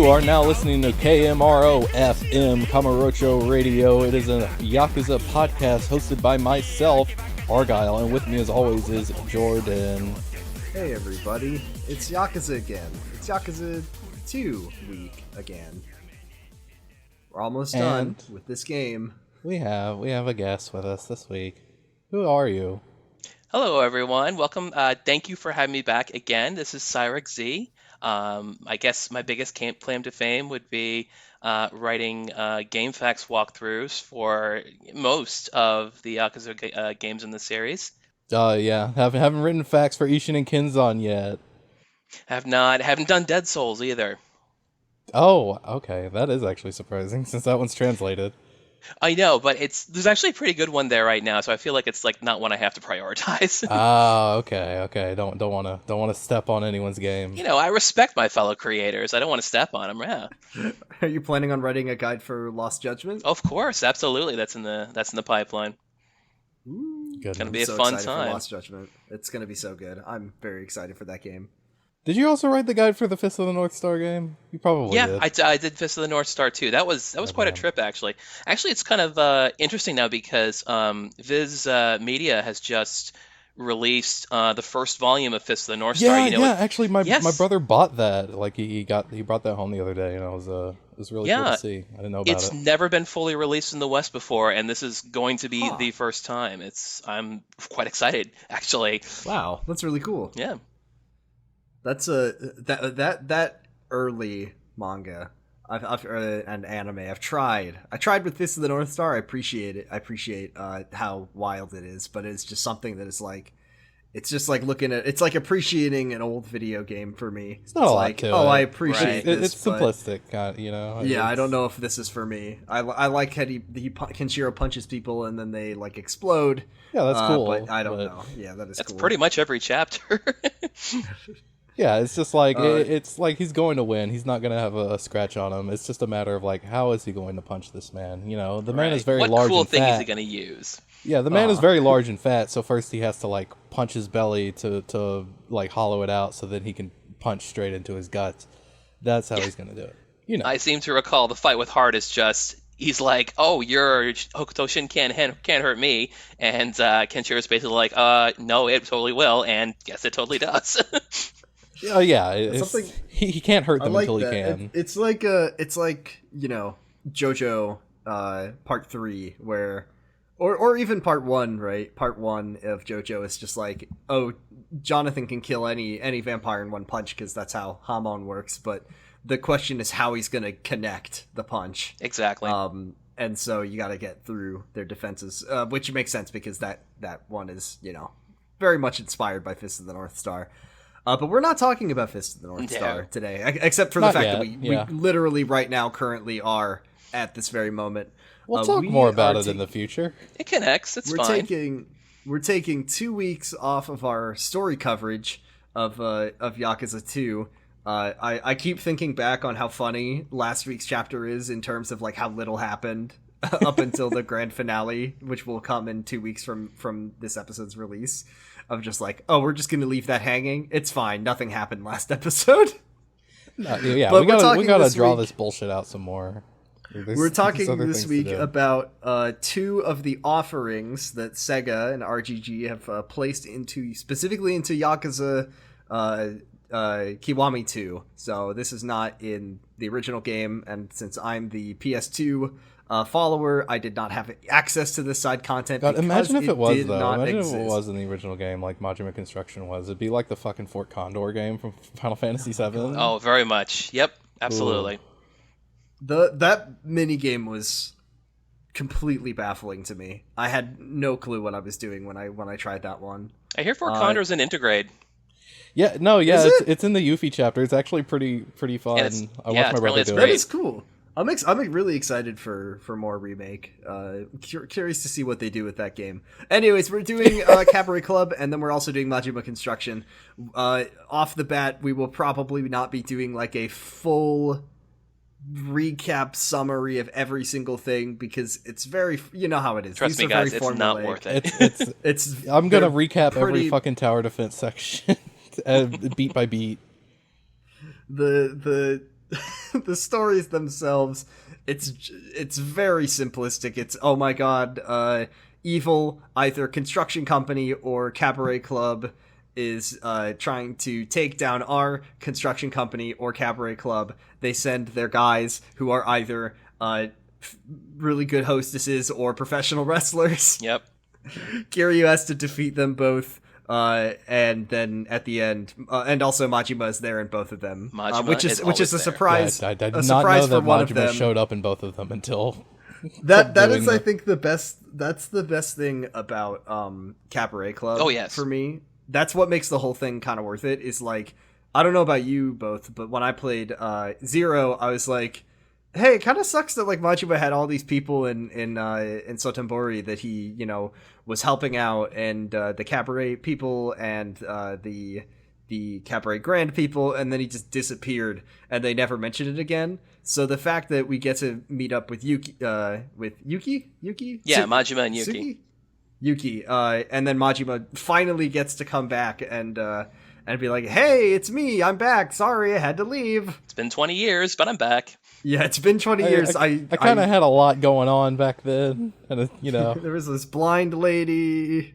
You are now listening to KMRO FM Kamurocho Radio. It is a Yakuza podcast hosted by myself, Argyle, and with me as always is Jordan. Hey everybody, it's Yakuza again. It's Yakuza 2 week again. We're almost done with this game. We have a guest with us this week. Who are you? Hello everyone, welcome. Thank you for having me back again. This is CyricZ. I guess my biggest claim to fame would be writing GameFAQs walkthroughs for most of the Yakuza games in the series. Yeah, haven't written facts for Ishin and Kinzon yet. Haven't done Dead Souls either. Oh, okay, that is actually surprising since that one's translated. I know, but there's actually a pretty good one there right now, so I feel like it's like not one I have to prioritize. Okay. Don't want to step on anyone's game. You know, I respect my fellow creators. I don't want to step on them. Yeah. Are you planning on writing a guide for Lost Judgment? Of course, absolutely. That's in the pipeline. Ooh, it's gonna be a so fun excited time. For Lost Judgment. It's gonna be so good. I'm very excited for that game. Did you also write the guide for the Fist of the North Star game? You probably did. Yeah, I did Fist of the North Star too. That was quite a trip, actually. Actually, it's kind of interesting now because Viz Media has just released the first volume of Fist of the North Star. Actually, my brother bought that. Like he brought that home the other day, and it was really cool to see. I didn't know about it. It's never been fully released in the West before, and this is going to be the first time. I'm quite excited, actually. Wow, that's really cool. Yeah. That's that early manga and anime. I tried with Fist of the North Star. I appreciate it. I appreciate how wild it is, but it's just something that is like, it's just like it's like appreciating an old video game for me. It's not a lot to it. I appreciate this. It's simplistic, you know. I don't know if this is for me. I like how Kenshiro punches people and then they like explode. Yeah, that's cool. But I don't know. Yeah, that's cool. That's pretty much every chapter. Yeah, it's just like it's like he's going to win. He's not going to have a scratch on him. It's just a matter of like, how is he going to punch this man? You know, the man is very large and fat. What cool thing is he going to use? Yeah, the man is very large and fat. So first he has to like punch his belly to like hollow it out, so that he can punch straight into his guts. That's how he's going to do it. You know, I seem to recall the fight with Hart is just. He's like, oh, your Hokuto Shin can't hurt me. And Kenshiro's basically like, no, it totally will. And yes, it totally does. He can't hurt them like until that. He can. It's like you know, JoJo Part 3 where or even Part 1, right? Part 1 of JoJo is just like, oh, Jonathan can kill any vampire in one punch because that's how Hamon works, but the question is how he's going to connect the punch. Exactly. And so you got to get through their defenses, which makes sense because that one is, you know, very much inspired by Fist of the North Star. But we're not talking about Fist of the North Star today, except for the fact that we literally right now currently are at this very moment. We'll talk more about it in the future. It connects. It's fine. We're taking 2 weeks off of our story coverage of Yakuza 2. I keep thinking back on how funny last week's chapter is in terms of like how little happened up until the grand finale, which will come in 2 weeks from this episode's release. Of just like, oh, we're just gonna leave that hanging. It's fine. Nothing happened last episode. But we gotta draw this bullshit out some more. We're talking this week about 2 of the offerings that Sega and RGG have placed specifically into Yakuza Kiwami 2. So this is not in the original game, and since I'm the PS2 follower, I did not have access to this side content. God, imagine if it was, though. Imagine if it was in the original game, like Majima Construction was. It'd be like the fucking Fort Condor game from Final Fantasy VII. Oh, very much. Yep, absolutely. Ooh. That minigame was completely baffling to me. I had no clue what I was doing when I tried that one. I hear Fort Condor's an Intergrade. Yeah, it's in the Yuffie chapter. It's actually pretty fun. I watched my brother do it. That is cool. I'm really excited for more remake. Curious to see what they do with that game. Anyways, we're doing Cabaret Club, and then we're also doing Majima Construction. Off the bat, we will probably not be doing like a full recap summary of every single thing because it's very, you know how it is. Trust me, guys, it's not worth it. It's I'm gonna recap every fucking tower defense section beat by beat. The the stories themselves, it's very simplistic. It's, oh my god, evil, either construction company or cabaret club is trying to take down our construction company or cabaret club. They send their guys who are either really good hostesses or professional wrestlers. Yep. Kiryu has to defeat them both. And then at the end, and also Majima is there in both of them, Majima which is always a there. surprise. I did a not surprise know that for one of Majima them. showed up in both of them until That is, doing I think, the best. That's the best thing about Cabaret Club. Oh, yes. For me, that's what makes the whole thing kind of worth it. Is like, I don't know about you both, but when I played Zero, I was like, hey, it kind of sucks that like Majima had all these people in Sotenbori that he, you know, was helping out, and the cabaret people and the cabaret grand people, and then he just disappeared and they never mentioned it again. So the fact that we get to meet up with Yuki, yeah, Majima and Yuki. Yuki, and then Majima finally gets to come back and be like, hey, it's me, I'm back, sorry I had to leave. It's been 20 years, but I'm back. Yeah, it's been 20 years. I kind of had a lot going on back then, and you know, there was this blind lady.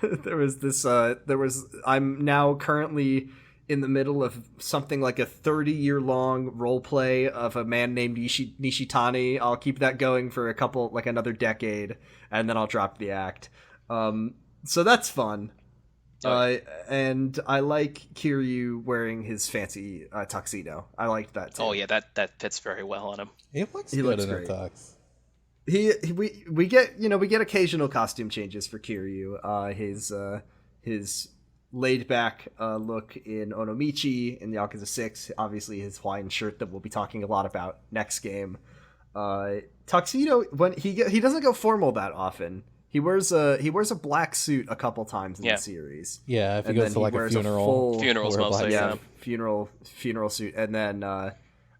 There was this. I'm now currently in the middle of something like a 30-year-long role play of a man named Nishitani. I'll keep that going for another decade, and then I'll drop the act. So that's fun. And I like Kiryu wearing his fancy tuxedo. I liked that too. Oh yeah, that fits very well on him. he looks good in great. a tux. We get occasional costume changes for Kiryu. His laid back look in Onomichi in Yakuza 6. Obviously his Hawaiian shirt that we'll be talking a lot about next game. Tuxedo, when he doesn't go formal that often. He wears a black suit a couple times in the series. Yeah, if he goes to like a funeral. Funerals mostly, yeah. Funeral suit, and then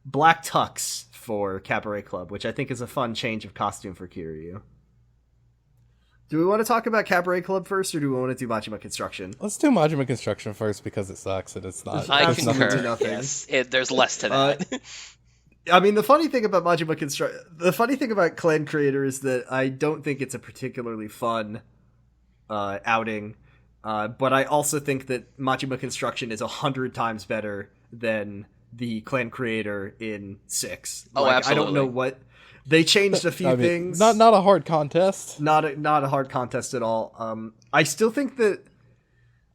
black tux for Cabaret Club, which I think is a fun change of costume for Kiryu. Do we want to talk about Cabaret Club first, or do we want to do Majima Construction? Let's do Majima Construction first because it sucks and it's not. I it's not- concur. Yes, there's less to that. I mean, the funny thing about the funny thing about Clan Creator is that I don't think it's a particularly fun outing, but I also think that Majima Construction is 100 times better than the Clan Creator in 6. Oh, absolutely. I don't know what they changed a few things. Not a hard contest. Not a hard contest at all. I still think that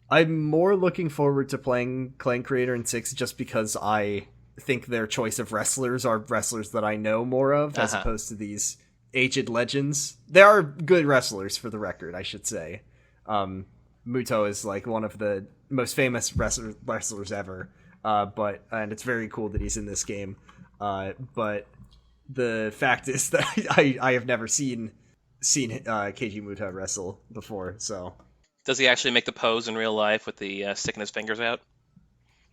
I'm more looking forward to playing Clan Creator in 6 just because I think their choice of wrestlers are wrestlers that I know more of, as opposed to these aged legends. They are good wrestlers, for the record, I should say. Muto is like one of the most famous wrestlers ever, and it's very cool that he's in this game. But the fact is that I have never seen Keiji Muto wrestle before. So Does he actually make the pose in real life with the sticking his fingers out?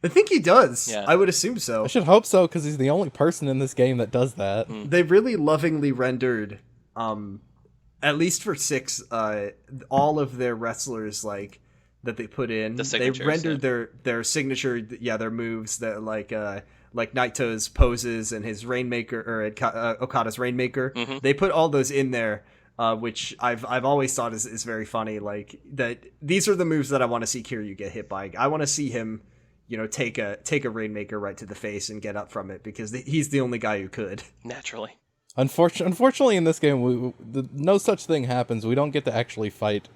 I think he does. Yeah. I would assume so. I should hope so because he's the only person in this game that does that. They really lovingly rendered, at least for 6, all of their wrestlers that they put in. They rendered their signature, their moves, that like Naito's poses and his Rainmaker, or Okada's Rainmaker. Mm-hmm. They put all those in there, which I've always thought is very funny. Like that, these are the moves that I want to see Kiryu get hit by. I want to see him, take a Rainmaker right to the face and get up from it, because he's the only guy who could. Naturally. Unfortunately, in this game, no such thing happens. We don't get to actually fight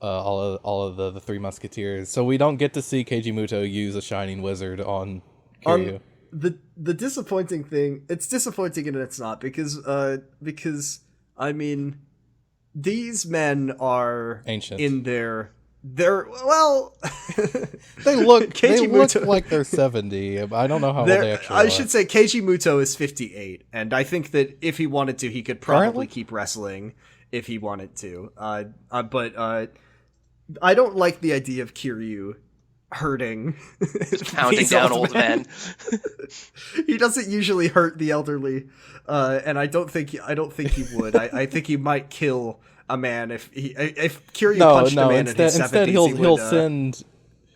all of the Three Musketeers, so we don't get to see Keiji Muto use a Shining Wizard on Kiryu. The disappointing thing, it's disappointing and it's not, because I mean, these men are ancient in they're well they look Muto, like they're 70. I don't know how old they actually I are. should say Keiji Muto is 58, and I think that if he wanted to, he could probably keep wrestling if he wanted to. But I don't like the idea of Kiryu hurting Pounding down old men. He doesn't usually hurt the elderly, and I don't think he would. I think he might kill a man if Kiryu punched a man in his 70s. Instead, he'll send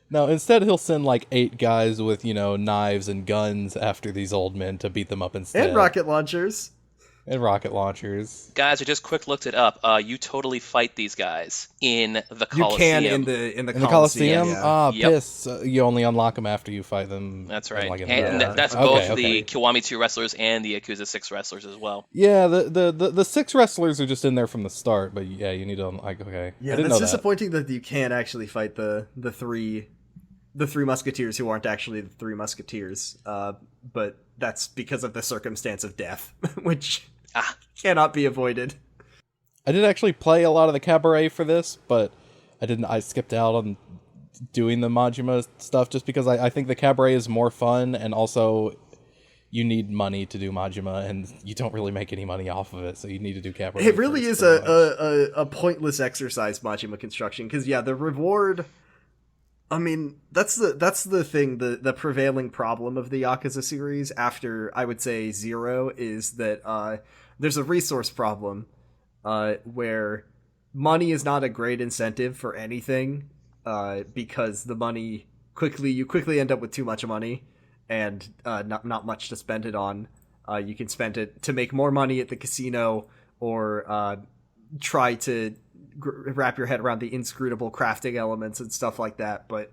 No, instead he'll send like 8 guys with, knives and guns after these old men to beat them up instead. And rocket launchers. And rocket launchers. Guys, I just quick looked it up. You totally fight these guys in the You Coliseum. can in the In the Coliseum? Yeah. Ah, Yep. piss. You only unlock them after you fight them. That's right. Like, in And the- that's Okay, both okay. the Kiwami 2 wrestlers and the Yakuza 6 wrestlers as well. Yeah, the 6 wrestlers are just in there from the start, but yeah, you need to unlock. Okay, Yeah, I didn't that's know disappointing that you can't actually fight the three musketeers who aren't actually the 3 musketeers. But that's because of the circumstance of death, which cannot be avoided. I did actually play a lot of the Cabaret for this, but I skipped out on doing the Majima stuff just because I think the Cabaret is more fun, and also you need money to do Majima, and you don't really make any money off of it, so you need to do Cabaret. It really first, is pretty much. a pointless exercise, Majima construction, because the reward. I mean, that's the thing. The prevailing problem of the Yakuza series after, I would say, 0 is that there's a resource problem where money is not a great incentive for anything because the money you quickly end up with too much money and not much to spend it on. You can spend it to make more money at the casino or try to wrap your head around the inscrutable crafting elements and stuff like that. But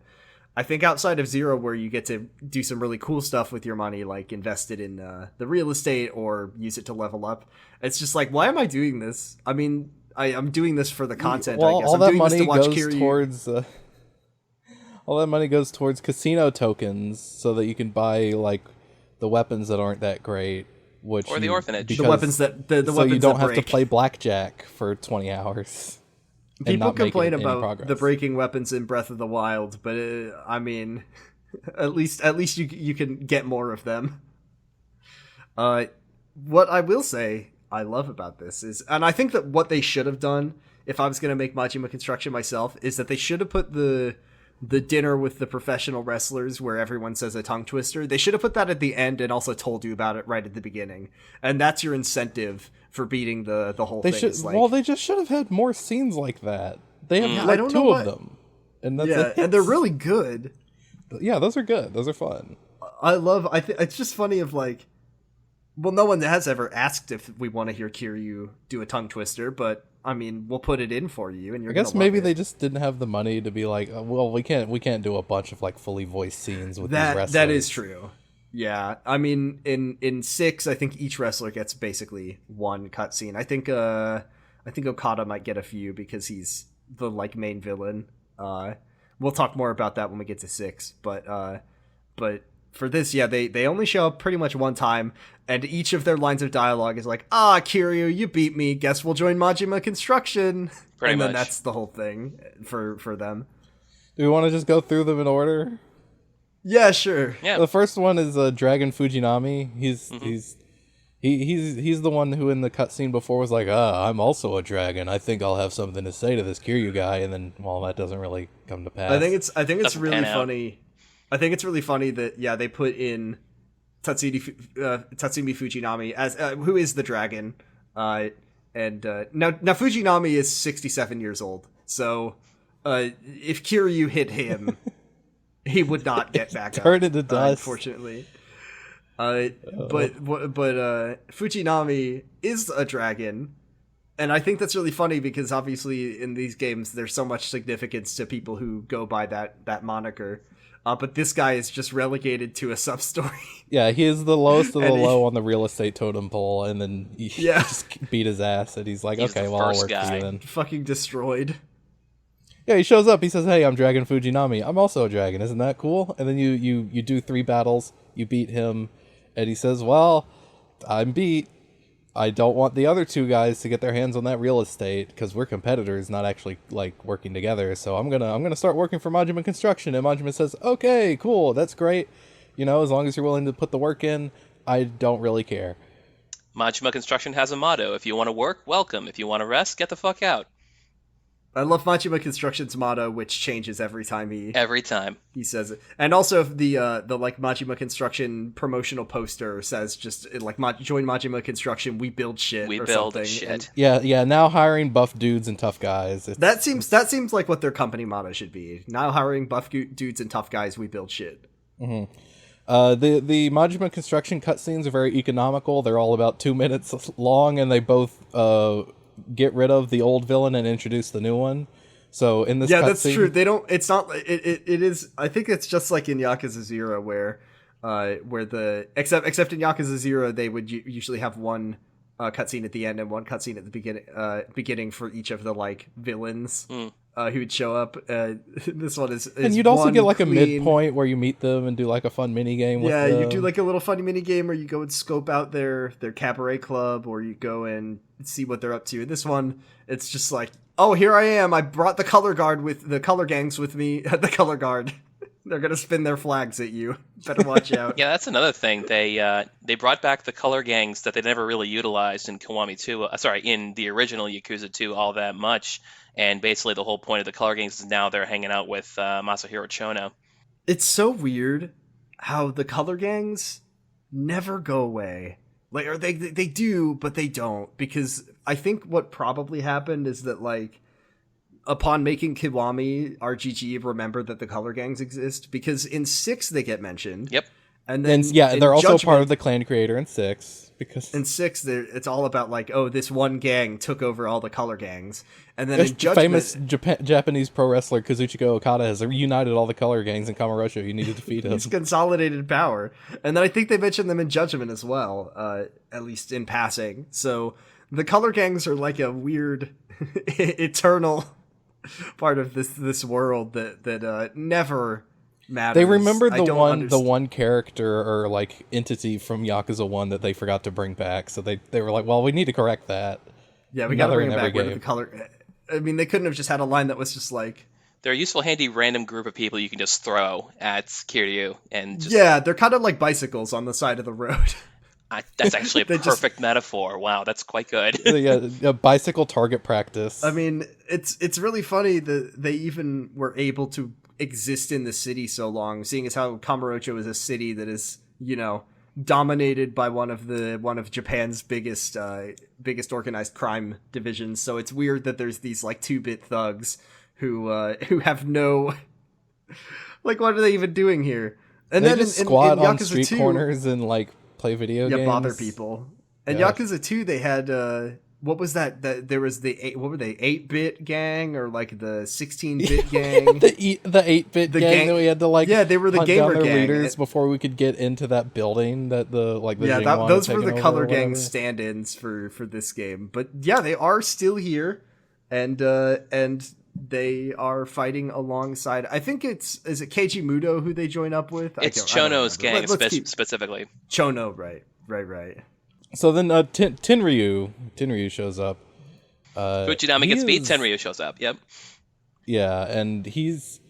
I think outside of 0, where you get to do some really cool stuff with your money, like invest it in the real estate or use it to level up, it's just like, why am I doing this? I mean, I'm doing this for the content. Well, I guess all I'm that doing this money to watch goes Kiryu. towards all that money goes towards casino tokens, so that you can buy like the weapons that aren't that great, Or the orphanage. The weapons that the so weapons you don't that have break. to play blackjack for 20 hours. and People not make complain any about progress. the breaking weapons in Breath of the Wild, but I mean, at least you can get more of them. What I will say I love about this is, and I think that what they should have done, if I was going to make Majima Construction myself, is that they should have put the dinner with the professional wrestlers where everyone says a tongue twister. They should have put that at the end and also told you about it right at the beginning. And that's your incentive for beating the whole They thing. should. It's like, Well, they just should have had more scenes like that. They have I like don't 2 know of what- them, and that's yeah, it. and they're really good. Yeah, those are good. Those are fun. It's just funny of like, well, no one has ever asked if we want to hear Kiryu do a tongue twister, but I mean, we'll put it in for you, and you're I guess gonna maybe love they it. just didn't have the money to be like, well, we can't do a bunch of like fully voiced sces with these wrestlers. That is true. Yeah, I mean, in 6, I think each wrestler gets basically one cutscene. I think Okada might get a few because he's the like main villain. We'll talk more about that when we get to 6, but for this, yeah, they only show up pretty much one time, and each of their lines of dialogue is like, Kiryu, you beat me, guess we'll join Majima Construction. Pretty and then much. that's the whole thing for them. Do we want to just go through them in order? Yeah, sure. Yeah. The first one is Dragon Fujinami. He's the one who in the cutscene before was like, I'm also a dragon. I think I'll have something to say to this Kiryu guy, and then that doesn't really come to pass. I think it's Doesn't really pan out. funny. I think it's really funny that they put in Tatsumi Fujinami as who is the dragon, and now Fujinami is 67 years old. So if Kiryu hit him, he would not get back up. Turn into dust. Unfortunately. But Fujinami is a dragon, and I think that's really funny because obviously in these games there's so much significance to people who go by that moniker. But this guy is just relegated to a sub-story. Yeah, he is the lowest of the And he- low on the real estate totem pole, and then he Yeah. just beat his ass, and he's like, He's okay, the well, I'll first work for guy. you then. Fucking destroyed. Yeah, he shows up, he says, hey, I'm Dragon Fujinami. I'm also a dragon, isn't that cool? And then you do 3 battles, you beat him, and he says, well, I'm beat. I don't want the other 2 guys to get their hands on that real estate because we're competitors, not actually like working together. So I'm gonna start working for Majima Construction. And Majima says, "Okay, cool, that's great. As long as you're willing to put the work in, I don't really care." Majima Construction has a motto: if you want to work, welcome. If you want to rest, get the fuck out. I love Majima Construction's motto, which changes every time Every time. he says it. And also the like Majima Construction promotional poster says just like join Majima Construction, we build shit We or build something. shit. And Yeah. Now hiring buff dudes and tough guys. that seems like what their company motto should be. Now hiring buff dudes and tough guys, we build shit. The Majima Construction cutscenes are very economical. They're all about 2 minutes long, and they both get rid of the old villain and introduce the new one. So in this that's cutscene, true. They don't. It's not. It is. I think it's just like in Yakuza 0 where the except in Yakuza 0 they would usually have one cutscene at the end and one cutscene at the beginning for each of the like villains who would show up. This one is and you'd also get like clean, a midpoint where you meet them and do like a fun mini game. With them. You do like a little funny mini game, or you go and scope out their cabaret club, or you go and see what they're up to. In this one, it's just like, oh, here I am. I brought the color gangs with me at the color guard. They're gonna spin their flags at you. Better watch out. Yeah, that's another thing. They brought back the color gangs that they never really utilized in Kiwami 2. In the original Yakuza 2 all that much. And basically the whole point of the color gangs is now they're hanging out with Masahiro Chono. It's so weird how the color gangs never go away. Like, or they do, but they don't, because I think what probably happened is that like upon making Kiwami, RGG remembered that the color gangs exist, because in 6 they get mentioned. Yep. And then they're also part of the clan creator in 6, because in 6 it's all about like, oh, this one gang took over all the color gangs, and then there's in Judgment, famous Japanese pro wrestler Kazuchika Okada has united all the color gangs in Kamurocho. You need to defeat him. he's consolidated power, and then I think they mentioned them in Judgment as well, at least in passing. So the color gangs are like a weird eternal part of this world that never matters. They remembered I don't the one character or like entity from Yakuza 1 that they forgot to bring back, so they were like, well, we need to correct that. Yeah, we gotta bring it back. Where did the color? I mean, they couldn't have just had a line that was just like, They're a useful, handy, random group of people you can just throw at Kiryu and just... Yeah, they're kind of like bicycles on the side of the road. That's actually a perfect metaphor. Wow, that's quite good. A bicycle target practice. I mean, it's really funny that they even were able to exist in the city so long, seeing as how Kamurocho is a city that is, dominated by one of Japan's biggest organized crime divisions. So it's weird that there's these like 2-bit thugs who have no like, what are they even doing here? And they then just in squat on Yakuza street 2, corners and like play video games. bother people. And Yakuza 2, they had what was that there was the 8-bit gang or like the 16-bit gang, the 8-bit gang that we had to like they were the hunt gamer down their gang leaders before we could get into that building that the Jingwan those had were the taken color over or gang whatever. stand-ins for this game. But yeah, they are still here, and they are fighting alongside, I think is it Keiji Muto who they join up with? It's Chono's gang specifically. Chono, right. So then Tenryu shows up. Fujinami gets beat, Tenryu shows up. Yep. Yeah, and he's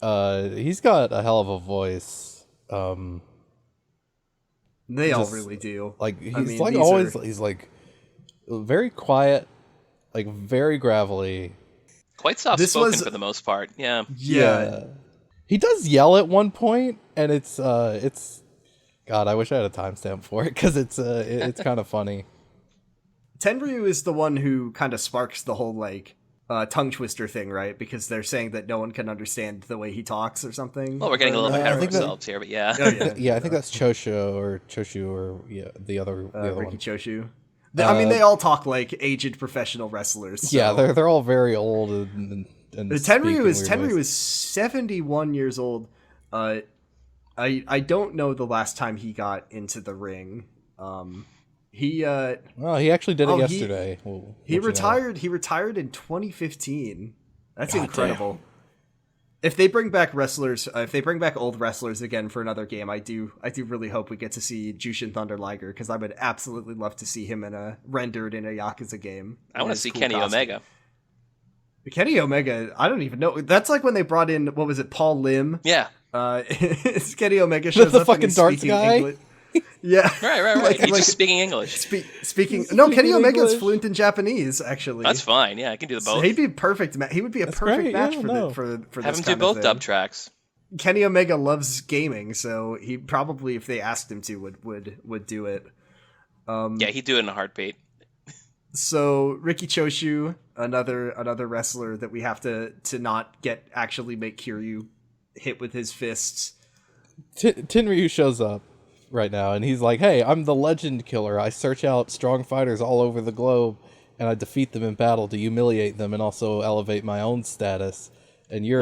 got a hell of a voice. They all really do. Like he's he's like very quiet, like very gravelly. Quite soft spoken for the most part. Yeah. He does yell at one point, and it's God, I wish I had a timestamp for it, because it's kind of funny. Tenryu is the one who kind of sparks the whole like tongue twister thing, right? Because they're saying that no one can understand the way he talks or something. Well, we're getting a little bit ahead of ourselves here, but yeah. Yeah, I think that's Choshu or the other Ricky one. Choshu. I mean, they all talk like aged professional wrestlers. So. Yeah, they're all very old and Tenryu is 71 years old. I don't know the last time he got into the ring. He actually did it yesterday. He retired. He retired in 2015. That's incredible. Damn. If they bring back old wrestlers again for another game, I do really hope we get to see Jushin Thunder Liger, because I would absolutely love to see him rendered in a Yakuza game. I want to see Kenny Omega. Kenny Omega, I don't even know. That's like when they brought in, what was it, Paul Lim? Yeah. Kenny Omega shows the up fucking and he's darts speaking guy. English. Yeah. Right. He's just speaking English. Speaking. He's No, speaking Kenny Omega's English. fluent in Japanese. Actually, That's fine. Yeah, I can do the So both. he'd be perfect. He would be a perfect great, match yeah, for no. for Have this him do kind both of dub thing. tracks. Kenny Omega loves gaming, so he probably, if they asked him to, would do it. Yeah, he'd do it in a heartbeat. So Riki Choshu, another wrestler that we have to not actually make Kiryu hit with his fists. Tenryu shows up right now, and he's like, "Hey, I'm the Legend Killer. I search out strong fighters all over the globe, and I defeat them in battle to humiliate them, and also elevate my own status. And you're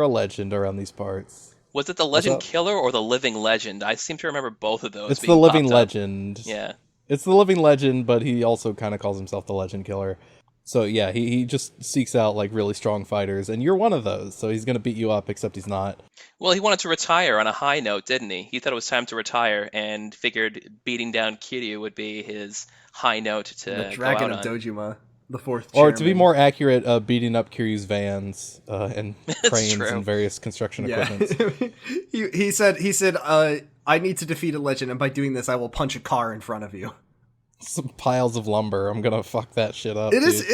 a legend around these parts." Was it the Legend Killer or the Living Legend? I seem to remember both of those. It's being the Living popped up. Legend. Yeah. It's the Living Legend, but he also kind of calls himself the Legend Killer. So yeah, he just seeks out like really strong fighters, and you're one of those. So he's gonna beat you up, except he's not. Well, he wanted to retire on a high note, didn't he? He thought it was time to retire and figured beating down Kiryu would be his high note to The go Dragon out of on. Dojima, the fourth. Or to be chairman. more accurate, beating up Kiryu's vans and cranes true. and various construction Yeah. equipment. he said, I need to defeat a legend, and by doing this, I will punch a car in front of you. Some piles of lumber. I'm gonna fuck that shit up. It is. dude.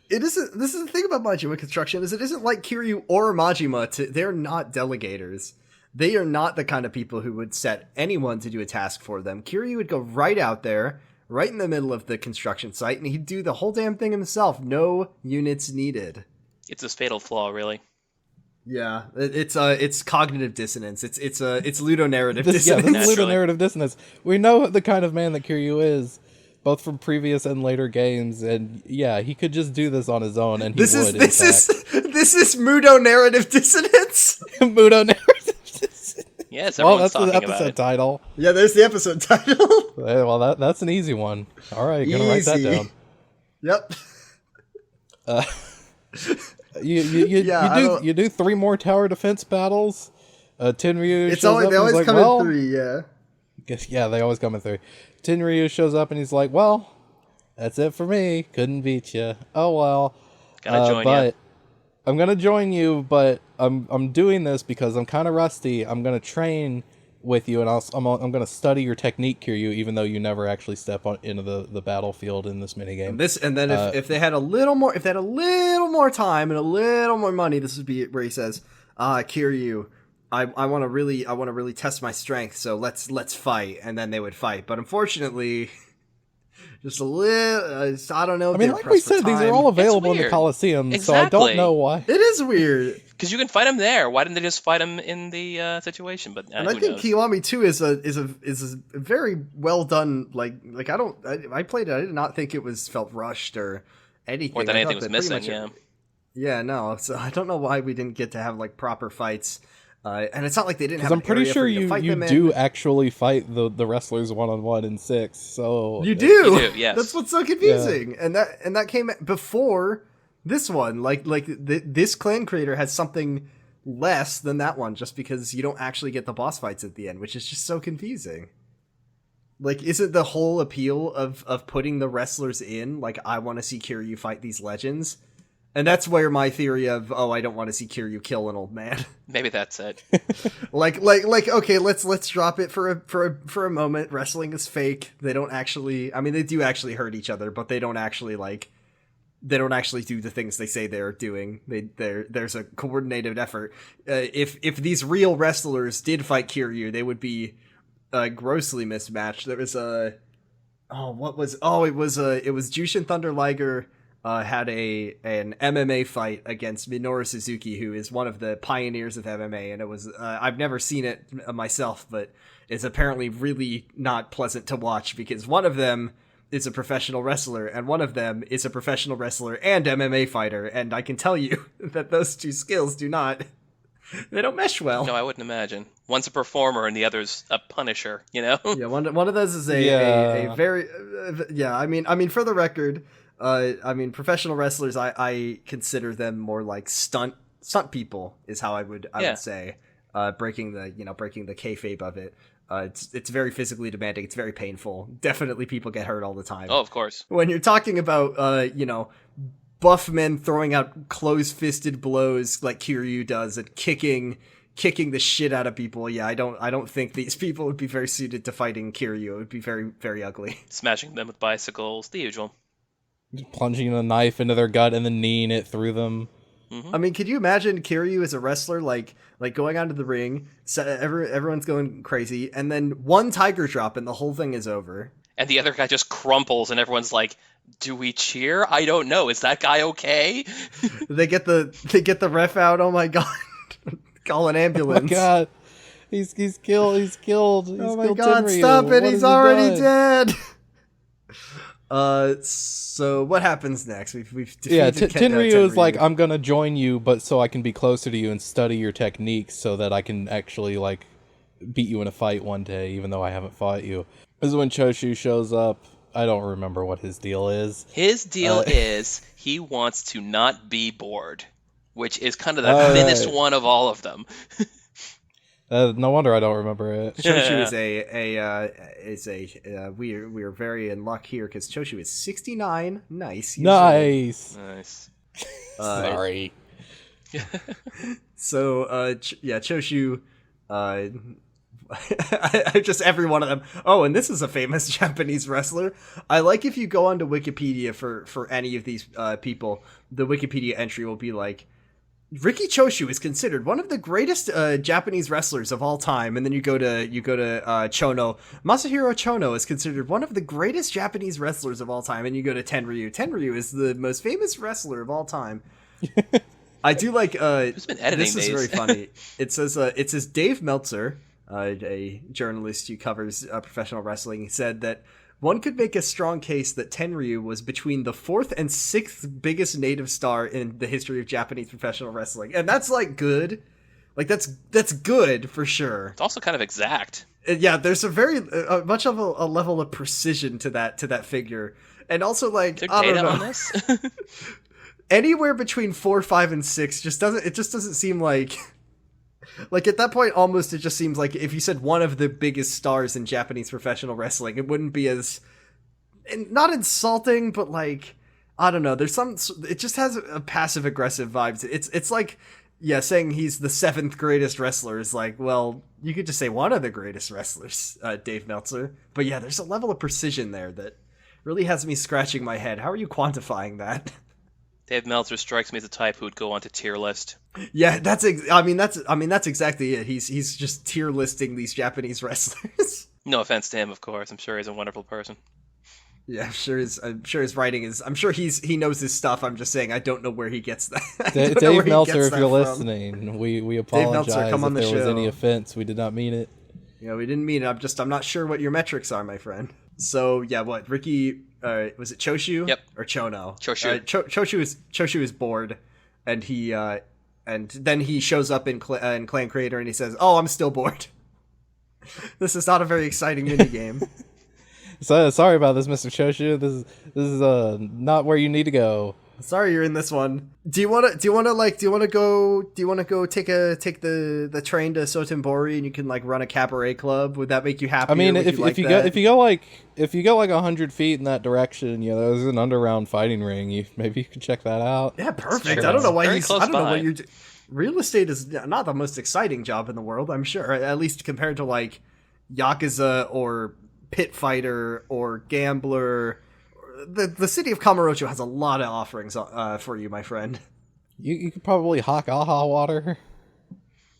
It isn't. This is the thing about Majima construction is it isn't like Kiryu or Majima. They're not delegators. They are not the kind of people who would set anyone to do a task for them. Kiryu would go right out there, right in the middle of the construction site, and he'd do the whole damn thing himself. No units needed. It's his fatal flaw, really. Yeah, it's cognitive dissonance. It's ludonarrative This dissonance. is Naturally. ludonarrative dissonance. We know the kind of man that Kiryu is, both from previous and later games, and yeah, he could just do this on his own, and he This would. is ludonarrative dissonance. Ludonarrative dissonance. Yes, Well, everyone's that's the talking about episode it. title. Yeah, there's the episode title. Well, that's an easy one. All right, gonna write that Easy. down. Yep. You do 3 more tower defense battles. Tenryu It's shows always up they and he's always like, come well, in 3. Yeah. Yeah, they always come in 3. Tenryu shows up and he's like, well, that's it for me. Couldn't beat you. Oh well. Gotta join but you. I'm gonna join you, but I'm doing this because I'm kind of rusty. I'm gonna train with you, and I'm gonna study your technique, Kiryu, even though you never actually step into the battlefield in this minigame. And then if they had a little more time and a little more money, this would be where he says, Kiryu, I want to really test my strength, so let's fight, and then they would fight. But unfortunately, just a little, I don't know. I mean, like we said, these are all available in the weird. Coliseum, so I Exactly. don't know why. It is weird. Because you can fight him there. Why didn't they just fight him in the situation? But And I who think knows? Kiwami 2 is a very well done. Like I played it. I did not think it felt rushed or anything. Or that I anything thought was that pretty missing, much yeah. Yeah, no. So I don't know why we didn't get to have like proper fights. And it's not like they didn't have. Because I'm an pretty area sure for you to you fight them do in. actually fight the wrestlers one-on-one in 6. So You do. You do, yes. That's what's so confusing. And that came before this one. This clan creator has something less than that one, just because you don't actually get the boss fights at the end, which is just so confusing. Like, isn't the whole appeal of putting the wrestlers in, like, I want to see Kiryu fight these legends? And that's where my theory of, I don't want to see Kiryu kill an old man. Maybe that's it. like, okay, let's drop it for a moment. Wrestling is fake. They don't actually, I mean, they do actually hurt each other, but they don't actually do the things they say they're doing. There's a coordinated effort. If these real wrestlers did fight Kiryu, they would be grossly mismatched. There was it was Jushin Thunder Liger had an MMA fight against Minoru Suzuki, who is one of the pioneers of MMA, and it was I've never seen it myself, but it's apparently really not pleasant to watch because one of them is a professional wrestler and one of them is a professional wrestler and MMA fighter, and I can tell you that those two skills they don't mesh well. No, I wouldn't imagine. One's a performer and the other's a punisher, you know? Yeah, one of those is a very I mean for the record, professional wrestlers, I consider them more like stunt people is how I would say, breaking the kayfabe of it. It's very physically demanding. It's very painful. Definitely people get hurt all the time. Oh, of course. When you're talking about, buff men throwing out close-fisted blows like Kiryu does and kicking kicking the shit out of people. Yeah, I don't think these people would be very suited to fighting Kiryu. It would be very, very ugly. Smashing them with bicycles, the usual. Plunging a knife into their gut and then kneeing it through them. Mm-hmm. I mean, could you imagine Kiryu as a wrestler, like going onto the ring, everyone's going crazy, and then one tiger drop and the whole thing is over. And the other guy just crumples, and everyone's like, "Do we cheer? I don't know. Is that guy okay?" They get the ref out. Oh my god! Call an ambulance. Oh my god, he's killed. He's killed. Oh my god! Tenryu. Stop it! What He's has he already done? dead. So what happens next? We've defeated Tenryu is like, I'm gonna join you, but so I can be closer to you and study your techniques, so that I can actually like beat you in a fight one day, even though I haven't fought you. This is when Choshu shows up. I don't remember what his deal is. His deal is he wants to not be bored, which is kind of the thinnest one of all of them. No wonder I don't remember it. Choshu we are very in luck here because Choshu is 69. Nice. Nice. Sorry. So Choshu. Just every one of them. Oh, and this is a famous Japanese wrestler. I like if you go onto Wikipedia for any of these people, the Wikipedia entry will be like, Riki Choshu is considered one of the greatest Japanese wrestlers of all time, and then you go to Chono. Masahiro Chono is considered one of the greatest Japanese wrestlers of all time, and you go to Tenryu. Tenryu is the most famous wrestler of all time. I do like. Who's been editing this these? is very funny. It says Dave Meltzer, a journalist who covers professional wrestling, said that one could make a strong case that Tenryu was between the 4th and 6th biggest native star in the history of Japanese professional wrestling. And that's like good. Like that's good for sure. It's also kind of exact. Yeah, there's a very much of a level of precision to that figure. And also like, Is there I don't data know. on this? Anywhere between 4, 5, and 6 just doesn't seem like at that point almost it just seems like if you said one of the biggest stars in Japanese professional wrestling, it wouldn't be as not insulting, but like I don't know. There's it just has a passive aggressive vibes. It's like saying he's the 7th greatest wrestler is like, well, you could just say one of the greatest wrestlers, Dave Meltzer. But yeah, there's a level of precision there that really has me scratching my head. How are you quantifying that? Dave Meltzer strikes me as the type who'd go onto tier list. Yeah, that's exactly it. He's just tier listing these Japanese wrestlers. No offense to him, of course. I'm sure he's a wonderful person. Yeah, I'm sure his writing is. I'm sure he knows his stuff. I'm just saying I don't know where he gets that. Dave Meltzer, if you're listening, we apologize Meltzer, come on if the there was show. any offense. We did not mean it. Yeah, we didn't mean it. I'm not sure what your metrics are, my friend. So yeah, what Ricky? Was it Choshu? Yep. Or Chono? Choshu. Choshu is bored, and he and then he shows up in Clan Creator and he says, "Oh, I'm still bored." This is not a very exciting minigame. So sorry about this, Mr. Choshu. This is not where you need to go. Sorry, you're in this one. Do you want to go take the train to Sotenbori and you can like run a cabaret club? Would that make you happy? I mean, if you go like 100 feet in that direction, there's an underground fighting ring. Maybe you can check that out. Yeah, perfect. Sure. I don't know why Very close I don't know by. what you're. Real estate is not the most exciting job in the world, I'm sure. At least compared to like Yakuza or Pit Fighter or Gambler. The city of Kamurocho has a lot of offerings for you, my friend. You could probably hawk aha water.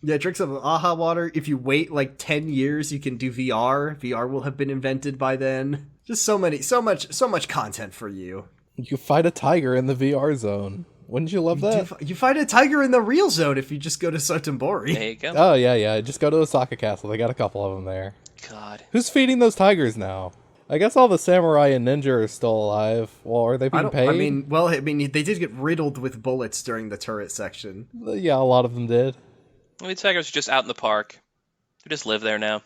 Yeah, drink some aha water. If you wait like 10 years, you can do VR. VR will have been invented by then. Just so much content for you. You could fight a tiger in the VR zone. Wouldn't you love that? You fight a tiger in the real zone if you just go to Sotenbori. There you go. Oh, yeah. Just go to Osaka Castle. They got a couple of them there. God. Who's feeding those tigers now? I guess all the samurai and ninja are still alive. Well, are they being paid? They did get riddled with bullets during the turret section. Yeah, a lot of them did. I mean, tigers are just out in the park. They just live there now.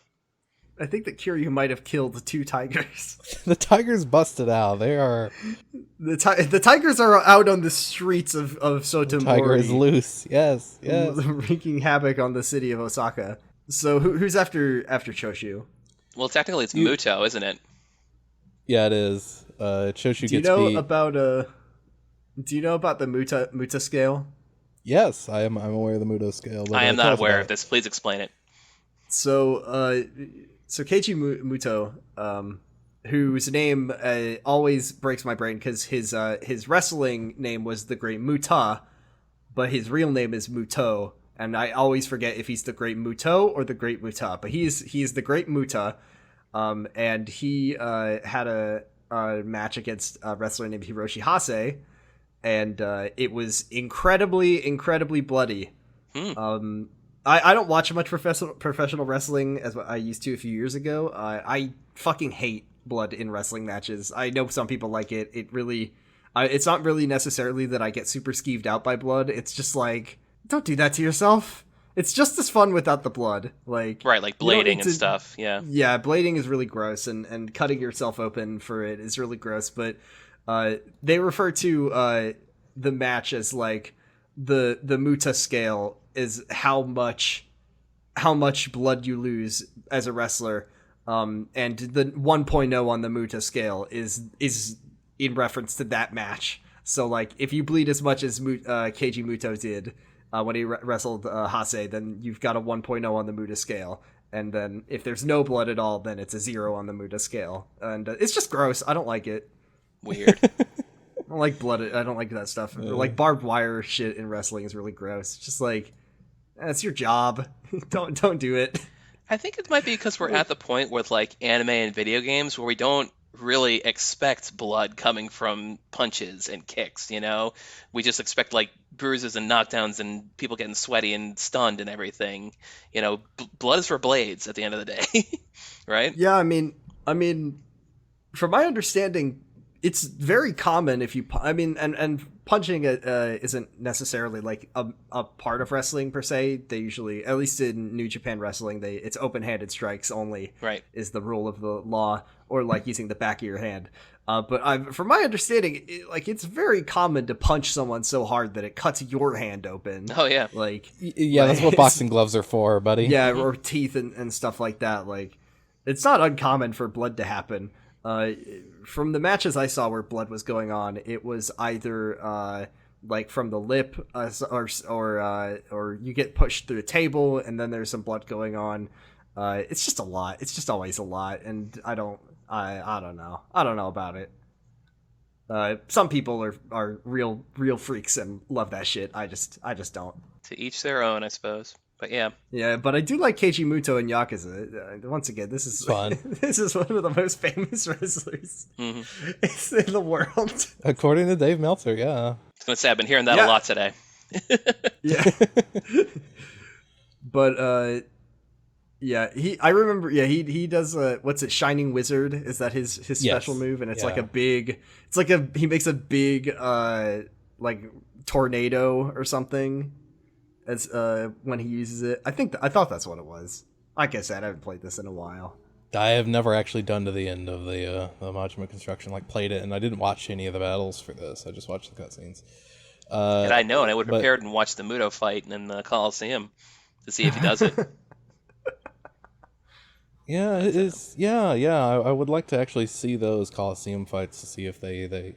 I think that Kiryu might have killed 2 tigers. The tigers busted out. They are... The tigers are out on the streets of Sotenbori. Tiger is loose. Yes. Wreaking havoc on the city of Osaka. So who's after Choshu? Well, technically it's Muto, isn't it? Yeah, it is. Choshu Do you gets know beat. about the Muta scale? Yes, I'm aware of the Muto scale. But, I am tell not us aware about of this. Please explain it. So, Keiji Muto, whose name always breaks my brain because his wrestling name was the Great Muta, but his real name is Muto, and I always forget if he's the Great Muto or the Great Muta. But he's the Great Muta, and he had a match against a wrestler named Hiroshi Hase, and it was incredibly bloody. I don't watch much professional wrestling as I used to a few years ago. I fucking hate blood in wrestling matches. I know some people like it. It really, it's not really necessarily that I get super skeeved out by blood. It's just like, don't do that to yourself. It's just as fun without the blood. Like Right, like blading and stuff. Yeah. Yeah, blading is really gross, and cutting yourself open for it is really gross. But they refer to the match as like the Muta scale is how much blood you lose as a wrestler, and the 1.0 on the Muta scale is in reference to that match. So like if you bleed as much as Keiji Muto did when he wrestled Hase, then you've got a 1.0 on the Muta scale, and then if there's no blood at all, then it's a 0 on the Muta scale, and it's just gross. I don't like it. Weird. I don't like blood. I don't like that stuff. Like barbed wire shit in wrestling is really gross. It's just like, it's your job. don't do it. I think it might be because we're at the point with like anime and video games where we don't really expect blood coming from punches and kicks, you know? We just expect like bruises and knockdowns and people getting sweaty and stunned and everything. You know, blood is for blades at the end of the day, right? Yeah, I mean, from my understanding, it's very common if you, and punching isn't necessarily like a part of wrestling per se. They usually, at least in New Japan Wrestling, it's open-handed strikes only. Right. Is the rule of the law, or like using the back of your hand. But from my understanding, it's very common to punch someone so hard that it cuts your hand open. Oh yeah. Like Yeah, that's what boxing gloves are for, buddy. Yeah, or teeth and stuff like that. Like, it's not uncommon for blood to happen. From the matches I saw where blood was going on, it was either like from the lip, or you get pushed through a table and then there's some blood going on. It's just a lot. It's just always a lot, and I don't know. I don't know about it. Some people are real freaks and love that shit. I just don't. To each their own, I suppose. But yeah. Yeah, but I do like Keiji Muto and Yakuza. Once again, this is fun. This is one of the most famous wrestlers in the world. According to Dave Meltzer, yeah. I was gonna say I've been hearing that a lot today. Yeah. But yeah, I remember. Yeah, he does. What's it? Shining Wizard, is that his special move? And it's like a big. It's like he makes a big like tornado or something. As when he uses it, I thought that's what it was. Like I said, I haven't played this in a while. I have never actually done to the end of the Majima construction, like played it, and I didn't watch any of the battles for this. I just watched the cutscenes. And I know, and I would have prepared and watched the Muto fight in the Coliseum to see if he does it. Yeah, it is. Yeah. I would like to actually see those Coliseum fights to see if they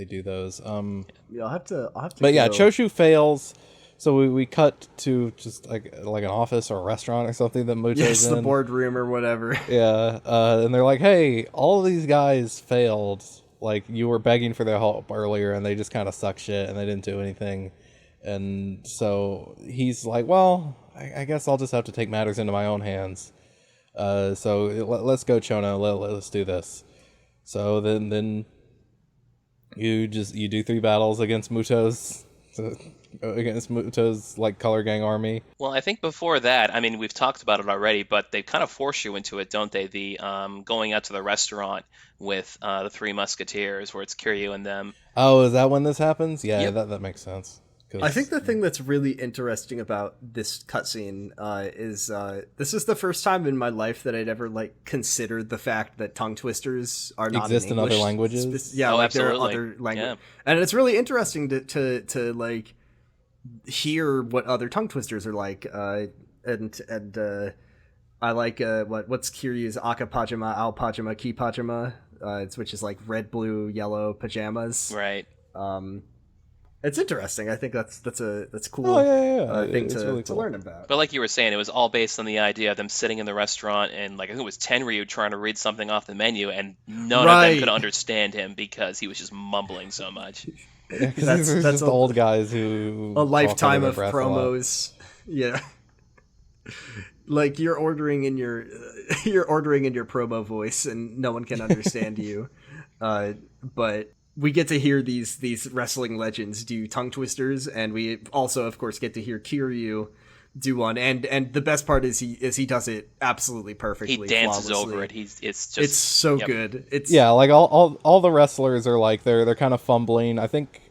do those. Yeah, I'll have to. But yeah, Choshu fails. So we cut to just like an office or a restaurant or something that Muto's in. The boardroom or whatever. Yeah, and they're like, "Hey, all of these guys failed. Like, you were begging for their help earlier, and they just kind of suck shit, and they didn't do anything." And so he's like, "Well, I guess I'll just have to take matters into my own hands. So let's go, Chono. Let's do this." So then you do 3 battles against Muto's like color gang army. Well, I think before that, I mean, we've talked about it already, but they kind of force you into it, don't they? The going out to the restaurant with the 3 Musketeers, where it's Kiryu and them. Oh, is that when this happens? Yeah, Yep. that makes sense. I think the thing that's really interesting about this cutscene is this is the first time in my life that I'd ever like considered the fact that tongue twisters are not exist in other English. languages. Yeah, Oh, like absolutely. there are other languages, Yeah. and it's really interesting to like hear what other tongue twisters are like. And I like what's Kiryu's Aka Pajama, Al Pajama, Ki Pajama, which is like red, blue, yellow pajamas. Right. It's interesting. I think that's cool. Oh yeah. Thing It's to really cool. learn about. But like you were saying, it was all based on the idea of them sitting in the restaurant and like I think it was Tenryu trying to read something off the menu, and none of them could understand him because he was just mumbling so much. Yeah, because these are just old guys who a lifetime of promos. Yeah, like you're ordering in your promo voice, and no one can understand you. But we get to hear these wrestling legends do tongue twisters, and we also, of course, get to hear Kiryu do one. And the best part is he does it absolutely perfectly. He dances flawlessly. over it. It's so good. It's like all the wrestlers are like they're kind of fumbling. I think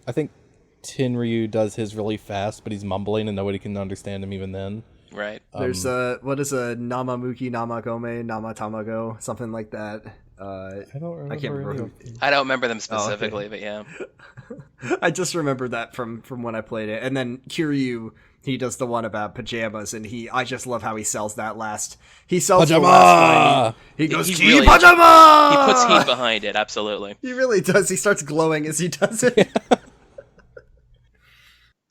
Tenryu does his really fast, but he's mumbling and nobody can understand him even then. Right. There's what is a Namamuki Namagome Namatamago, something like that. I don't remember. I can't remember. I don't remember them specifically, but yeah. I just remember that from when I played it. And then Kiryu, he does the one about pajamas, and I just love how he sells that last. He sells Pajama! The last line. He goes, He really, really- pajama! He puts heat behind it, absolutely. He really does. He starts glowing as he does it.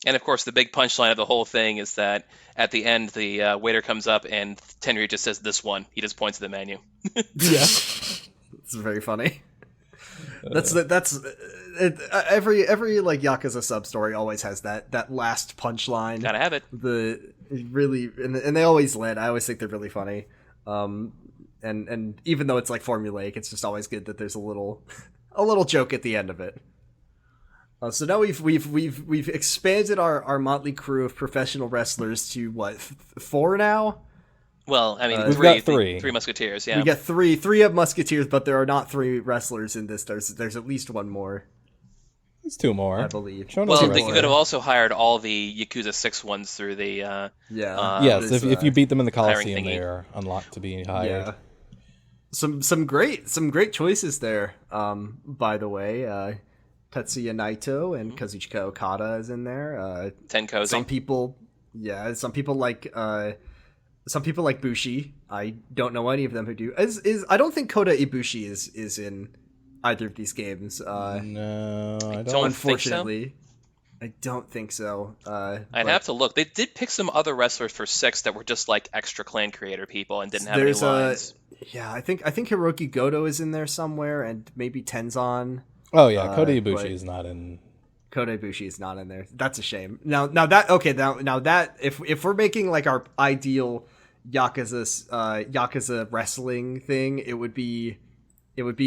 And of course, the big punchline of the whole thing is that at the end, the waiter comes up and Tenryu just says, "This one." He just points to the menu. Yeah. It's very funny. Every like Yakuza sub story always has that last punchline. Gotta have it. And they always land. I always think they're really funny. And even though it's like formulaic, it's just always good that there's a little joke at the end of it. So now we've expanded our motley crew of professional wrestlers to what, 4 now? Well, I mean, we've got 3. 3 Musketeers, yeah. We got three of Musketeers, but there are not 3 wrestlers in this. There's at least 1 more. There's 2 more, I believe. Well, they could have also hired all the Yakuza 6 ones through the yes, if you beat them in the Coliseum, thingy. they are unlocked to be hired. Yeah. Some great choices there. By the way, Tetsuya Naito and Kazuchika Okada is in there. Tenkozy. Some people like Bushi. I don't know any of them who do. I don't think Kota Ibushi is in either of these games. No, I don't Unfortunately, I don't think so. I'd have to look. They did pick some other wrestlers for 6 that were just like extra clan creator people and didn't have any lines. I think Hiroki Goto is in there somewhere, and maybe Tenzan. Oh yeah, Kota Ibushi is not in. Kota Ibushi is not in there. That's a shame. Now that if we're making like our ideal Yakuza wrestling thing, it would be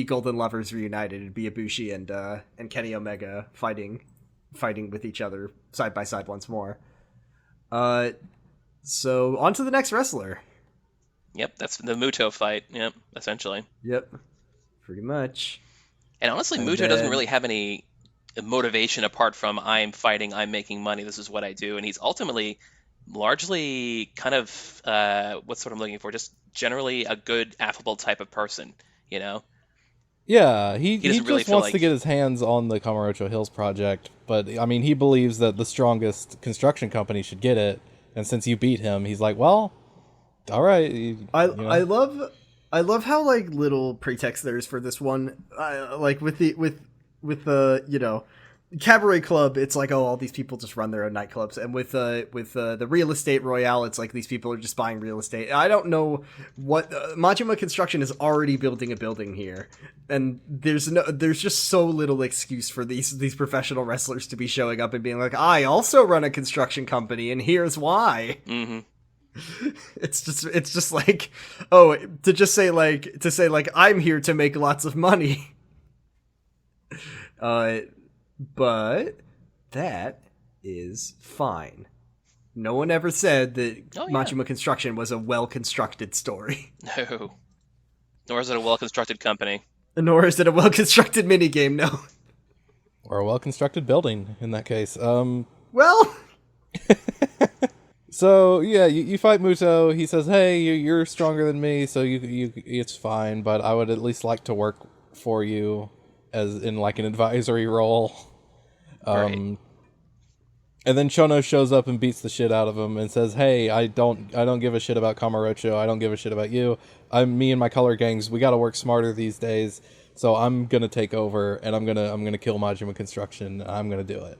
Golden Lovers reunited. It'd be Ibushi and Kenny Omega fighting with each other side by side once more. So on to the next wrestler. Yep, that's the Muto fight. Yep, essentially. Yep, pretty much. And honestly, Muto doesn't really have any motivation apart from I'm fighting, I'm making money, this is what I do. And he's ultimately largely kind of, what's what I'm looking for, just generally a good, affable type of person, you know? Yeah, he doesn't really just feel wants like... to get his hands on the Kamurocho Hills project, but I mean, he believes that the strongest construction company should get it, and since you beat him, he's like, well, all right. I love how like little pretext there is for this one. Like with the Cabaret Club, it's like, oh, all these people just run their own nightclubs, and with the Real Estate Royale, it's like these people are just buying real estate. I don't know what Majima Construction is already building a building here, and there's just so little excuse for these professional wrestlers to be showing up and being like, I also run a construction company, and here's why. Mm-hmm. It's just like, oh, to say like I'm here to make lots of money. But that is fine. No one ever said that Majima Construction was a well-constructed story. No. Nor is it a well-constructed company. Nor is it a well-constructed minigame, no. Or a well-constructed building, in that case. Well... So, yeah, you fight Muto. He says, hey, you're stronger than me, so it's fine, but I would at least like to work for you as in, like, an advisory role. Right. And then Chono shows up and beats the shit out of him and says, hey, I don't give a shit about Kamurocho. I don't give a shit about you. Me and my color gangs, we gotta work smarter these days, so I'm gonna take over, and I'm gonna kill Majima Construction. I'm gonna do it.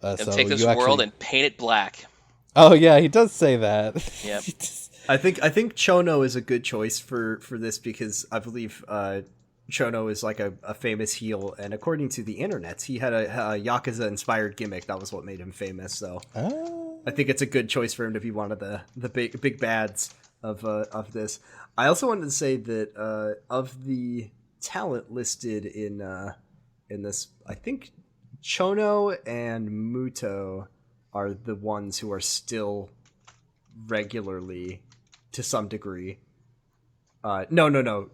And So take this you world actually... and paint it black. Oh yeah, he does say that. Yep. I think Chono is a good choice for this because I believe Chono is like a famous heel, and according to the internet, he had a Yakuza inspired gimmick. That was what made him famous. So I think it's a good choice for him to be one of the big bads of this. I also wanted to say that of the talent listed in this, I think Chono and Muto are the ones who are still regularly to some degree. No.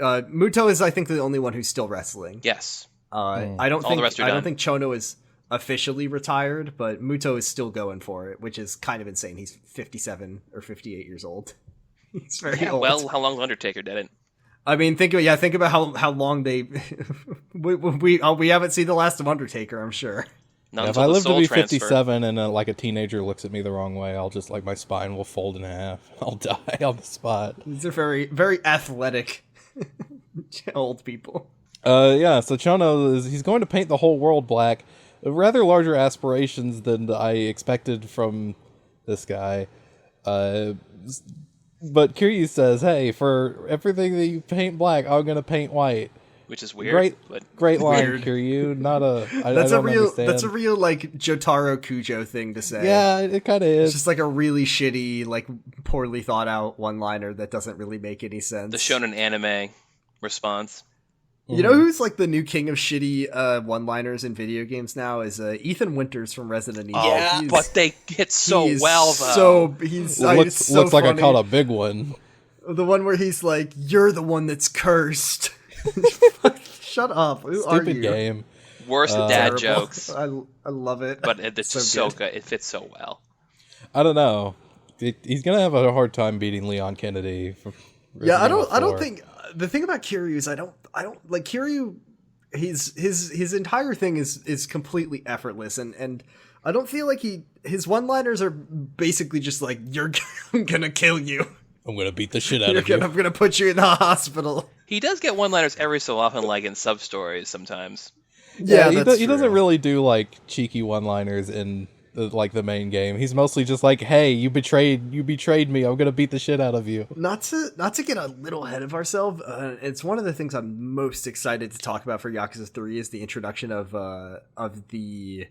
Muto is, I think, the only one who's still wrestling. Yes. I don't All the rest are I done. don't think Chono is officially retired, but Muto is still going for it, which is kind of insane. He's 57 or 58 years old. He's very old. Well, how long Undertaker did it? I mean, think about how long they we haven't seen the last of Undertaker, I'm sure. Not Yeah, if until I the live to soul be transfer. 57 and like a teenager looks at me the wrong way, I'll just like my spine will fold in half. I'll die on the spot. These are very, very athletic old people. Yeah, so Chono he's going to paint the whole world black. Rather larger aspirations than I expected from this guy. But Kiryu says, "Hey, for everything that you paint black, I'm gonna paint white." Which is weird. Great line, Weird. Kiryu. Not a. I That's don't a real. understand. That's a real like Jotaro Kujo thing to say. Yeah, it kind of It's is. just like a really shitty, like poorly thought out one-liner that doesn't really make any sense. The shonen anime response. You know who's like the new king of shitty one-liners in video games now is Ethan Winters from Resident Evil. Yeah, He's- but they hit so he is well though. So he's looks it's so looks like I funny. caught a big one. The one where he's like, "You're the one that's cursed." Shut up. Who are Stupid you? game. Worst dad Terrible. jokes, I love it. but it's just so good. good. It fits so well. I don't know. He's gonna have a hard time beating Leon Kennedy. From Yeah, I Resident Evil don't 4. think the thing about Kiryu is I don't like Kiryu. His entire thing is completely effortless, and I don't feel like his one-liners are basically just like I'm gonna kill you. I'm gonna beat the shit out of you. I'm gonna put you in the hospital. He does get one-liners every so often, like in sub-stories sometimes. Yeah, he that's doesn't true. really do like cheeky one-liners in the main game. He's mostly just like, "Hey, you betrayed me. I'm gonna beat the shit out of you." Not to get a little ahead of ourselves. It's one of the things I'm most excited to talk about for Yakuza 3 is the introduction of the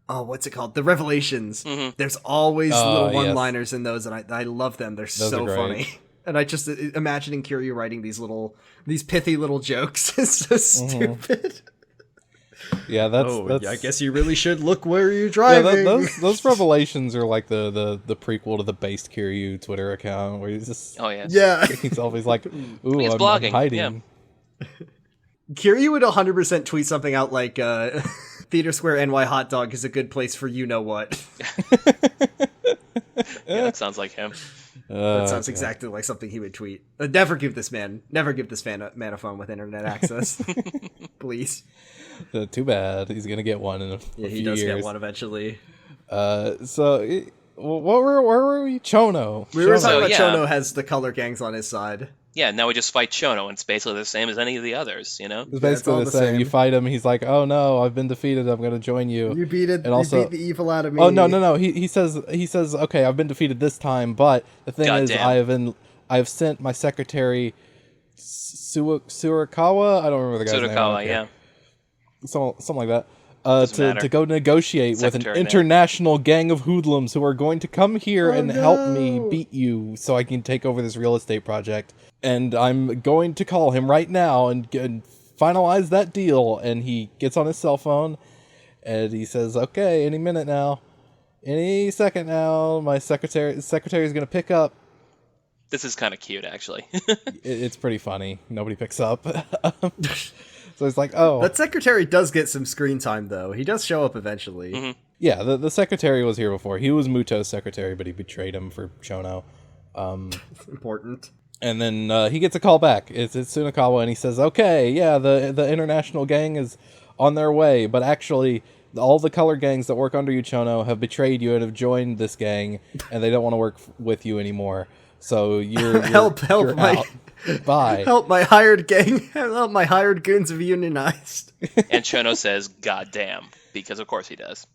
what's it called? The Revelations. Mhm. There's always little yes. one-liners in those, and I love them. They're Those so are great. funny. And I just imagining Kiryu writing these pithy little jokes is so stupid. Yeah, that's I guess you really should look where you're yeah, driving. those revelations are like the prequel to the based Kiryu Twitter account where he's just Oh yeah. Yeah. he's always like, "Ooh, He's I'm blogging, hiding." yeah. Kiryu would 100% tweet something out like, Theater Square NY hot dog is a good place for you know what. Yeah, that sounds like him. That sounds exactly like something he would tweet. Never give this man a phone with internet access. Please. Too bad. He's gonna get one in a Yeah, he few does years. get one eventually. Where were we? Chono. We were Chono. talking about yeah. Chono has the color gangs on his side. Yeah, now we just fight Chono, and it's basically the same as any of the others, you know? It's it's basically all the the same. same. You fight him. He's like, "Oh no, I've been defeated. I'm gonna join you." You beat it. And also- you beat the evil out of me. Oh no. He says, "Okay, I've been defeated this time, but the thing is, Goddamn. I've sent my secretary Surikawa. I don't remember the guy's name. I don't Surikawa, care. yeah. Something like that. Doesn't matter. To go negotiate with an Secretary name. international gang of hoodlums who are going to come here and help me no. beat you so I can take over this real estate project. And I'm going to call him right now and finalize that deal." And he gets on his cell phone and he says, "Okay, any minute now. Any second now, my secretary's going to pick up." This is kind of cute, actually. It's pretty funny. Nobody picks up. So it's like, "Oh, That secretary does get some screen time, though. He does show up eventually. Mm-hmm. yeah, the secretary was here before. He was Muto's secretary, but he betrayed him for Chono. Important. And then he gets a call back. It's Tsunakawa, and he says, "Okay, yeah, the international gang is on their way, but actually, all the color gangs that work under you, Chono, have betrayed you and have joined this gang, and they don't want to work with you anymore. So you're Help you're my out. Bye." help my hired gang. Help my hired goons have unionized. And Chono says, "God damn," because of course he does.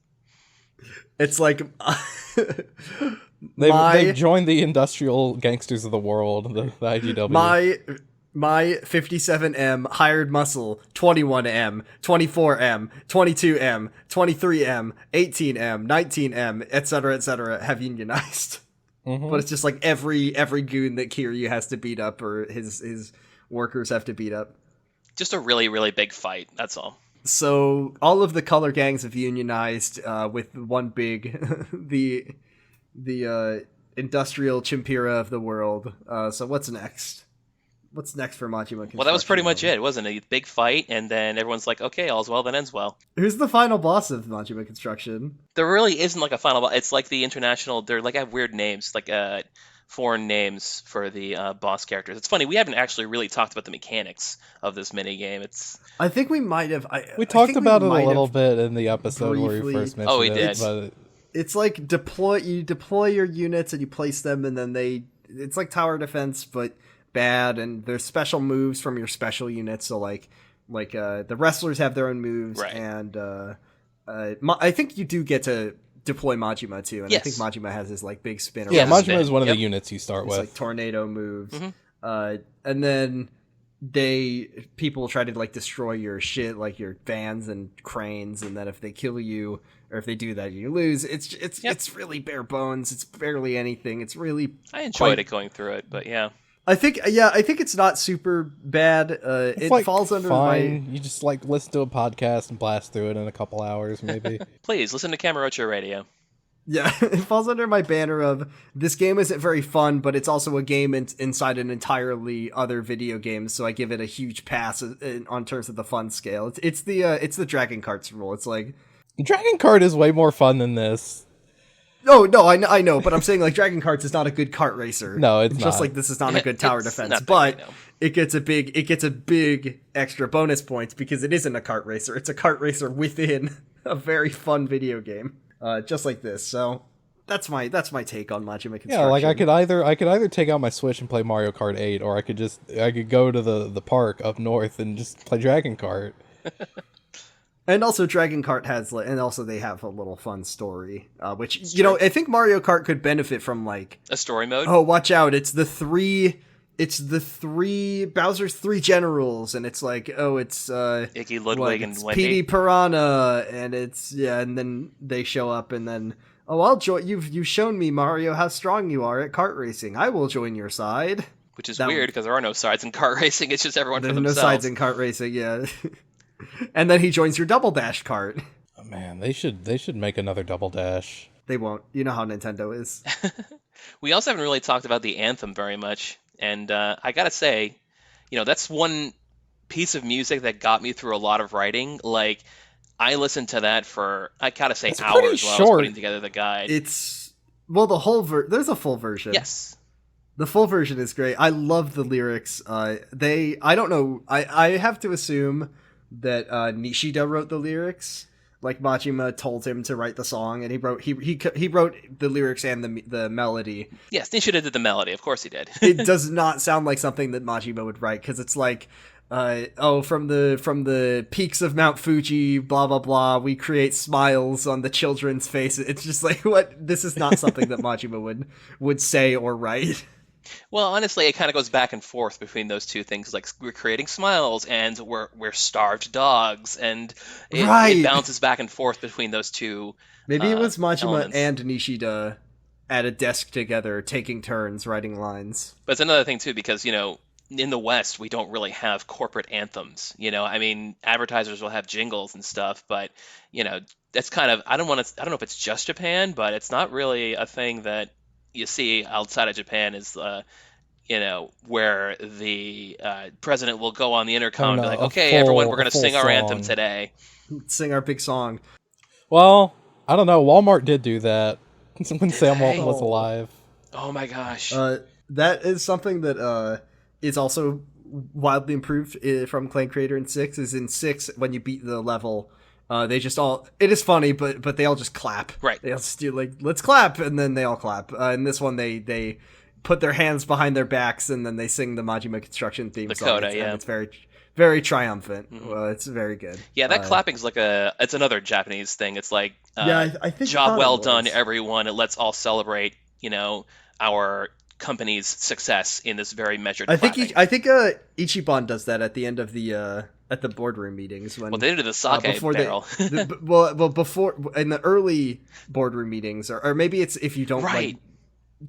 It's like They've joined the industrial gangsters of the world, the IGW. My 57M hired muscle, 21M, 24M, 22M, 23M, 18M, 19M, etc., have unionized. Mm-hmm. But it's just like every goon that Kiryu has to beat up or his workers have to beat up. Just a really, really big fight. That's all. So all of the color gangs have unionized with one big the industrial chimpira of the world. So what's next? What's next for Majima Construction? Well, that was pretty much it, wasn't it? A big fight, and then everyone's like, okay, all's well that ends well. Who's the final boss of Majima Construction? There really isn't like a final boss. It's like the international, they're like have weird names, like foreign names for the boss characters. It's funny, we haven't actually really talked about the mechanics of this minigame. I think we might have. We talked about it a little bit in the episode where we first mentioned we did. But it's like you deploy your units and you place them, and then it's like tower defense, but bad, and there's special moves from your special units. So like the wrestlers have their own moves, right. And I think you do get to deploy Majima too, and yes. I think Majima has his like big spinner. Yeah, Majima is one of the units you start it's with. Like tornado moves, mm-hmm. And then people try to like destroy your shit, like your vans and cranes, and then if they kill you or if they do that, you lose. It's really bare bones. It's barely anything. It's really I enjoyed it going through it, but yeah. I think it's not super bad. It like falls under fine. You just like listen to a podcast and blast through it in a couple hours, maybe. Please listen to Cabaret Radio. Yeah, it falls under my banner of this game isn't very fun, but it's also a game inside an entirely other video game, so I give it a huge pass on terms of the fun scale. It's the Dragon Carts rule. It's like Dragon Kart is way more fun than this. Oh no, I know, but I'm saying like Dragon Carts is not a good kart racer. No, it's just not. like this is not a good tower defense, nothing, but it gets a big extra bonus points because it isn't a kart racer. It's a kart racer within a very fun video game, just like this. So that's my take on Majima Construction. Yeah, like I could either take out my Switch and play Mario Kart 8, or I could go to the park up north and just play Dragon Kart. And also Dragon Kart has, and also they have a little fun story, which, I think Mario Kart could benefit from, like... a story mode? Oh, watch out, it's the three Bowser's three generals, and it's like, it's... Iggy, Ludwig, and Wendy. Petey Piranha, and and then they show up, and then, I'll join, you've shown me, Mario, how strong you are at kart racing. I will join your side. Which is weird, because there are no sides in kart racing, it's just everyone for themselves. There's no sides in kart racing, yeah. And then he joins your Double Dash cart. Oh, man, they should make another Double Dash. They won't. You know how Nintendo is. We also haven't really talked about the anthem very much. And I gotta say, that's one piece of music that got me through a lot of writing. Like, I listened to that for, I gotta say, hours while I was putting together the guide. It's, the whole there's a full version. Yes. The full version is great. I love the lyrics. I don't know. I have to assume that Nishida wrote the lyrics. Like Majima told him to write the song, and he wrote the lyrics and the melody. Yes, Nishida did the melody. Of course he did. It does not sound like something that Majima would write, because it's like, from the peaks of Mount Fuji, blah blah blah, we create smiles on the children's faces. It's just like, what? This is not something that Majima would say or write. Well, honestly, it kind of goes back and forth between those two things. Like, we're creating smiles, and we're starved dogs, and it bounces back and forth between those two. Maybe it was Majima elements. and Nishida at a desk together, taking turns writing lines. But it's another thing too, because in the West, we don't really have corporate anthems. I mean, advertisers will have jingles and stuff, but that's kind of I don't know if it's just Japan, but it's not really a thing that you see outside of Japan is, where the president will go on the intercom and be like, okay, everyone, we're going to sing our anthem today. Sing our big song. Well, I don't know. Walmart did do that when Sam Walton was alive. Oh my gosh. That is something that is also wildly improved from Clan Creator in 6. Is in 6, when you beat the level... they just all, it is funny, but they all just clap. Right. They all just do like, let's clap, and then they all clap. In this one, they put their hands behind their backs, and then they sing the Majima Construction theme song. Coda, yeah. And it's very, very triumphant. Well, it's very good. Yeah, that clapping's like it's another Japanese thing. It's like, I think job thought well it done, was. everyone. And let's all celebrate, our company's success in this very measured I clapping. think Ichiban does that at the end of the at the boardroom meetings when Well, they did the sake before barrel. well before in the early boardroom meetings or maybe it's if you don't Right. like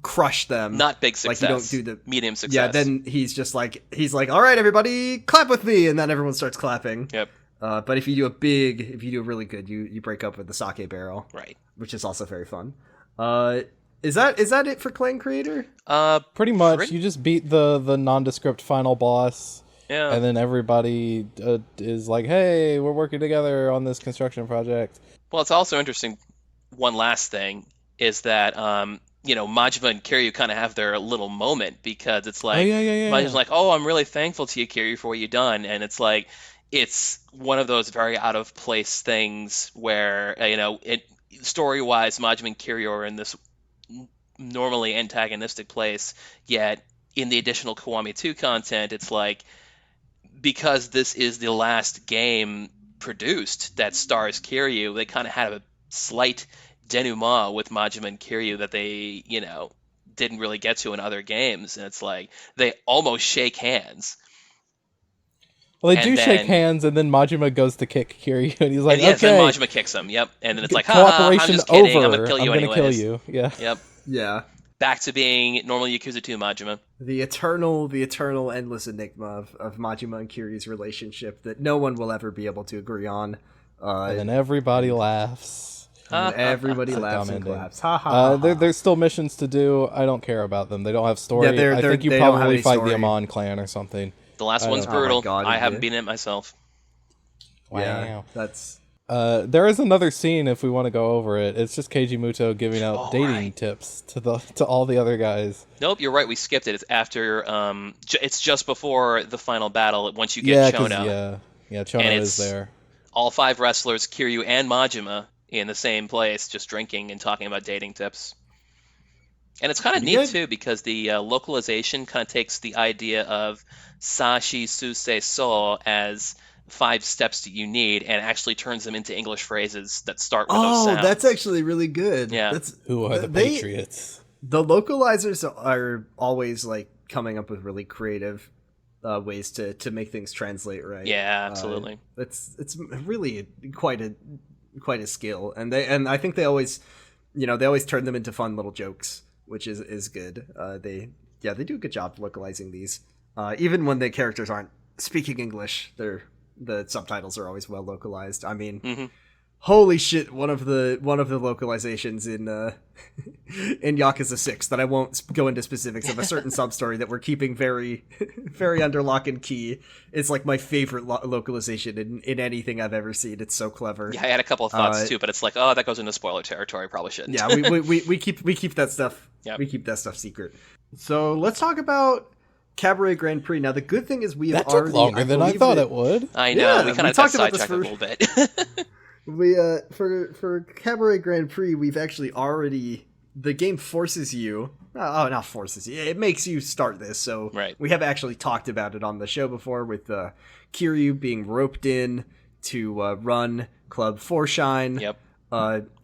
crush them, Not big success. like you don't do the medium success. yeah, then he's like all right everybody clap with me, and then everyone starts clapping. Yep. But if you do really good, you break up with the sake barrel, Right. which is also very fun. Is that it for Clan Creator? Pretty much. You just beat the nondescript final boss. Yeah. And then everybody is like, hey, we're working together on this construction project. Well, it's also interesting. One last thing is that Majima and Kiryu kind of have their little moment, because it's like, Majima's like, oh, I'm really thankful to you, Kiryu, for what you've done, and it's like, it's one of those very out of place things where story wise, Majima and Kiryu are in this normally antagonistic place, yet in the additional Kiwami 2 content, it's like, because this is the last game produced that stars Kiryu, they kind of had a slight denouement with Majima and Kiryu that they, didn't really get to in other games. And it's like, they almost shake hands. Well, they shake hands, and then Majima goes to kick Kiryu, and he's like, and yes, okay. then Majima kicks him, yep. And then it's like, I'm just kidding, over. I'm going to kill you anyways. Kill you, yeah. Yep. Yeah. Back to being normal Yakuza 2 Majima. The eternal endless enigma of Majima and Kiryu's relationship that no one will ever be able to agree on. And then everybody laughs. And everybody laughs and claps. There's still missions to do. I don't care about them. They don't have story. Yeah, I think you probably fight the Amon clan or something. The last one's brutal. Oh God, I haven't beaten it myself. Wow. Yeah, that's... there is another scene if we want to go over it. It's just Keiji Muto giving out dating tips to all the other guys. Nope, you're right. We skipped it. It's after. It's just before the final battle. Once you get Chono. Chono is there. All 5 wrestlers, Kiryu and Majima, in the same place, just drinking and talking about dating tips. And it's kind of neat too, because the localization kind of takes the idea of Sashi Suse So as 5 steps that you need, and actually turns them into English phrases that start with those sounds. Oh, that's actually really good. Yeah. Who are the Patriots? The localizers are always like coming up with really creative ways to make things translate right. Yeah, absolutely. It's really quite a skill, and I think they always turn them into fun little jokes, which is good. They do a good job localizing these. Even when the characters aren't speaking English, the subtitles are always well localized. I mean, holy shit! One of the localizations in in Yakuza 6 that I won't go into specifics of, a certain sub story that we're keeping very very under lock and key. It's like my favorite localization in anything I've ever seen. It's so clever. Yeah, I had a couple of thoughts too, but it's like, oh, that goes into spoiler territory. Probably shouldn't. Yeah, we keep that stuff. Yep. We keep that stuff secret. So let's talk about Cabaret Grand Prix. Now the good thing is we have already... That took longer than I thought it would. I know, we kind of got sidetracked a little bit. We for Cabaret Grand Prix, we've actually already... The game forces you... Oh, not forces you. It makes you start this, so right. We have actually talked about it on the show before, with Kiryu being roped in to run Club Forshine. Yep.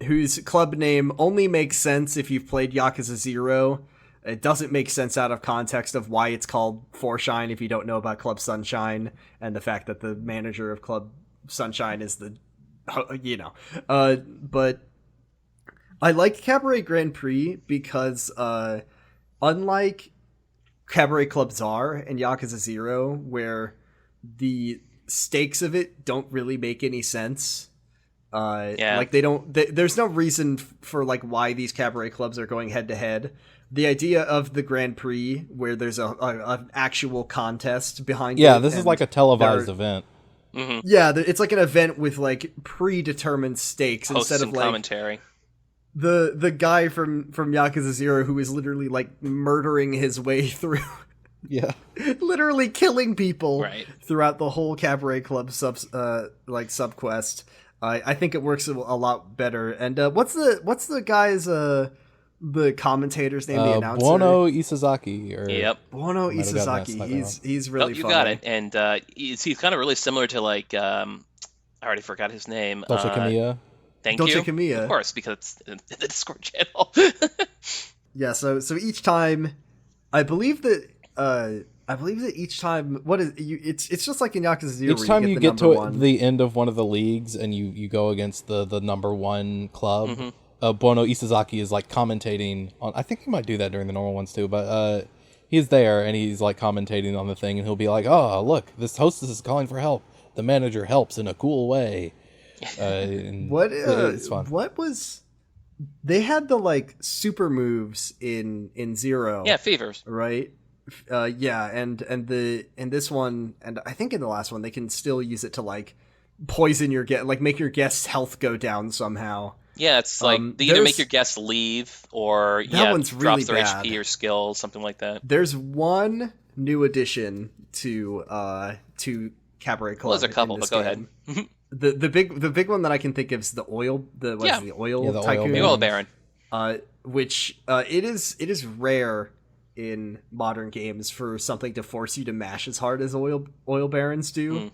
Whose club name only makes sense if you've played Yakuza 0. It doesn't make sense out of context of why it's called Forshine if you don't know about Club Sunshine and the fact that the manager of Club Sunshine is the, but I like Cabaret Grand Prix because, unlike Cabaret Club Czar and Yakuza 0, where the stakes of it don't really make any sense. Like there's no reason for like why these cabaret clubs are going head to head. The idea of the Grand Prix, where there's an actual contest behind it. Yeah, this is like a televised event. Mm-hmm. Yeah, it's like an event with like predetermined stakes. Hosts instead of like commentary. The guy from Yakuza 0 who is literally like murdering his way through. Yeah, literally killing people throughout the whole cabaret club subquest. I think it works a lot better. And what's the guy's the commentator's name, the announcer? Buono Isazaki. Yep. Buono Might have gotten that Isazaki. slightly He's really you funny. got it. And he's kind of really similar to like I already forgot his name. Dolce Kamiya. Thank Dolce you. Kamiya. Of course, because it's in the Discord channel. Yeah, so each time, I believe that each time, it's just like in Yakuza 0 Each time you get the to one. the end of one of the leagues and you go against the number one club, Buono Isazaki is like commentating on. I think he might do that during the normal ones too, but he's there and he's like commentating on the thing, and he'll be like, "Oh, look, this hostess is calling for help. The manager helps in a cool way." It's fun. What was? They had the like super moves in Zero. Yeah, fevers. Right. Yeah, and in this one, and I think in the last one, they can still use it to like poison your guest, like make your guest's health go down somehow. Yeah, it's like they either make your guests leave or one's really drops their bad. HP or skills, something like that. There's one new addition to Cabaret Club. Well, there's a couple, but go ahead. The big one that I can think of is the oil the oil the tycoon. The oil baron. Which it is rare in modern games for something to force you to mash as hard as oil barons do.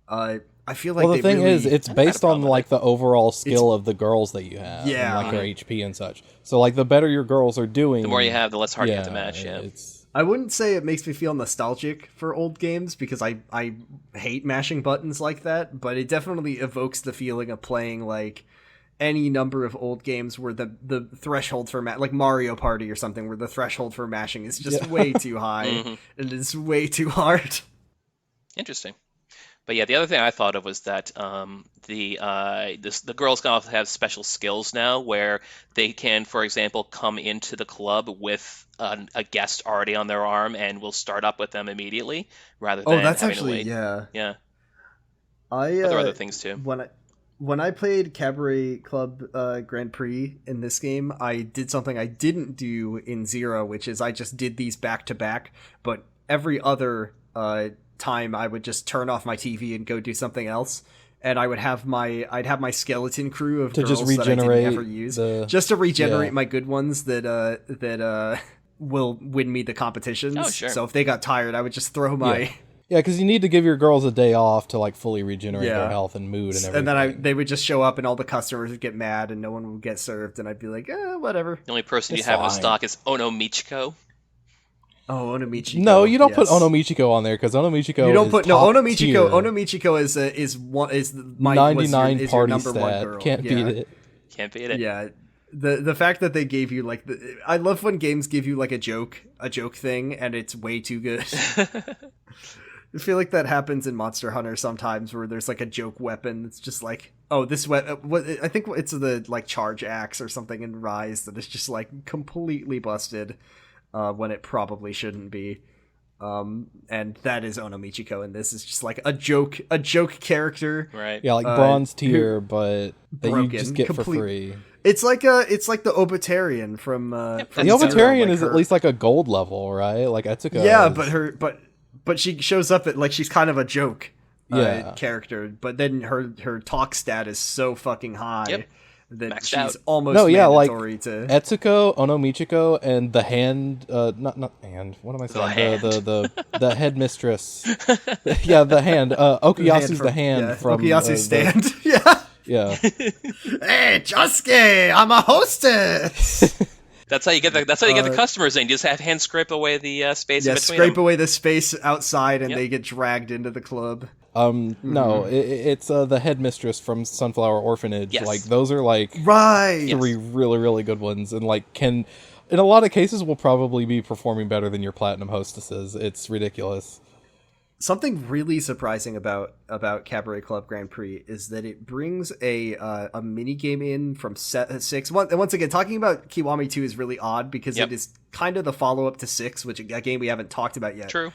I feel like the thing is, it's based on with like the overall skill of the girls that you have, Yeah. and, like their HP and such. So like the better your girls are doing, The more you have, the less hard you have to match. Yeah. I wouldn't say it makes me feel nostalgic for old games because I hate mashing buttons like that, but it definitely evokes the feeling of playing like any number of old games where the threshold for like Mario Party or something, where the threshold for mashing is just way too high and it's way too hard. Interesting. But yeah, the other thing I thought of was that the girls can also have special skills now, where they can, for example, come into the club with a guest already on their arm, and will start up with them immediately, rather than that's having actually to wait. yeah. But there are other things too. When I played Cabaret Club Grand Prix in this game, I did something I didn't do in Zero, which is I just did these back to back, but every other time I would just turn off my TV and go do something else, and I'd have my skeleton crew of To girls just that I regenerate didn't ever use, just to regenerate my good ones that will win me the competitions. Oh, sure. So if they got tired, I would just throw my Yeah, because you need to give your girls a day off to like fully regenerate their health and mood and everything. And then they would just show up and all the customers would get mad and no one would get served, and I'd be like, whatever. The only person It's you have in fine. stock is Ono Michiko. Oh, Onomichiko. No, you don't put yes. Onomichiko on there because Onomichiko. You don't is put top Onomichiko. tier. Onomichiko is my 99 is your party number one stat. girl. Can't beat it. Can't beat it. Yeah, the fact that they gave you like I love when games give you like a joke thing and it's way too good. I feel like that happens in Monster Hunter sometimes, where there's like a joke weapon that's just like, oh, this what I think it's the like charge axe or something in Rise that is just like completely busted when it probably shouldn't be. And that is Onomichiko, and this is just like a joke character. Right. Yeah, like bronze tier, but that you just get for free. It's like the Obitarian from The Zero, Obitarian like is at least like a gold level, right? Like Etsuko. Yeah, is- but she shows up at like she's kind of a joke Yeah. character, but then her talk stat is so fucking high that Maxed she's out. almost like mandatory to. Etsuko, Onomichiko, and the hand. Not hand. What am I saying? The headmistress. Yeah, the hand. Okuyasu's the hand from Okuyasu's stand. Yeah. Yeah. Hey, Josuke, I'm a hostess. That's how you get the customers in. You just have hand scrape away the space in between scrape them. away the space outside, and they get dragged into the club. No, it's the headmistress from Sunflower Orphanage. Yes. Like those are like Right. three really really good ones, and like can in a lot of cases will probably be performing better than your platinum hostesses. It's ridiculous. Something really surprising about Cabaret Club Grand Prix is that it brings a mini game in from set 6. Once again, talking about Kiwami 2 is really odd because it is kind of the follow up to 6, which a game we haven't talked about yet. True.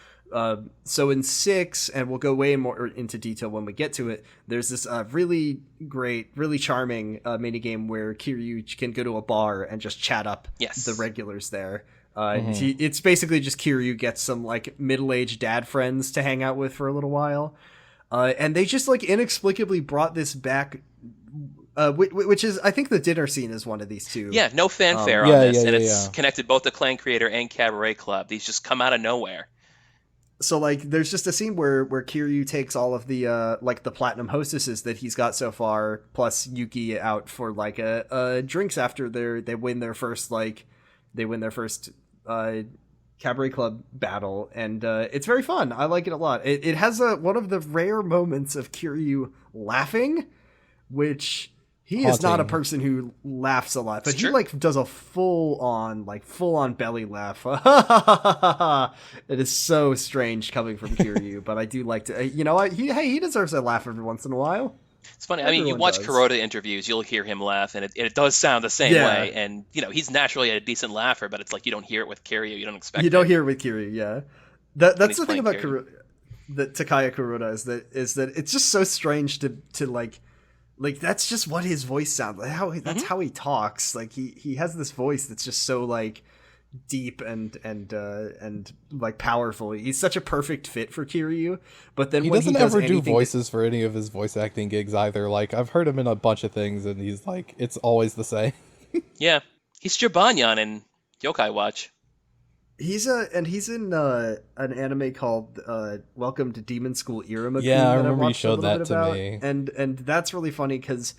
So in 6, and we'll go way more into detail when we get to it, there's this really great, really charming mini game where Kiryu can go to a bar and just chat up the regulars there. It's basically just Kiryu gets some like middle-aged dad friends to hang out with for a little while, and they just like inexplicably brought this back which is, I think the dinner scene is one of these two. Yeah, no fanfare Yeah, on this, yeah, and yeah, it's yeah. connected both to Clan Creator and Cabaret Club. These just come out of nowhere. So like there's just a scene where Kiryu takes all of the like the platinum hostesses that he's got so far plus Yuki out for like a drinks after they win their first Cabaret Club battle, and it's very fun. I like it a lot. It has one of the rare moments of Kiryu laughing, which he is not a Haunting. person who laughs a lot, but It's he true. like does a full on belly laugh. It is so strange coming from Kiryu, but I do like to. You know what? He deserves a laugh every once in a while. It's funny. I mean, you Everyone watch does. Kuroda interviews, you'll hear him laugh, and it does sound the same Yeah. way. And he's naturally a decent laugher, but it's like you don't hear it with Kiryu. You don't expect You don't it. hear it with Kiryu, yeah. That's he's the thing playing about Kiryu. that Takaya Kuroda is that it's just so strange to like that's just what his voice sounds like. That's how he talks. Like he has this voice that's just so like deep and like powerful. He's such a perfect fit for Kiryu. But then He when doesn't he does ever do anything voices for any of his voice acting gigs either. Like, I've heard him in a bunch of things, and he's like, it's always the same. Yeah, he's Jibanyan in Yokai Watch. he's in an anime called Welcome to Demon School Iruma. Yeah, I that remember you watched a showed little that bit to about. me. And that's really funny because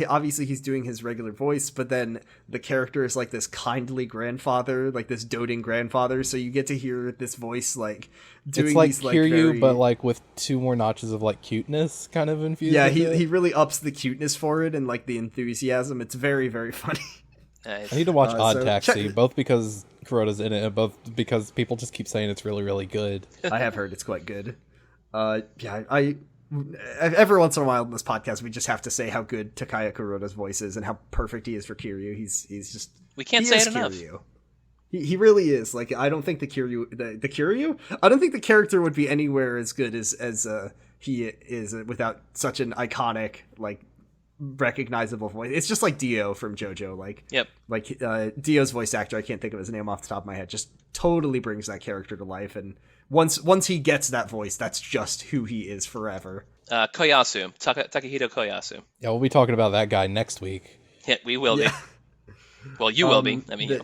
obviously he's doing his regular voice, but then the character is like this kindly grandfather, like this doting grandfather, so you get to hear this voice like doing It's like these like Kiryu, very... but like with 2 more notches of like cuteness kind of infused. yeah, into it. he really ups the cuteness for it and like the enthusiasm. It's very, very funny. Nice. I need to watch Odd so Taxi, check- both because Kuroda's in it, and both because people just keep saying it's really, really good. I have heard it's quite good. Yeah, I every once in a while in this podcast we just have to say how good Takaya Kuroda's voice is and how perfect he is for Kiryu. He's just We can't he say is it enough. Kiryu. He really is. Like I don't think the Kiryu. I don't think the character would be anywhere as good as he is without such an iconic like recognizable voice. It's just like Dio from JoJo. Yep. Like Dio's voice actor, I can't think of his name off the top of my head, just totally brings that character to life. And once he gets that voice, that's just who he is forever. Koyasu, Takahito Koyasu. Yeah, we'll be talking about that guy next week. Yeah, we will Yeah. be. Well, you will be. I mean,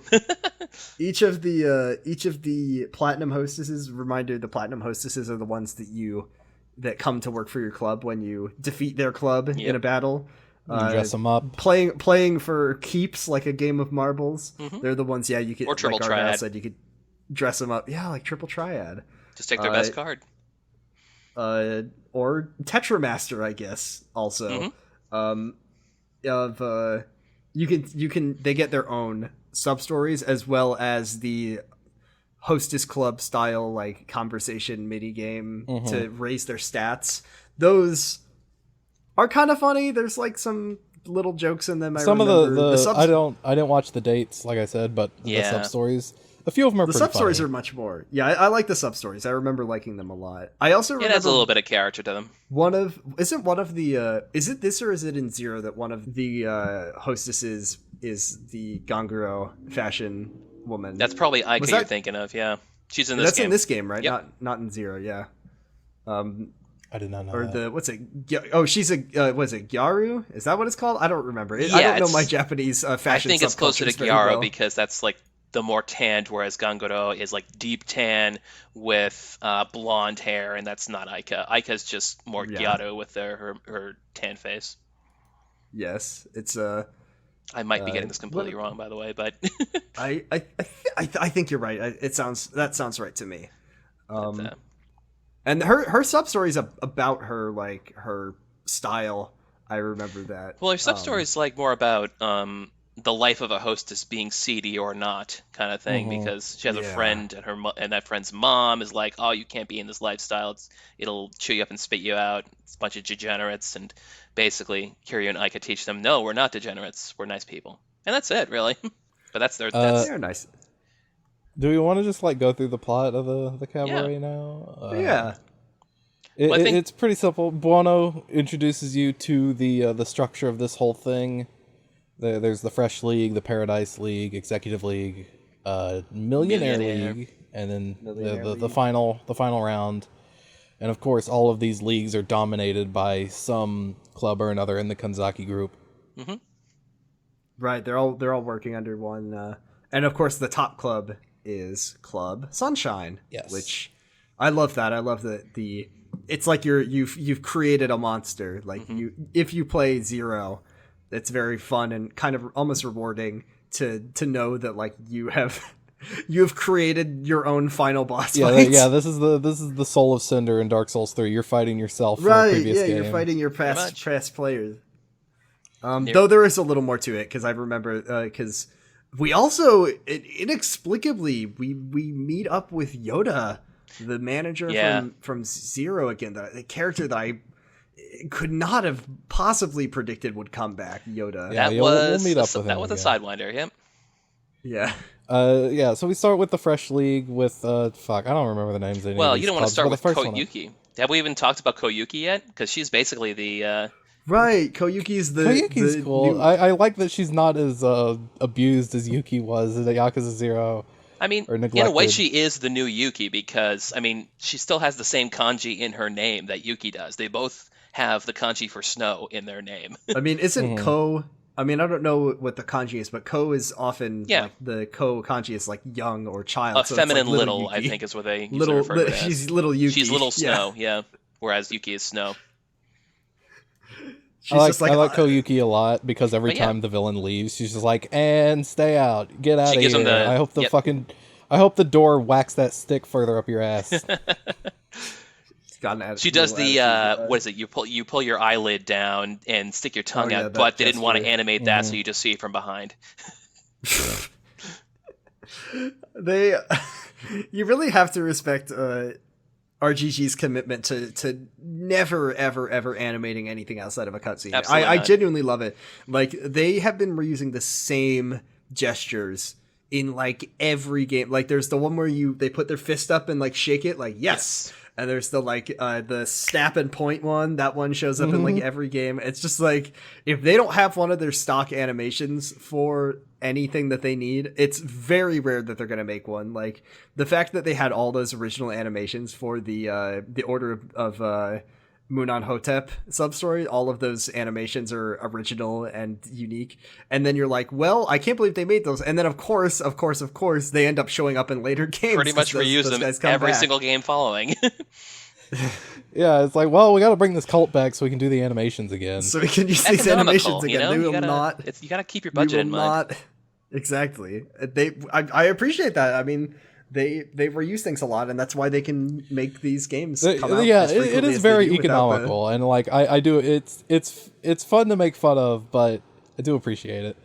Each of the platinum hostesses, reminder, the platinum hostesses are the ones that come to work for your club when you defeat their club in a battle. You can dress him up. Playing for keeps, like a game of marbles. Mhm. They're the ones, you could, Or triple like Argyle triad. said, you could dress them up. Yeah, like triple triad. just take their best card. Or Tetramaster, I guess. Also, they get their own sub stories as well as the hostess club style like conversation mini game to raise their stats. Those are kind of funny. There's like some little jokes in them. Some of the subs- I didn't watch the dates, like I said, but the Yeah. sub stories, a few of them are the pretty sub stories funny. are much more. Yeah, I like the sub stories. I remember liking them a lot. I also It remember has a little bit of character to them. is it this or is it in Zero that one of the hostesses is the Ganguro fashion woman? That's probably Aika Was you're that- thinking of. Yeah, she's in this That's game. in this game, right? Yep. Not in Zero. Yeah. I did not know Or that. what's it? Oh, she's a was it Gyaru? Is that what it's called? I don't remember. I Yeah, don't know it's- my Japanese I fashion. think it's closer to subcultures very Gyaro well. because that's like the more tanned, whereas Ganguro is like deep tan with blonde hair, and that's not Aika. Aika's just more Yeah. Gyaro with her tan face. Yes, it's I might be getting this completely wrong, by the way, but I think you're right. That sounds right to me. uh, And her sub stories about her like her style. I remember that. well, her sub story is like more about the life of a hostess being seedy or not kind of thing, because she has a Yeah. friend and that friend's mom is like, oh, you can't be in this lifestyle. It'll chew you up and spit you out. It's a bunch of degenerates, and basically Kiryu and Aika teach them, no, we're not degenerates. We're nice people, and that's it, really. But that's their They're nice. Do we want to just like go through the plot of the cabaret now? Yeah. Well, I think- It's pretty simple. Buono introduces you to the structure of this whole thing. There's the Fresh League, the Paradise League, Executive League, Millionaire Millionaire. League, and then Millionaire the League. final round. And of course, all of these leagues are dominated by some club or another in the Kanzaki group. Mm-hmm. Right, they're all working under one, and of course the top club is Club Sunshine. Yes, which I love that. I love the it's like you've created a monster. Like if you play Zero, it's very fun and kind of almost rewarding to know that like you have created your own final boss fight. This is the Soul of Cinder in Dark Souls 3. You're fighting yourself from right, a previous game. You're fighting your past players. Yep. Though there is a little more to it, because I remember, because we also, inexplicably, we meet up with Yoda, the manager from Zero again, the character that I could not have possibly predicted would come back, Yoda. Yeah, we'll meet up with him. That was a Sidewinder, yep. Yeah. So we start with the Fresh League with, I don't remember the names of any Well, of these you don't want to clubs, start but with Koyuki. Have we even talked about Koyuki yet? Because she's basically the... Right, Koyuki's cool. New... I like that she's not as abused as Yuki was in Yakuza 0. I mean, in a way, she is the new Yuki because, I mean, she still has the same kanji in her name that Yuki does. They both have the kanji for snow in their name. I mean, isn't Ko... I mean, I don't know what the kanji is, but Ko is often, like, the Ko kanji is, like, young or child. So feminine like little, Yuki. I think is what they usually refer to it as. She's little Yuki. She's little snow, yeah. Whereas Yuki is snow. I like Koyuki a lot because every time the villain leaves, she's just like, "And stay out, get out of here." I hope I hope the door whacks that stick further up your ass. She does the what is it? You pull your eyelid down and stick your tongue out, but they didn't want to animate that, so you just see it from behind. You really have to respect RGG's commitment to never, ever animating anything outside of a cutscene. I genuinely love it. Like, they have been reusing the same gestures in, like, every game. Like, there's the one where they put their fist up and, like, shake it, like, yes. And there's the, like, the snap and point one. That one shows up in, like, every game. It's just, like, if they don't have one of their stock animations for anything that they need, it's very rare that they're going to make one. Like, the fact that they had all those original animations for the Order of Mutohnarrative sub-story, all of those animations are original and unique. And then you're like, well, I can't believe they made those. And then of course, they end up showing up in later games. Pretty much reuse them every single game following. Yeah, it's like, well, we got to bring this cult back so we can do the animations again. So we can use these animations again. They will not. You got to keep your budget in mind. Exactly. I appreciate that. I mean, they reuse things a lot, and that's why they can make these games come out. Yeah, it is very economical, and like I do. It's fun to make fun of, but I do appreciate it.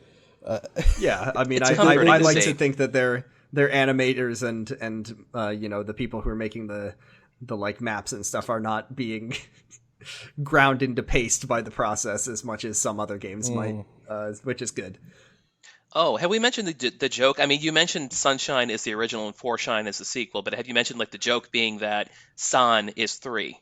Yeah, I mean, I like to think that they're animators and you know, the people who are making the like maps and stuff are not being ground into paste by the process as much as some other games might, which is good. Oh, have we mentioned the joke? I mean, you mentioned Sunshine is the original and Forshine is the sequel, but have you mentioned like the joke being that San is 3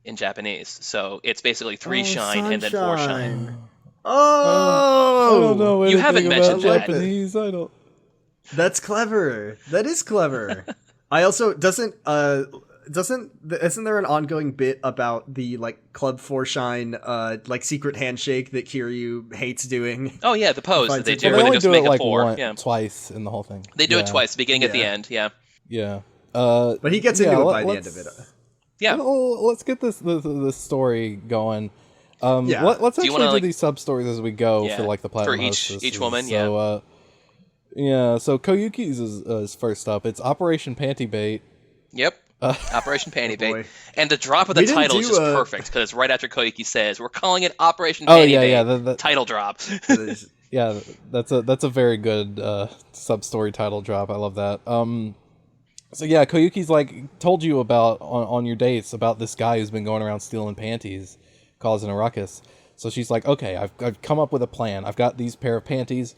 in Japanese? So it's basically 3 shine and then 4 shine. Oh, I don't know. You haven't mentioned that. Japanese. I don't. That's clever. That is clever. I also isn't there an ongoing bit about the like Club Forshine like secret handshake that Kiryu hates doing? Oh yeah, the pose that they do They where they only just do make it a like 4. twice in the whole thing. They do it twice, the beginning at the end. Yeah. Yeah. But he gets into it by the end of it. Yeah. Let's get this story going. Let's actually do these sub stories as we go for like the platinum for each woman. So, so Koyuki's is first up. It's Operation Panty Bait. Yep. Operation Panty Bait. And the drop of the title is just perfect because it's right after Koyuki says, "We're calling it Operation Panty Bait." The title drop. Yeah, that's a very good sub story title drop. I love that. So yeah, Koyuki's like told you about on your dates about this guy who's been going around stealing panties, causing a ruckus. So she's like, okay, I've come up with a plan. I've got these pair of panties,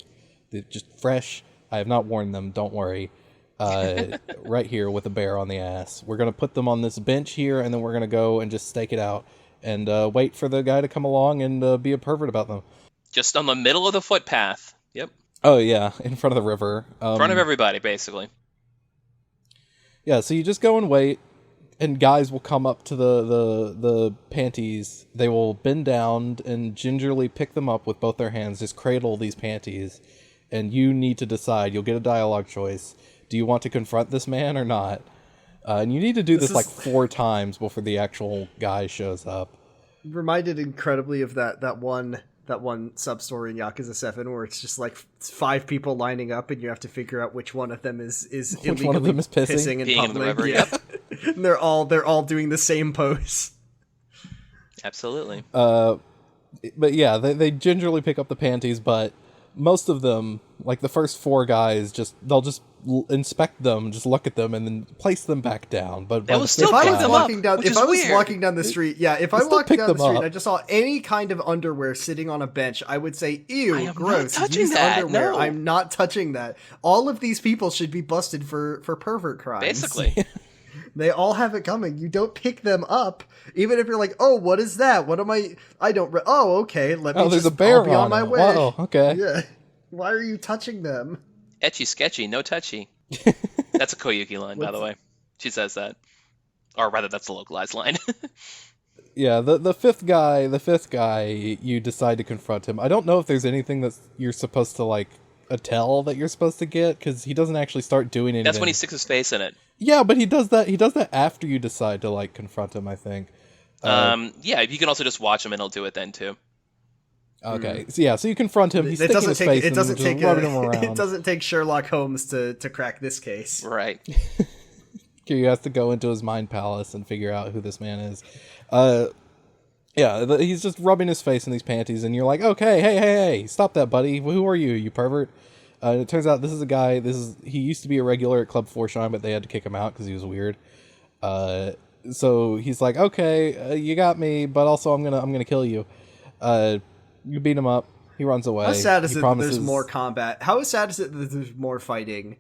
they're just fresh. I have not worn them. Don't worry. Right here with a bear on the ass. We're gonna put them on this bench here, and then we're gonna go and just stake it out and wait for the guy to come along and be a pervert about them. Just on the middle of the footpath. Yep. Oh yeah, in front of the river. In front of everybody, basically. Yeah, so you just go and wait. and guys will come up to the panties. They will bend down and gingerly pick them up with both their hands, just cradle these panties, and you need to decide. You'll get a dialogue choice. Do you want to confront this man or not? And you need to do this like 4 times before the actual guy shows up. Reminded incredibly of that one sub story in Yakuza 7 where it's just like 5 people lining up and you have to figure out which one of them is which one of them is pissing in Peeing in the public. river, Yeah. yep. And they're all doing the same pose. Absolutely. But yeah, they gingerly pick up the panties, but most of them, like the first 4 guys, they'll just inspect them, just look at them, and then place them back down. But They will still If I pick was them walking up, down, which if is I was weird. walking down the street, if I still walked pick down the them street up. and I just saw any kind of underwear sitting on a bench, I would say, I "Ew, am not gross! touching Use that, underwear. no. I'm not touching that." All of these people should be busted for pervert crimes. Basically. They all have it coming. You don't pick them up, even if you're like, "Oh, what is that? What am I? I don't. Oh, okay. Let me. oh, there's just, a bear I'll be on my it. way." Wow, okay. Yeah. Why are you touching them? Etchy sketchy, no touchy. That's a Koyuki line, by the way. She says that. Or rather, that's a localized line. Yeah, the fifth guy, you decide to confront him. I don't know if there's anything that you're supposed to, like, a tell that you're supposed to get, because he doesn't actually start doing anything. That's when he sticks his face in it. Yeah, but he does that after you decide to, like, confront him, I think. Yeah, you can also just watch him and he'll do it then, too. Okay, so you confront him, he's It sticking doesn't his take. face It in doesn't him, take. just rubbing him around. It doesn't take Sherlock Holmes to crack this case. Right. You have to go into his mind palace and figure out who this man is. He's just rubbing his face in these panties, and you're like, okay, hey, stop that, buddy. Who are you, you pervert? It turns out this is a guy. He used to be a regular at Club Forshine, but they had to kick him out because he was weird. So he's like, okay, you got me, but also I'm gonna kill you. You beat him up. He runs away. How sad is He it promises... that there's more combat? How sad is it that there's more fighting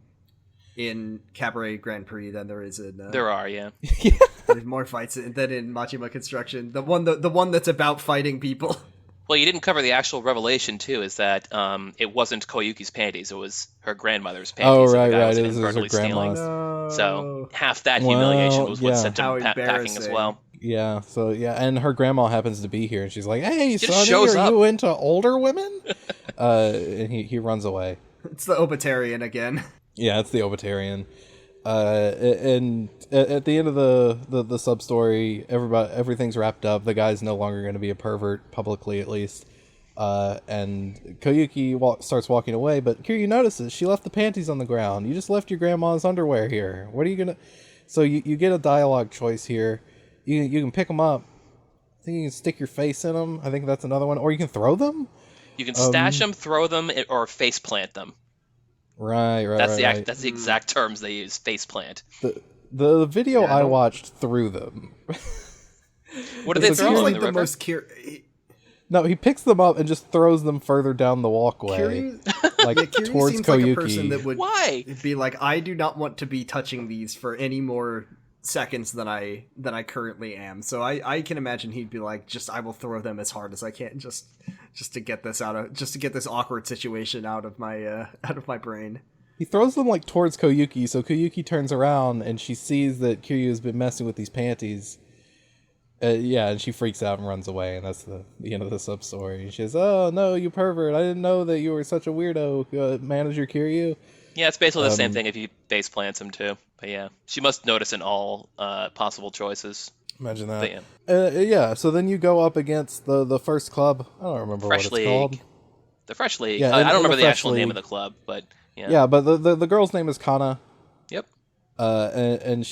in Cabaret Grand Prix than there is in? There are, yeah. There's more fights than in Majima Construction. The one that's about fighting people. Well, you didn't cover the actual revelation, too, is that it wasn't Koyuki's panties. It was her grandmother's panties. Oh, that the right. guy was It was her inadvertently stealing. grandma's. No. So half that humiliation was what yeah. sent How him packing as embarrassing. well. Yeah, and her grandma happens to be here, and she's like, "Hey, Just Sonny, shows are up. you into older women?" And he runs away. It's the Obitarian again. Yeah, it's the Obitarian. And at the end of the sub story, everything's wrapped up. The guy's no longer going to be a pervert, publicly at least. And Koyuki starts walking away, but Kiryu notices she left the panties on the ground. You just left your grandma's underwear here. What are you gonna? So you get a dialogue choice here. You can pick them up. I think you can stick your face in them. I think that's another one. Or you can throw them. You can stash them, throw them, or face plant them. Right. That's the exact terms they use. Face plant. The video Yeah, I don't- watched threw them. What did they It throw seems in like the the river? most No, he picks them up and just throws them further down the walkway, Kiryu, like Kiryu towards seems Koyuki. like a person that would Why? be like, I do not want to be touching these for any more seconds than I currently am. So I can imagine he'd be like, I will throw them as hard as I can, just to get this this awkward situation out of my brain. He throws them like towards Koyuki, so Koyuki turns around and she sees that Kiryu has been messing with these panties. And she freaks out and runs away, and that's the end of the sub story. She says, "Oh no, you pervert! I didn't know that you were such a weirdo, Manager Kiryu." Yeah, it's basically the same thing if he face plants him too. But yeah, she must notice in all possible choices. Imagine But that. yeah. Yeah. So then you go up against the first club. I don't remember Fresh what it's League. called. The Fresh League. Yeah, I in don't remember the the Fresh actual name of League. the club, but yeah. Yeah, but the girl's name is Kana. Yep. And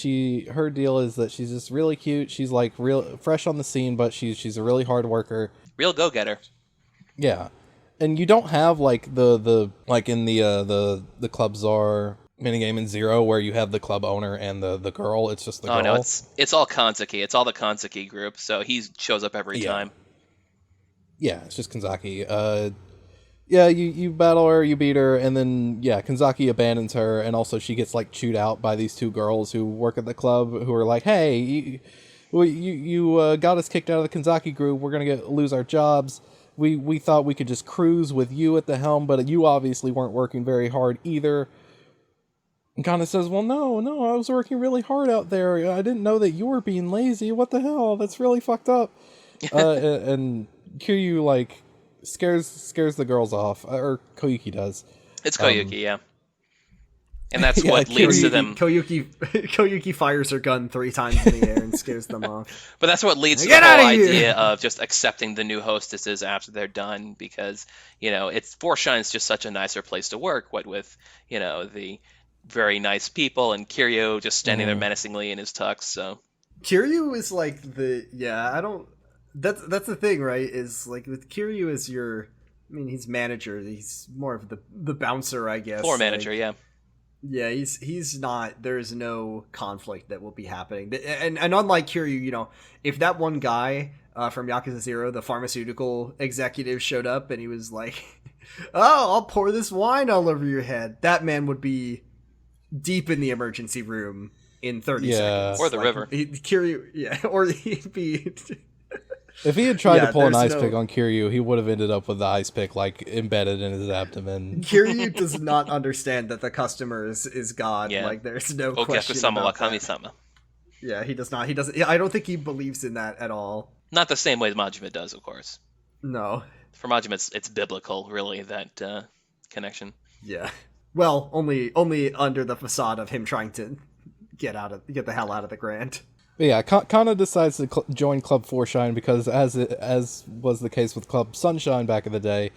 her deal is that she's just really cute. She's like real fresh on the scene, but she's a really hard worker. Real go-getter. Yeah, and you don't have like the like in the Club Czar minigame in Zero where you have the club owner and the girl. It's just the girl. Oh no, it's all Kanzuki. It's all the Kanzuki group, so he shows up every time. Yeah, it's just Kanzaki. Yeah, you battle her, you beat her, and then, Kanzaki abandons her, and also she gets, like, chewed out by these two girls who work at the club, who are like, hey, you got us kicked out of the Kanzaki group, we're gonna lose our jobs, we thought we could just cruise with you at the helm, but you obviously weren't working very hard either. And Kana says, well, no, I was working really hard out there. I didn't know that you were being lazy. What the hell? That's really fucked up. And Kiryu, like, scares the girls off. Or Koyuki does. It's Koyuki, yeah. And that's Yeah, what leads to Koyuki, them. Koyuki fires her gun 3 times in the air and scares them off. But that's what leads to Get the whole outta here! idea of just accepting the new hostesses after they're done, because, it's Four Shine's just such a nicer place to work, what with, the very nice people and Kiryu just standing there menacingly in his tux, so. Kiryu is like that's the thing, right? Is like with Kiryu as he's manager, he's more of the bouncer, I guess. Floor manager, yeah. Yeah, he's not. There's no conflict that will be happening, and unlike Kiryu, if that one guy from Yakuza 0, the pharmaceutical executive, showed up and he was like, "Oh, I'll pour this wine all over your head," that man would be deep in the emergency room in 30 seconds, or the river. Kiryu, yeah, or he'd be. If he had tried to pull an ice no... pick on Kiryu, he would have ended up with the ice pick like embedded in his abdomen. Kiryu does not understand that the customer is God. Yeah. Like, there's no question about that. Yeah, he does not. He doesn't. I don't think he believes in that at all. Not the same way Majima does, of course. No. For Majima, it's biblical, really, that connection. Yeah. Well, only under the facade of him trying to get the hell out of the Grand. But yeah, Kana decides to join Club Four Shine because, as was the case with Club Sunshine back in the day,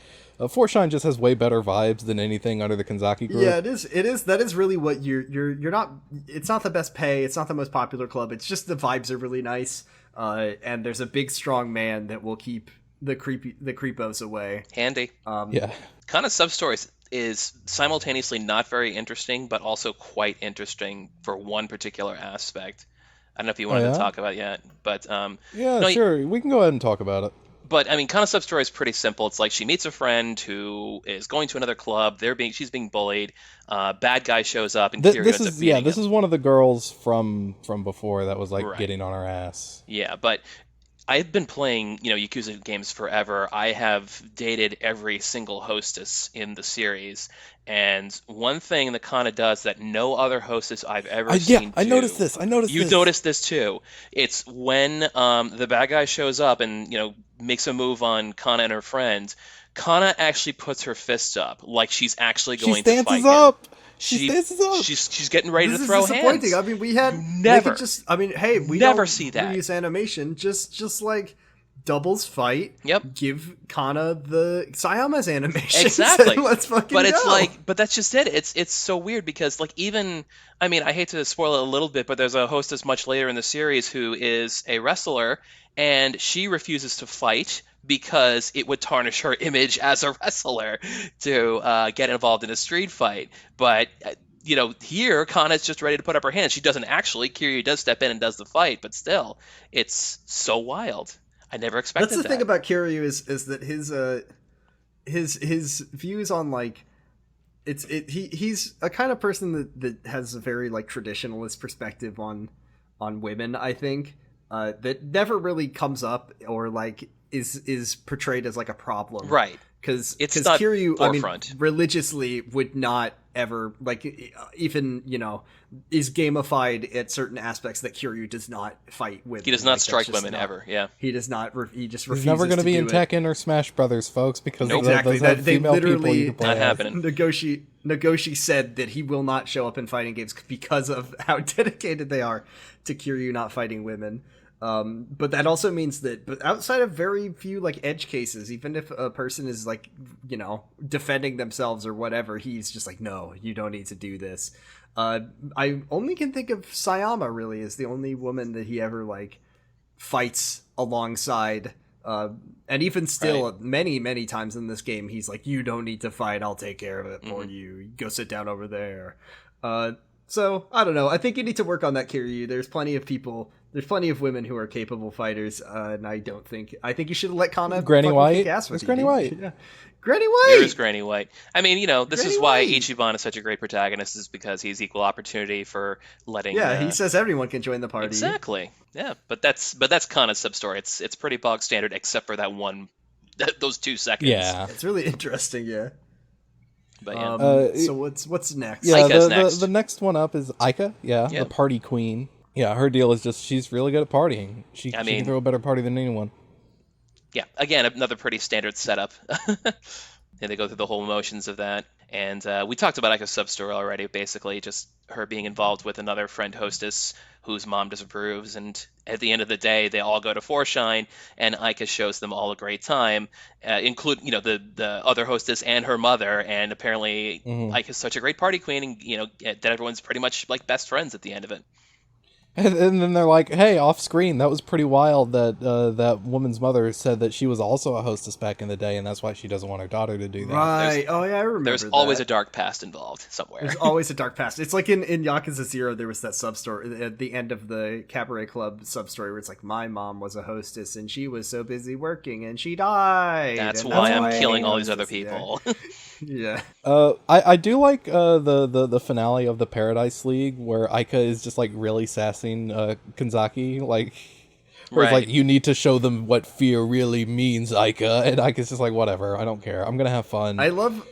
Four Shine just has way better vibes than anything under the Kanzaki group. Yeah, it is. That is really what you're not. It's not the best pay. It's not the most popular club. It's just the vibes are really nice. And there's a big, strong man that will keep the creepos away. Handy. Yeah. Kana's sub-stories is simultaneously not very interesting, but also quite interesting for one particular aspect. I don't know if you wanted to talk about it yet, but sure, we can go ahead and talk about it. But Kana's sub-story is pretty simple. It's like she meets a friend who is going to another club. She's being bullied. Bad guy shows up, and Kiryu ends up beating him. This is one of the girls from before that was getting on her ass. Yeah, but I've been playing, Yakuza games forever. I have dated every single hostess in the series, and one thing that Kana does that no other hostess I've ever seen do. I noticed this. You noticed this too. It's when the bad guy shows up and makes a move on Kana and her friend. Kana actually puts her fist up, like she's actually going to fight him. She stances up. She's getting ready to throw hands. This is disappointing. We had never. We never see that. Use animation. Just like doubles fight. Yep. Give Kana the Sayama's animation. Exactly. Let's fucking But it's go. but that's just it. It's so weird because even I hate to spoil it a little bit, but there's a hostess much later in the series who is a wrestler, and she refuses to fight because it would tarnish her image as a wrestler to get involved in a street fight. But here Kana's just ready to put up her hands. She doesn't actually. Kiryu does step in and does the fight, but still, it's so wild. I never expected that. That's the thing about Kiryu is that his views on like he's a kind of person that has a very like traditionalist perspective on women, I think, that never really comes up or like is portrayed as like a problem, right? Because not Kiryu, forefront. Religiously would not ever like even is gamified at certain aspects that Kiryu does not fight with. He does not strike women ever. Yeah, he does not. He just refuses. He's never going to be in it. Tekken or Smash Brothers, folks, because exactly those they female literally people you can play not as. happening. Nagoshi said that he will not show up in fighting games because of how dedicated they are to Kiryu not fighting women. But that also means that, but outside of very few like edge cases, even if a person is like, defending themselves or whatever, he's just like, no, you don't need to do this. I only can think of Sayama really is the only woman that he ever like fights alongside. And even still, right. many times in this game, he's like, you don't need to fight. I'll take care of it for you. Go sit down over there. So I don't know. I think you need to work on that, Kiryu. There's plenty of women who are capable fighters, and I think you should let Kana Granny White. It's Granny White. Yeah. Granny White. There is Granny White. This Granny is why White. Ichiban is such a great protagonist, is because he's equal opportunity for letting. Yeah, he says everyone can join the party. Exactly. Yeah, but that's Kana's sub story. It's pretty bog standard, except for those 2 seconds. Yeah, it's really interesting. Yeah. But yeah. So what's next? Yeah, Aika's the next. the next one up is Aika. Yeah, Yeah. the party queen. Yeah, her deal is just she's really good at partying. She I can mean- throw a better party than anyone. Yeah, again, another pretty standard setup. And they go through the whole motions of that. And we talked about Aika's sub-story already, basically just her being involved with another friend hostess whose mom disapproves. And at the end of the day, they all go to Foreshine, and Aika shows them all a great time, including, the other hostess and her mother. And apparently Aika's such a great party queen, and, that everyone's pretty much like best friends at the end of it. And then they're like, "Hey, off screen, that was pretty wild that that woman's mother said that she was also a hostess back in the day, and that's why she doesn't want her daughter to do that." Right. Oh yeah, I remember. There's always a dark past involved somewhere. There's always a dark past. It's like in Yakuza 0, there was that sub-story at the end of the Cabaret Club sub-story where it's like, my mom was a hostess and she was so busy working and she died. That's and why that's I'm killing all these hostess- other people. Yeah. I do like the finale of the Paradise League where Aika is just like really sassing Kanzaki, like where it's Right. like, you need to show them what fear really means, Aika, and Aika's just like, whatever, I don't care, I'm gonna have fun. I like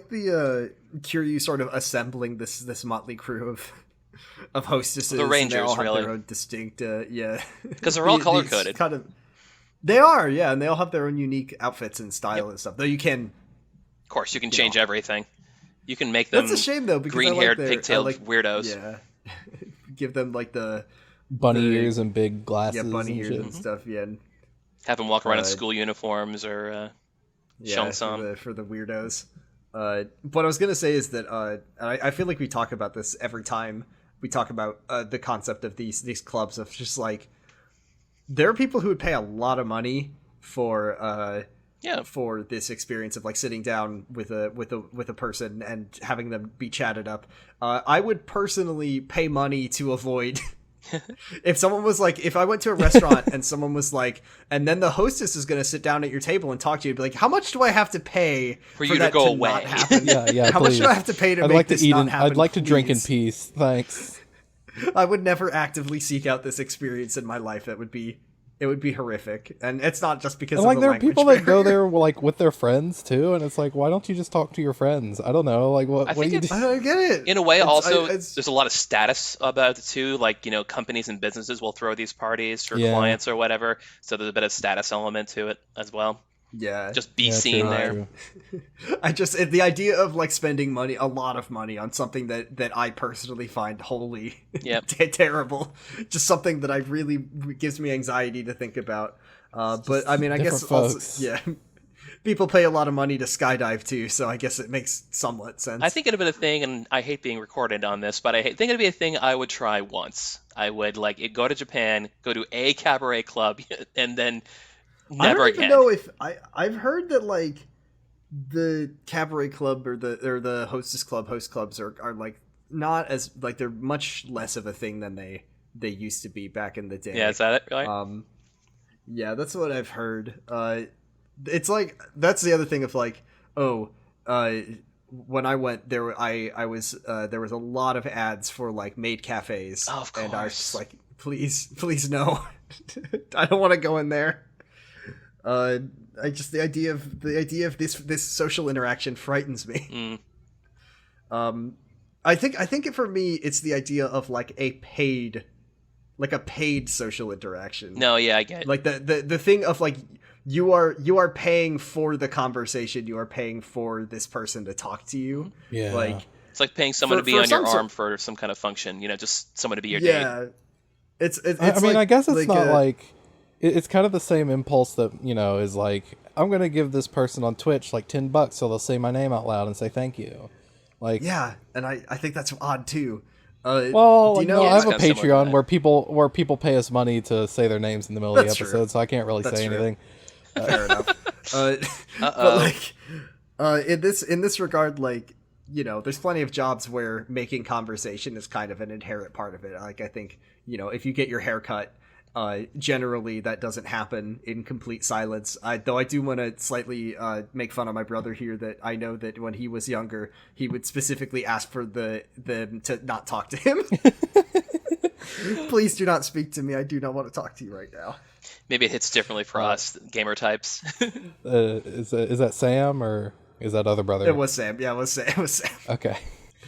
the Kiryu sort of assembling this motley crew of hostesses. The and Rangers, they all have really. their own distinct, Because they're all color-coded. Kind of, they are, yeah, and they all have their own unique outfits and style and stuff. Though you can. Of course, you can change everything. You can make them That's a shame though, because green-haired, I like pigtailed I like, weirdos. Yeah, give them like the Bunny ears and big glasses. bunny and ears shit. and stuff. Yeah, and, Have them walk around in school uniforms or yeah, Cheongsam. for the weirdos. What I was gonna say is that I feel like we talk about this every time we talk about the concept of these clubs of just like, there are people who would pay a lot of money for for this experience of like sitting down with a person and having them be chatted up. I would personally pay money to avoid if someone was like, if I went to a restaurant and someone was like, and then the hostess is going to sit down at your table and talk to you, be like, how much do I have to pay For you to that go to away? not happen? Yeah, How much do I have to pay to I'd make like to this eat not happen? I'd like to drink in please? peace, thanks. I would never actively seek out this experience in my life. It would be horrific, and it's not just because And of like the there are language people that go barrier. there like with their friends too, and it's like, why don't you just talk to your friends? I don't know, like what I do think you it's- do? I don't get it. In a way, also, it's- there's a lot of status about it too. Like, companies and businesses will throw these parties for Yeah. clients or whatever. So there's a bit of status element to it as well. Yeah, Just be Yeah, seen true, there. true. the idea of like spending money, a lot of money, on something that I personally find wholly Yep. terrible, just something that I really gives me anxiety to think about. But I mean, I guess different also, folks. yeah, people pay a lot of money to skydive too, so I guess it makes somewhat sense. I think it'd be a thing, and I hate being recorded on this, but I think it'd be a thing I would try once. I would go to Japan, go to a cabaret club, and then I never don't again. even know if I've heard that like the cabaret club or the hostess club host clubs are like not as like, they're much less of a thing than they used to be back in the day. Yeah, is that it? Really? Yeah, that's what I've heard. It's like, that's the other thing of like, when I went there, I was there was a lot of ads for like maid cafes, Oh, of and I was course. just like, please no, I don't want to go in there. The idea of this social interaction frightens me. I think for me it's the idea of like a paid social interaction. No, yeah, I get it. Like the thing of like, you are paying for the conversation, you are paying for this person to talk to you. Yeah. Like, It's like paying someone for- to be for on your some sort- arm for some kind of function, just someone to be your date. yeah, it's I mean, like, I guess it's not a- like it's kind of the same impulse that is like, I'm gonna give this person on Twitch like $10 so they'll say my name out loud and say thank you. Like, yeah, and I think that's odd too. well, do you know? no, I have a It's kinda similar to Patreon that. where people pay us money to say their names in the middle of the That's true. episode, so I can't really That's say true. anything. Fair enough. But like, in this regard, like, there's plenty of jobs where making conversation is kind of an inherent part of it. Like, I think, if you get your hair cut, generally that doesn't happen in complete silence. Though I do want to slightly make fun of my brother here, that I know that when he was younger, he would specifically ask for them to not talk to him. Please do not speak to me. I do not want to talk to you right now. Maybe it hits differently for us, gamer types. Is that Sam or? Is that other brother? It was Sam. Yeah, it was Sam. It was Sam. Okay.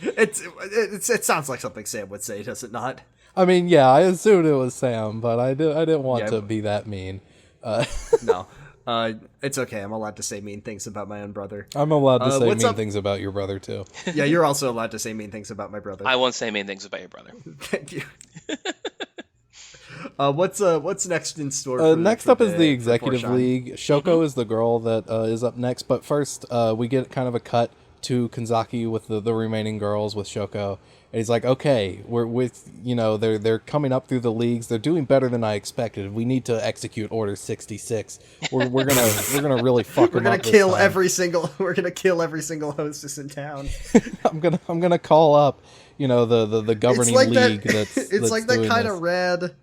It sounds like something Sam would say, does it not? I mean, yeah, I assumed it was Sam, but I didn't want to be that mean. No. It's okay. I'm allowed to say mean things about my own brother. I'm allowed to say mean things about your brother, too. Yeah, you're also allowed to say mean things about my brother. I won't say mean things about your brother. Thank you. What's next in store? Next up is the Executive League. Shoko is the girl that is up next, but first we get kind of a cut to Kanzaki with the remaining girls with Shoko. And he's like, okay, we're with, they're coming up through the leagues. They're doing better than I expected. We need to execute Order 66. We're gonna really fuck them up. We're gonna kill every single hostess in town. I'm gonna call up, the governing league. It's like that kind of rad.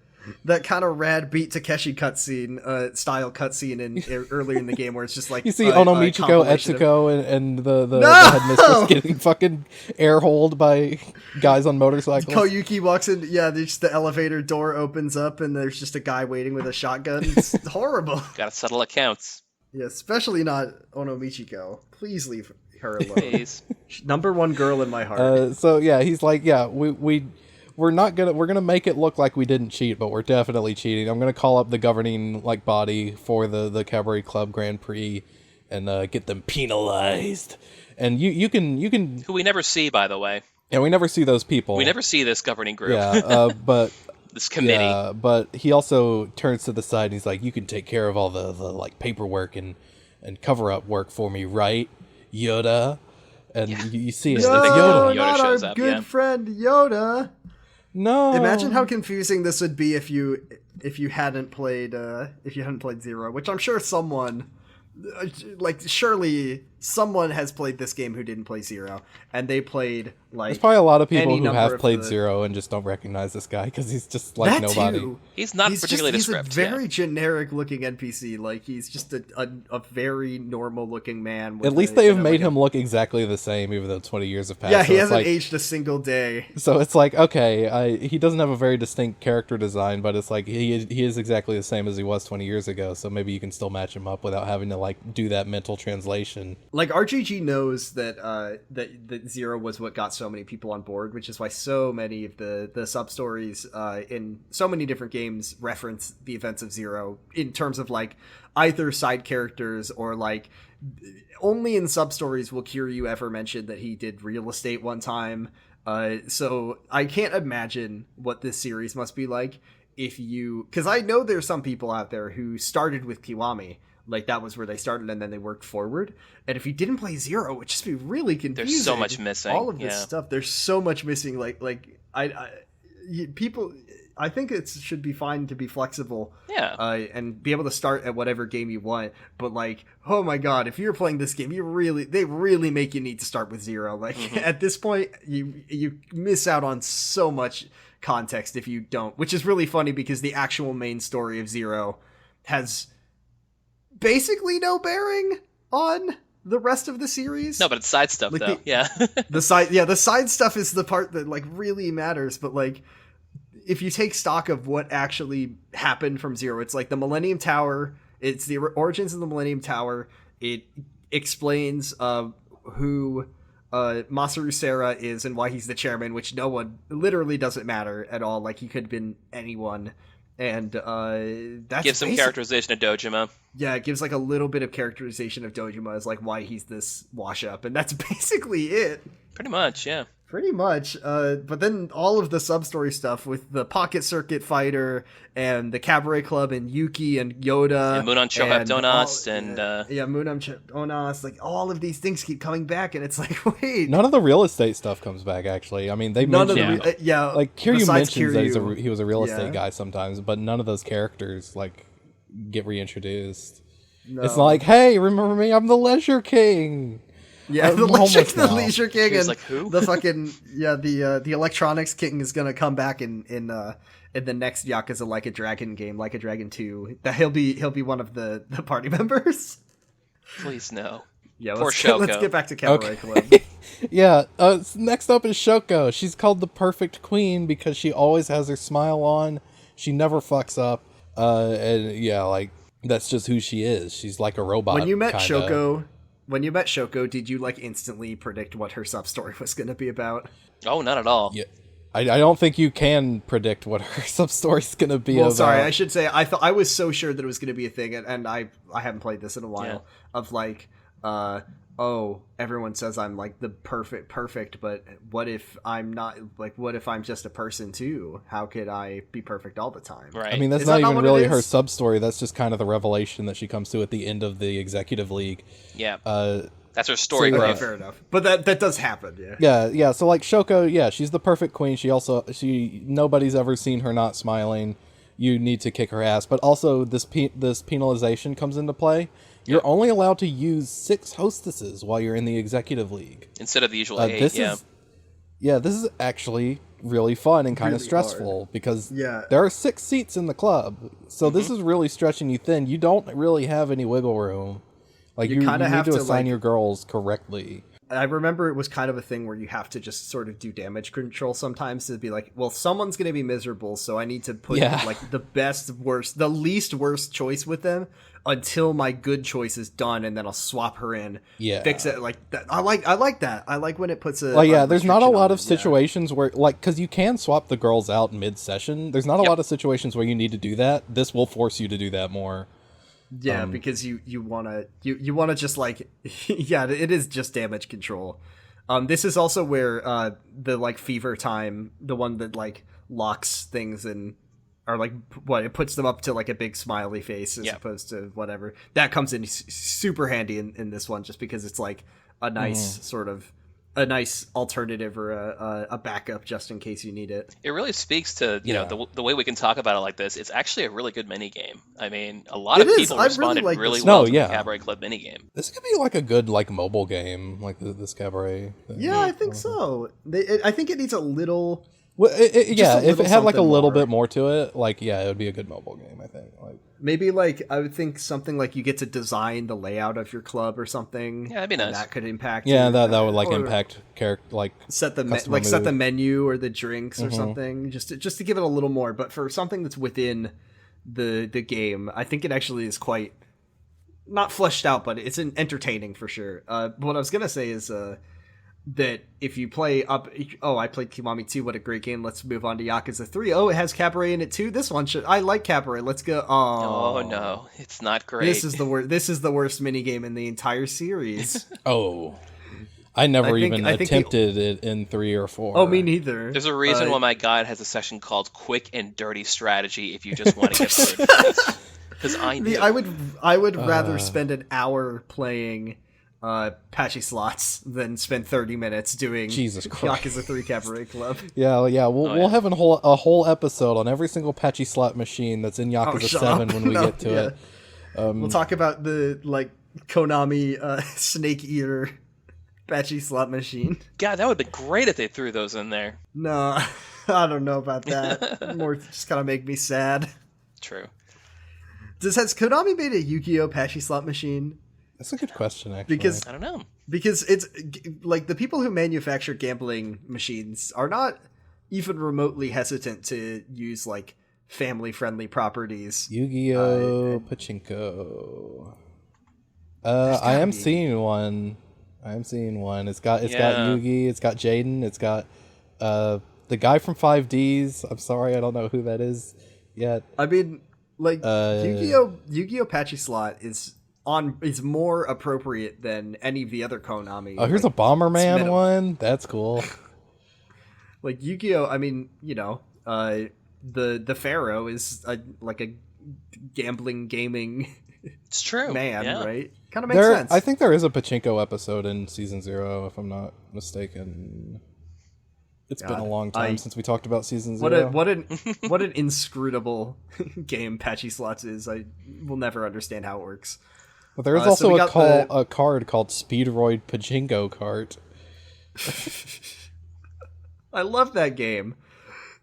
That kind of rad Beat Takeshi cutscene, style cutscene earlier in the game, where it's just like you see Onomichiko, Etsuko, and the headmistress getting fucking air-holed by guys on motorcycles. Koyuki walks in, the elevator door opens up, and there's just a guy waiting with a shotgun. It's horrible. Gotta settle accounts. Yeah, especially not Onomichiko. Please leave her alone. Please. Number one girl in my heart. So yeah, he's like, we're gonna make it look like we didn't cheat, but we're definitely cheating. I'm gonna call up the governing body for the Cabaret Club Grand Prix and get them penalized. And you can who we never see, by the way. Yeah, we never see those people. We never see this governing group. Yeah, but this committee. Yeah, but he also turns to the side and he's like, you can take care of all the paperwork and cover up work for me, right, Yoda? And you see it. Yoda not shows our up, good friend Yoda. No. Imagine how confusing this would be if you hadn't played Zero, which I'm sure someone surely someone has played this game who didn't play Zero, and they played There's probably a lot of people who have played Zero and just don't recognize this guy because he's just like nobody. Too. He's not particularly descriptive. He's a very generic looking NPC. Like he's just a very normal looking man. At least they have made him look exactly the same, even though 20 years have passed. Yeah, he hasn't aged a single day. So it's like, okay, he doesn't have a very distinct character design, but it's like he is exactly the same as he was 20 years ago. So maybe you can still match him up without having to do that mental translation. Like RGG knows that that Zero was what got so many people on board, which is why so many of the sub stories in so many different games reference the events of Zero in terms of either side characters or only in sub stories will Kiryu ever mention that he did real estate one time. So I can't imagine what this series must be like because I know there's some people out there who started with Kiwami. That was where they started, and then they worked forward. And if you didn't play Zero, it would just be really confusing. There's so much missing. All of this stuff. There's so much missing. People. I think it should be fine to be flexible. Yeah. And be able to start at whatever game you want. But oh my god, if you're playing this game, they really make you need to start with Zero. At this point, you miss out on so much context if you don't. Which is really funny because the actual main story of Zero has basically no bearing on the rest of the series. No, but it's side stuff though. The side stuff is the part that really matters, but if you take stock of what actually happened from Zero, it's the Millennium Tower, it's the origins of the Millennium Tower, it explains who Masaru Sera is and why he's the chairman, which literally doesn't matter at all. He could have been anyone. And that's gives some characterization of Dojima. Yeah, it gives a little bit of characterization of Dojima as why he's this wash up, and that's basically it. Pretty much, yeah. Pretty much. But then all of the sub-story stuff with the Pocket Circuit Fighter and the Cabaret Club and Yuki and Yoda. And Munon Chohab Donas and... Munon Chohab Donas. All of these things keep coming back, and it's wait. None of the real estate stuff comes back, actually. I mean, they mentioned... Kiryu mentions that he was a real estate guy sometimes, but none of those characters, get reintroduced. No. It's hey, remember me? I'm the Leisure King! Yeah, the Leisure King and who? The fucking the Electronics King is gonna come back in the next Yakuza Like a Dragon game, Like a Dragon 2. That he'll be one of the party members. Please no. Yeah, let's get back to Cabaret Club. Yeah, next up is Shoko. She's called the Perfect Queen because she always has her smile on. She never fucks up. And that's just who she is. She's like a robot. When you met Shoko, when you met Shoko, did you like instantly predict what her sub story was going to be about? Oh, not at all. Yeah. I don't think you can predict what her sub story's gonna be Well, about. sorry, I should say I was so sure that it was going to be a thing, and I haven't played this in a while. Yeah. Of like, oh, everyone says I'm like the perfect, but what if I'm not? Like, what if I'm just a person too? How could I be perfect all the time? Right. I mean, that's Is not that not even what it really is? her sub story. That's just kind of the revelation that she comes to at the end of the Executive League. Yeah. That's her story so, growth. Okay, fair enough. But that does happen, yeah. Yeah. So like Shoko, yeah, she's the perfect queen. She nobody's ever seen her not smiling. You need to kick her ass. But also this penalization comes into play. You're only allowed to use 6 hostesses while you're in the Executive League. Instead of the usual 8, This is actually really fun and kind of Really stressful hard. because Yeah. there are 6 seats in the club. So this is really stretching you thin. You don't really have any wiggle room. Like You you kinda need have to to, assign like- your girls correctly. I remember it was kind of a thing where you have to just sort of do damage control sometimes to be like, well, someone's going to be miserable, so I need to put Yeah. like the least worst choice with them until my good choice is done, and then I'll swap her in. Yeah. Fix it like that. I like that. I like when it puts a. Well, yeah, there's not a restriction lot on of it, yeah. situations where, like, because you can swap the girls out mid-session. There's not a Yep. lot of situations where you need to do that. This will force you to do that more. Yeah, because you wanna just like yeah, it is just damage control. This is also where the like fever time, the one that like locks things and or like what it puts them up to like a big smiley face as opposed to whatever, that comes in super handy in this one just because it's like a nice sort of a nice alternative or a backup just in case you need it. It really speaks to Yeah. the way we can talk about it like this. It's actually a really good mini game. I mean, a lot of It is. people I really responded like really this. well No, to yeah. the Cabaret Club mini game. This could be like a good like mobile game, like this Cabaret thing. Yeah, I think so. I think it needs a little. Well, yeah, a if it little had like a something little more. bit more to it, like yeah, it would be a good mobile game. I think. Like Maybe like I would think something like you get to design the layout of your club or something. Yeah, that'd be and nice. That could impact. yeah, it. that would like Or impact character like set the customer set the mood. menu or the drinks or something just to give it a little more. But for something that's within the game, I think it actually is quite not fleshed out, but it's entertaining for sure. What I was gonna say is that if you play up, I played Kiwami 2, what a great game. Let's move on to Yakuza 3. Oh, it has Cabaret in it too. This one I like Cabaret. Let's go. Oh no, it's not great. This is the worst. This is the worst minigame in the entire series. Oh, I never I think- even I think attempted it in 3 or 4. Oh, me neither. There's a reason Uh, why my guide has a section called "Quick and Dirty Strategy" if you just want to get third place. Because I knew. I would rather spend an hour playing patchy slots than spend 30 minutes doing Jesus Christ. Yakuza 3 Cabaret Club. Yeah, we'll yeah. have a whole episode on every single patchy slot machine that's in Yakuza shut 7 up. when we No, get to yeah. it. We'll talk about the like Konami Snake Eater patchy slot machine. God, that would have been great if they threw those in there. No, I don't know about that. More just kind of make me sad. True. Has Konami made a Yu-Gi-Oh patchy slot machine? That's a good question, actually. Because I don't know. Because it's like the people who manufacture gambling machines are not even remotely hesitant to use like family-friendly properties. Yu-Gi-Oh! Pachinko. I gotta am be. seeing one. It's got Yeah. Yugi. It's got Jaden. It's got the guy from 5Ds. I'm sorry, I don't know who that is yet. I mean, like Yu-Gi-Oh patchy slot is more appropriate than any of the other Konami. Oh, here's like, a Bomberman minimal. one. That's cool. Like Yu-Gi-Oh, I mean, the Pharaoh is like a gambling gaming It's true. man, Yeah. right? Kind of makes sense. I think there is a Pachinko episode in season 0, if I'm not mistaken. It's been God, a long time since we talked about season 0. What an inscrutable game patchy slots is. I will never understand how it works. But there is so also we got a card called Speedroid Pachinko Cart. I love that game.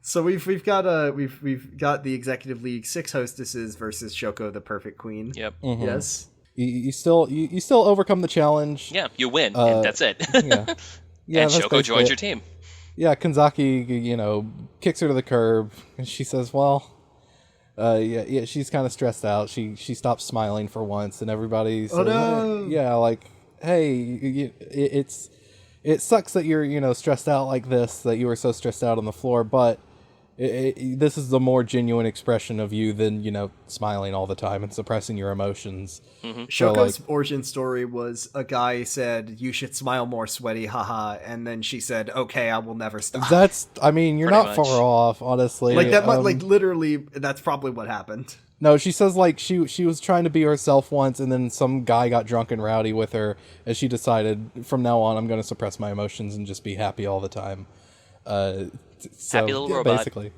So we've got the Executive League 6 hostesses versus Shoko the Perfect Queen. Yep. Yes. You still overcome the challenge. Yeah, you win, and that's it. Yeah. Yeah, and that's Shoko basically joins it. your team. Yeah, Kanzaki, kicks her to the curb, and she says, "Well, she's kind of stressed out. She stops smiling for once, and everybody says, no. yeah, like hey, it sucks that you're, stressed out like this, that you were so stressed out on the floor, but this is the more genuine expression of you than, smiling all the time and suppressing your emotions. Mm-hmm. So, Shoko's origin story was a guy said, "You should smile more, sweaty, haha," and then she said, "Okay, I will never stop." you're Pretty not much. far off, honestly. Like that, like literally, that's probably what happened. No, she says like she was trying to be herself once, and then some guy got drunk and rowdy with her, and she decided from now on I'm going to suppress my emotions and just be happy all the time. So, Happy little robot. basically.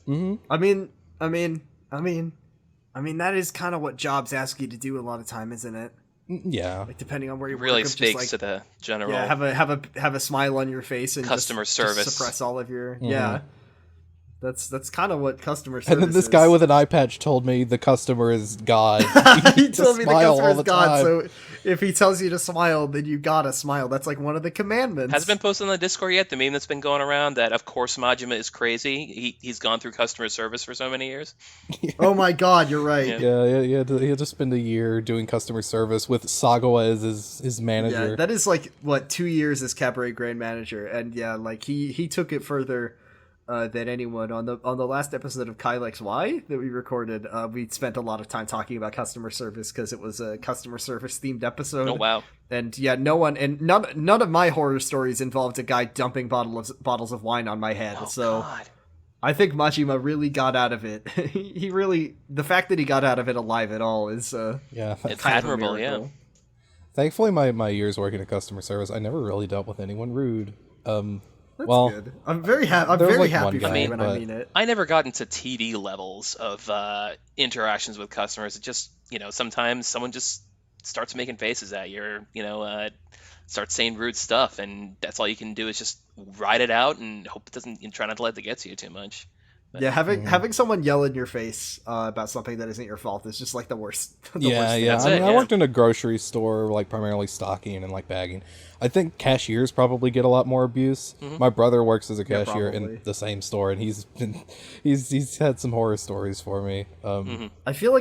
I mean, that is kind of what jobs ask you to do a lot of time, isn't it? Yeah. Like depending on where you Really work, speaks to the general. yeah, have a smile on your face and Customer just service. suppress all of your yeah. That's kind of what customer service And then this is. guy with an eye patch told me the customer is God. He told me the Smile customer all is the God, time. so if he tells you to smile, then you gotta smile. That's like one of the commandments. Has it been posted on the Discord yet? The meme that's been going around that, of course, Majima is crazy. He's gone through customer service for so many years. Oh my God, you're right. Yeah. Yeah, he had to spend a year doing customer service with Sagawa as his manager. Yeah, that is like what 2 years as Cabaret Grand Manager, and yeah, like he took it further than anyone. On the last episode of Kylex Y that we recorded, we spent a lot of time talking about customer service because it was a customer service themed episode. Oh wow! And yeah, none of my horror stories involved a guy dumping bottles of wine on my head. Oh so God! I think Majima really got out of it. he really, the fact that he got out of it alive at all is Yeah. It's kind of a admirable. Yeah. miracle. Thankfully, my years working in customer service, I never really dealt with anyone rude. That's well, good. I'm very happy. I'm there was, very like, happy one for guy, you when I but- mean it. I never got into TD levels of interactions with customers. It just, sometimes someone just starts making faces at you, or, starts saying rude stuff, and that's all you can do is just ride it out and hope it doesn't, try not to let it get to you too much. Yeah, having someone yell in your face about something that isn't your fault is just like the worst. The Yeah, worst thing. yeah. That's I mean, it, I yeah. worked in a grocery store, like primarily stocking and like bagging. I think cashiers probably get a lot more abuse. My brother works as a cashier probably. in the same store, and he's had some horror stories for me. I feel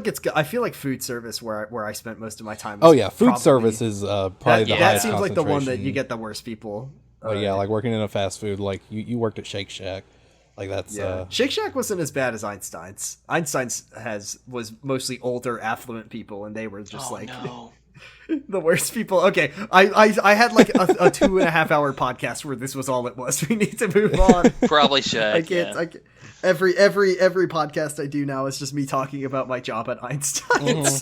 like food service where I spent most of my time. Oh is yeah, food probably- service is probably the That highest seems like the one that concentration. you get the worst people. But yeah, like working in a fast food, like you worked at Shake Shack, like that's Yeah, Shake Shack wasn't as bad as Einstein's. Einstein's was mostly older, affluent people, and they were just Oh like no! the worst people. Okay, I had like a 2.5 hour podcast where this was all it was. We need to move on. Probably should. I can't. Yeah. I can't. Every podcast I do now is just me talking about my job at Einstein's.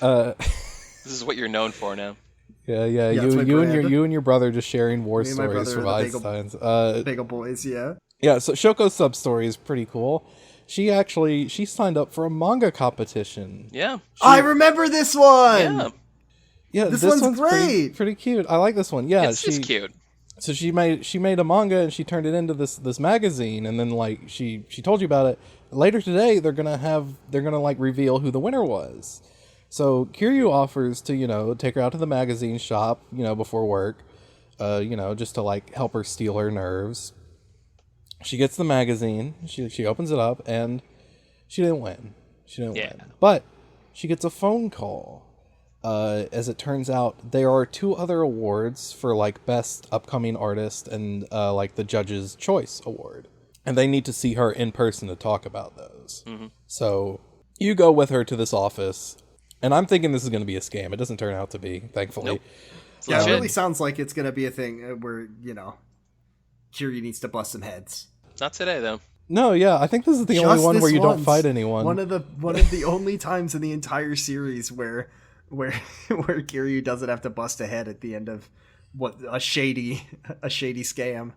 This is what you're known for now. yeah. it's my brand. You and your brother just sharing war Me and my stories brother from are the bagel- Einstein's. Bagel Boys, yeah. Yeah, so Shoko's sub story is pretty cool. She signed up for a manga competition. Yeah. I remember this one. Yeah. Yeah, This one's pretty, great. pretty cute. I like this one. Yeah, It's cute. So she made a manga and she turned it into this magazine, and then like she told you about it. Later today they're gonna like reveal who the winner was. So Kiryu offers to take her out to the magazine shop before work, just to like help her steel her nerves. She gets the magazine. She opens it up and she didn't win. Yeah. But she gets a phone call. As it turns out, there are 2 other awards for like best upcoming artist and like the judge's choice award, and they need to see her in person to talk about those. So you go with her to this office, and I'm thinking this is going to be a scam. It doesn't turn out to be, thankfully. Nope. It's Yeah, it legit. really sounds like it's gonna be a thing where Kiryu needs to bust some heads. Not today though. No, yeah, I think this is the only Just one this where you don't once. fight anyone. One of the only times in the entire series where Kiryu doesn't have to bust a head at the end of a shady scam.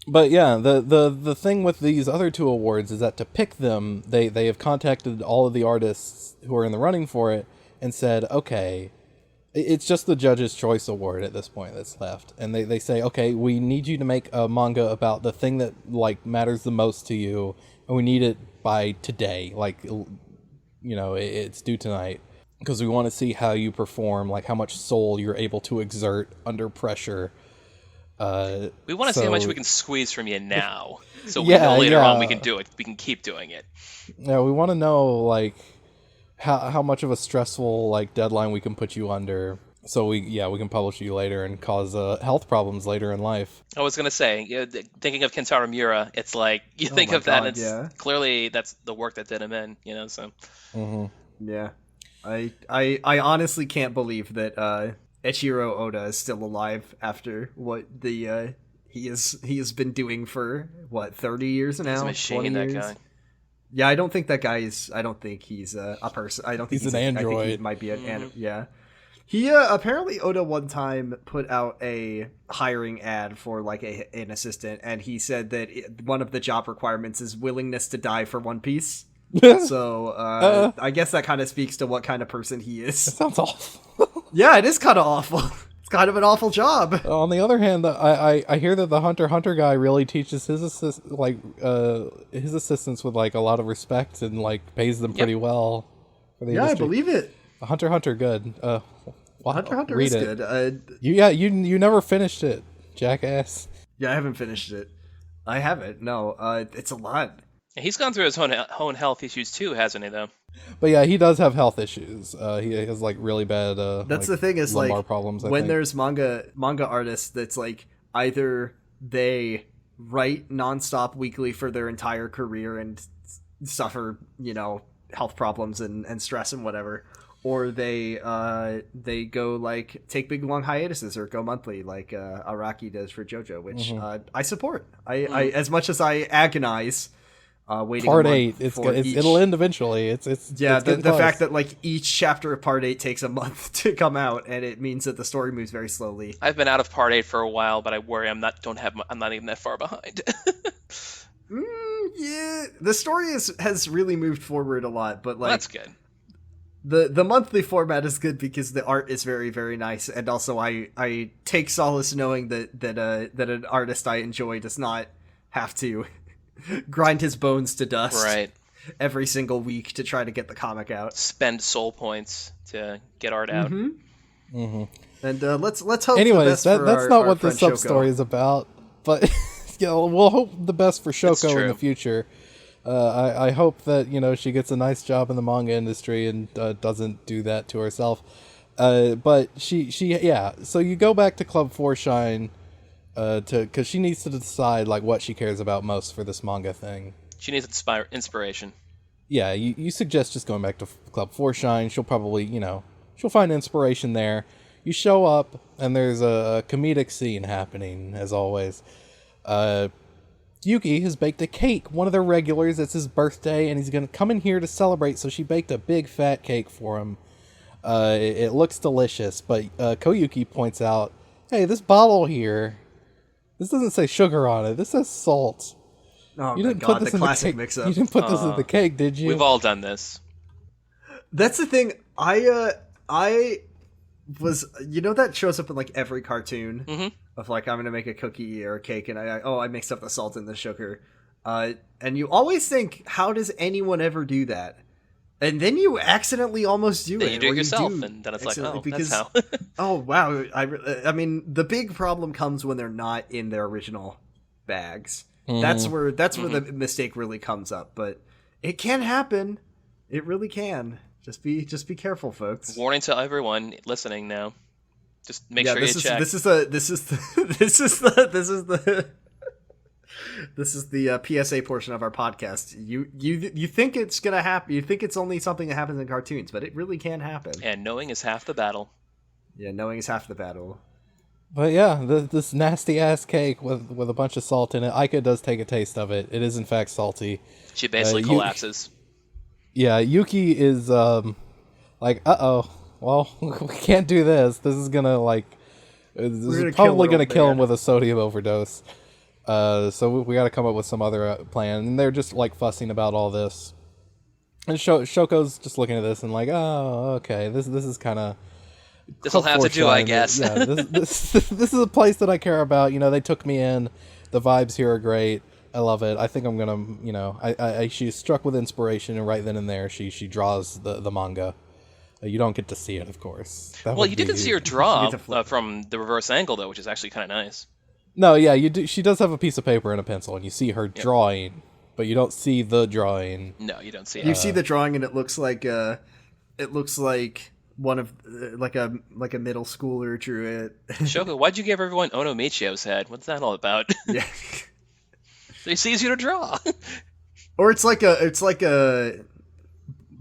But yeah, the thing with these other 2 awards is that to pick them, they have contacted all of the artists who are in the running for it and said, okay, it's just the judge's choice award at this point that's left. And they say, okay, we need you to make a manga about the thing that like matters the most to you, and we need it by today. Like, it's due tonight. Because we want to see how you perform, like how much soul you're able to exert under pressure. We want to see how much so- we can squeeze from you now, so we Yeah, know later on we yeah. can do it. We can keep doing it. Yeah, we want to know like how much of a stressful like deadline we can put you under. So we can publish you later and cause health problems later in life. I was gonna say, thinking of Kentaro Miura, it's like you Oh think my of that, and god, it's yeah. clearly that's the work that did him in, So Yeah. I honestly can't believe that Eiichiro Oda is still alive after what the he has been doing for what 30 years now. he's a machine, 20 that years. guy. Yeah, I don't think that guy is. I don't think he's a person. I don't think He's an I think he android. might be yeah. He apparently Oda one time put out a hiring ad for like an assistant, and he said that one of the job requirements is willingness to die for One Piece. So I guess that kind of speaks to what kind of person he is. Sounds awful. Yeah, it is kind of awful. It's kind of an awful job. On the other hand, I hear that the Hunter x Hunter guy really teaches his his assistants with like a lot of respect and like pays them pretty well for the Yeah, industry. I believe it. Hunter x Hunter good. Wow, Hunter x Hunter read is it. good. You never finished it, jackass. Yeah, I haven't finished it. I haven't. No, it's a lot. He's gone through his own health issues too, hasn't he? Though. But yeah, he does have health issues. He has like really bad. That's like, the thing is lumbar like problems. I when think. there's manga artists that's like either they write nonstop weekly for their entire career and suffer health problems and stress and whatever, or they go like take big long hiatuses or go monthly like Araki does for JoJo, which I support. I as much as I agonize. Waiting Part 8, it'll end eventually. It's the close. fact that like each chapter of Part 8 takes a month to come out, and it means that the story moves very slowly. I've been out of Part 8 for a while, but I worry I'm not even that far behind. Yeah, the story has really moved forward a lot, but like That's good. The monthly format is good because the art is very, very nice, and also I take solace knowing that an artist I enjoy does not have to grind his bones to dust every single week to try to get the comic out. Spend soul points to get art out. And let's hope. Anyways, the best that's for not our what the friend sub Shoko. story is about. But we'll hope the best for Shoko in true. the future. I hope that she gets a nice job in the manga industry and doesn't do that to herself. But she So you go back to Club 4 Shine. Because she needs to decide like what she cares about most for this manga thing. She needs inspiration. Yeah, you suggest just going back to Club 4 Shine. She'll probably, she'll find inspiration there. You show up, and there's a comedic scene happening, as always. Yuki has baked a cake, one of their regulars. It's his birthday, and he's going to come in here to celebrate, so she baked a big fat cake for him. It looks delicious, but Koyuki points out, hey, this bottle here... This doesn't say sugar on it. This says salt. Oh You my didn't god, put this the in the classic cake. mix-up. You didn't put this in the cake, did you? We've all done this. That's the thing. I was that shows up in like every cartoon of like I'm gonna make a cookie or a cake and I mixed up the salt and the sugar, and you always think, how does anyone ever do that? And then you accidentally almost do Then it. you do or it yourself, do and then it's like, accidentally, that's how. Oh wow! I mean, the big problem comes when they're not in their original bags. That's where the mistake really comes up. But it can happen. It really can. Just be careful, folks. Warning to everyone listening now. Just make sure you check. This is the PSA portion of our podcast. You think it's gonna happen. You think it's only something that happens in cartoons, but it really can happen. And knowing is half the battle. Yeah, knowing is half the battle. But yeah, this nasty ass cake with a bunch of salt in it. Aika does take a taste of it. It is in fact salty. She basically collapses. Yeah, Yuki is like, well, we can't do this. This is gonna probably gonna kill him with a sodium overdose. So we got to come up with some other plan. And they're just like fussing about all this. And Shoko's just looking at this and like, oh, okay, this is kind of. This'll have to do, I guess. Yeah, this is a place that I care about. They took me in. The vibes here are great. I love it. I think I'm gonna, she's struck with inspiration, and right then and there, she draws the manga. You don't get to see it, of course. Well, you didn't see her draw from the reverse angle, though, which is actually kind of nice. No, yeah, you do. She does have a piece of paper and a pencil, and you see her drawing, but you don't see the drawing. No, you don't see it. You see the drawing, and it looks like one of like a middle schooler drew it. Shoko, why'd you give everyone Onomichio's head? What's that all about? Yeah. It's easier to draw. Or it's like a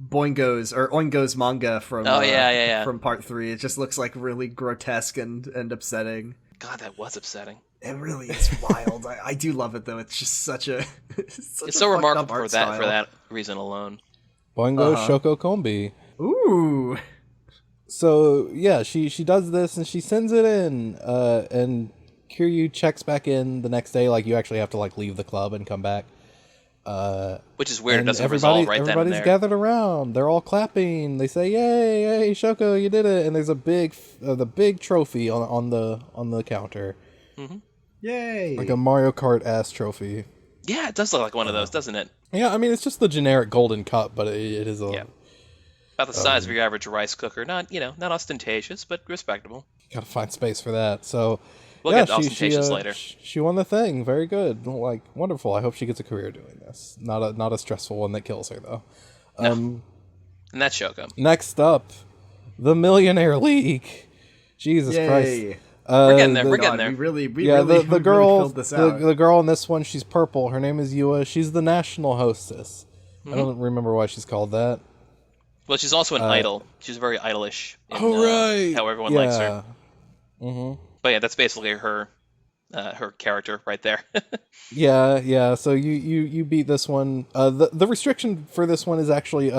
Boingo's or Oingo's manga from from part 3. It just looks like really grotesque and upsetting. God, that was upsetting. It really is wild. I do love it though. It's just such a it's so remarkable for that reason alone. Boingo Shoko Kombi. Ooh. So yeah, she does this and she sends it in, and Kiryu checks back in the next day. Like you actually have to like leave the club and come back. Which is weird. It doesn't resolve right then and there. Everybody's gathered around. They're all clapping. They say, "Yay, yay, Shoko, you did it!" And there's a big, the big trophy on the counter. Mm-hmm. Yay! Like a Mario Kart ass trophy. Yeah, it does look like one of those, doesn't it? Yeah, I mean it's just the generic golden cup, but it is about the size of your average rice cooker. Not not ostentatious, but respectable. Gotta find space for that. So. We'll get ostentatious later. She won the thing. Very good. Like, wonderful. I hope she gets a career doing this. Not a stressful one that kills her, though. No. And that's Shoko. Next up, the Millionaire League. Jesus Christ. We're getting there. We're getting there. We really the girl, filled this out. the girl in this one, she's purple. Her name is Yua. She's the national hostess. Mm-hmm. I don't remember why she's called that. Well, she's also an idol. She's very idolish. Right. How everyone likes her. Mm-hmm. But yeah, that's basically her character right there. Yeah. So you beat this one. The restriction for this one is actually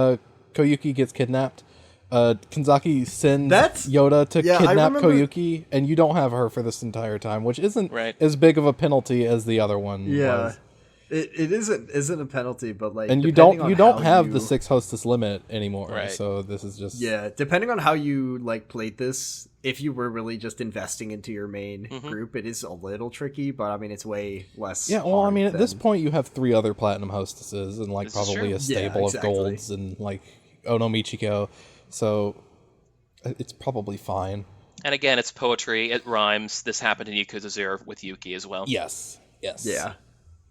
Koyuki gets kidnapped. Kanzaki sends Yoda to kidnap Koyuki, and you don't have her for this entire time, which isn't as big of a penalty as the other one was. It isn't a penalty, but like, and you don't have the 6 hostess limit anymore. Right. So this is just depending on how you like played this. If you were really just investing into your main group, it is a little tricky, but I mean it's way less. Yeah, well, I mean at this point you have 3 other platinum hostesses and like probably a stable of golds and like Ono Michiko, so it's probably fine. And again, it's poetry. It rhymes. This happened in Yakuza 0 with Yuki as well. Yes. Yeah.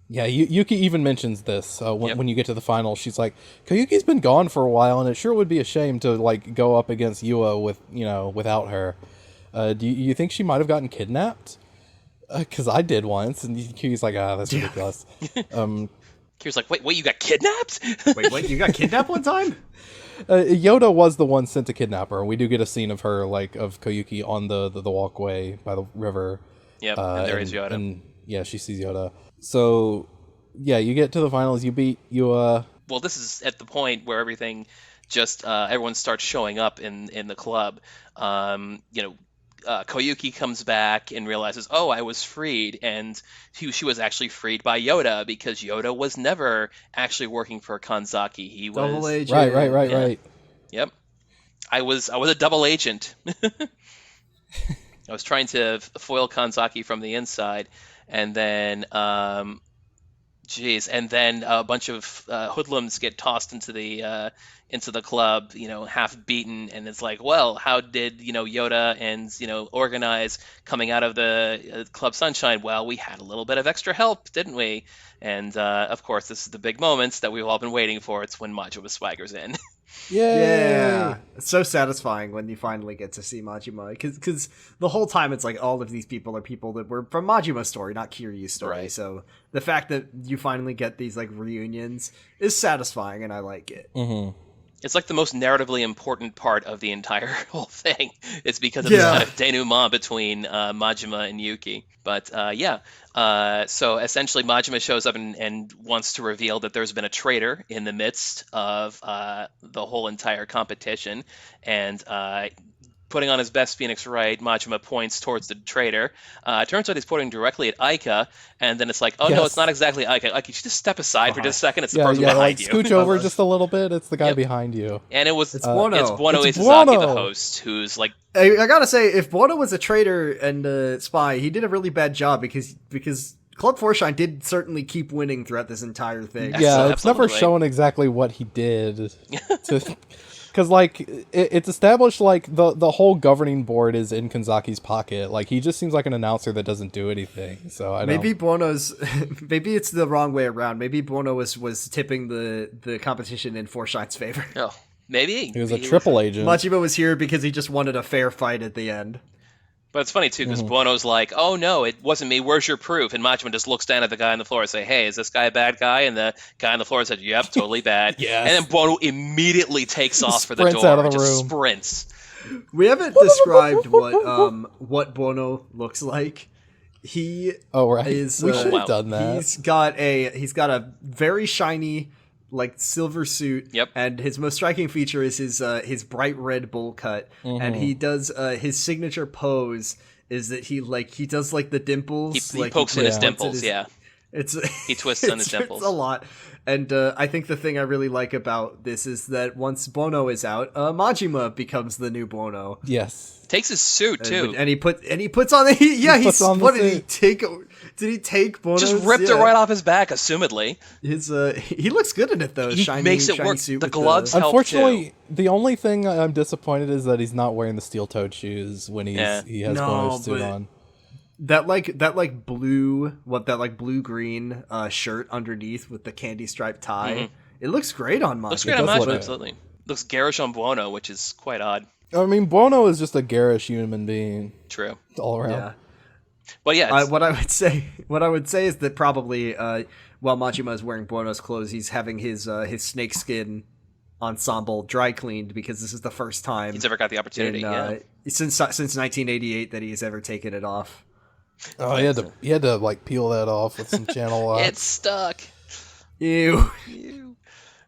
Yeah, Yuki even mentions this when you get to the final. She's like, Koyuki's been gone for a while, and it sure would be a shame to like go up against Yua without her. Do you think she might have gotten kidnapped? Because I did once, and Yuki's like, that's ridiculous. Kyu's like, wait, you got kidnapped? wait, you got kidnapped one time? Yoda was the one sent to kidnap her. We do get a scene of her, like of Koyuki on the walkway by the river. Yep, and there is Yoda. And yeah, she sees Yoda. So, yeah, you get to the finals, you beat Yua. Well, this is at the point where everything just, everyone starts showing up in the club. Koyuki comes back and realizes, oh, I was freed, and she was actually freed by Yoda, because Yoda was never actually working for Kanzaki. He was... Double agent. Right. Yep. I was a double agent. I was trying to foil Kanzaki from the inside. And then, and then a bunch of hoodlums get tossed into the club, half beaten, and it's like, well, how did Yoda and organize coming out of the Club Sunshine? Well, we had a little bit of extra help, didn't we? And of course, this is the big moments that we've all been waiting for. It's when Majima swaggers in. Yeah, it's so satisfying when you finally get to see Majima, because the whole time it's like all of these people are people that were from Majima's story, not Kiryu's story. Right. So the fact that you finally get these like reunions is satisfying, and I like it. Mm-hmm. It's like the most narratively important part of the entire whole thing. It's because of this kind of denouement between Majima and Yuki. But so essentially Majima shows up and wants to reveal that there's been a traitor in the midst of the whole entire competition. And putting on his best Phoenix Wright, Majima points towards the traitor. Turns out he's pointing directly at Aika, and then it's like, no, it's not exactly Aika. Like, you should just step aside for just a second. It's the person behind you. Scooch over just a little bit. It's the guy behind you. And it's Buono. It's Buono Isazaki, the host, who's like... I gotta say, if Buono was a traitor and a spy, he did a really bad job, because Club Forshine did certainly keep winning throughout this entire thing. Yeah, it's never shown exactly what he did. Because, like, it's established, like, the whole governing board is in Kanzaki's pocket. Like, he just seems like an announcer that doesn't do anything. So, I don't... Maybe it's the wrong way around. Maybe Buono was tipping the competition in Forshine's favor. Oh, Maybe. He was a Maybe triple agent. Majima was here because he just wanted a fair fight at the end. But it's funny, too, because Buono's like, oh, no, it wasn't me. Where's your proof? And Majima just looks down at the guy on the floor and say, hey, is this guy a bad guy? And the guy on the floor said, yep, totally bad. Yes. And then Buono immediately takes off for the Sprints door. out of the just room. sprints. We haven't described what Buono looks like. He Oh, right. is. We should have done that. He's got a very shiny, like, silver suit. Yep. And his most striking feature is his bright red bowl cut. And he does his signature pose is that he does like the dimples. He like pokes in his puts dimples, yeah. He twists on his dimples. It's a lot. And I think the thing I really like about this is that once Buono is out, Majima becomes the new Buono. Yes. Takes his suit, too. And he puts on the what did he take? Did he take Buono's? Just ripped it right off his back, assumedly. He looks good in it though. He makes it work. Suit The with gloves help, Unfortunately, too. the only thing I'm disappointed is that he's not wearing the steel-toed shoes when he has Bono's suit on. That blue green shirt underneath with the candy striped tie. It looks great on Majima. Looks great on does Majima, look absolutely. Looks garish on Buono, which is quite odd. I mean, Buono is just a garish human being True. all around. Yeah. But yeah, What I would say is that probably while Majima is wearing Buono's clothes, he's having his snakeskin ensemble dry cleaned because this is the first time he's ever got the opportunity. since 1988 that he's ever taken it off. Oh, he had to like peel that off with some channel lock. It's stuck. Ew.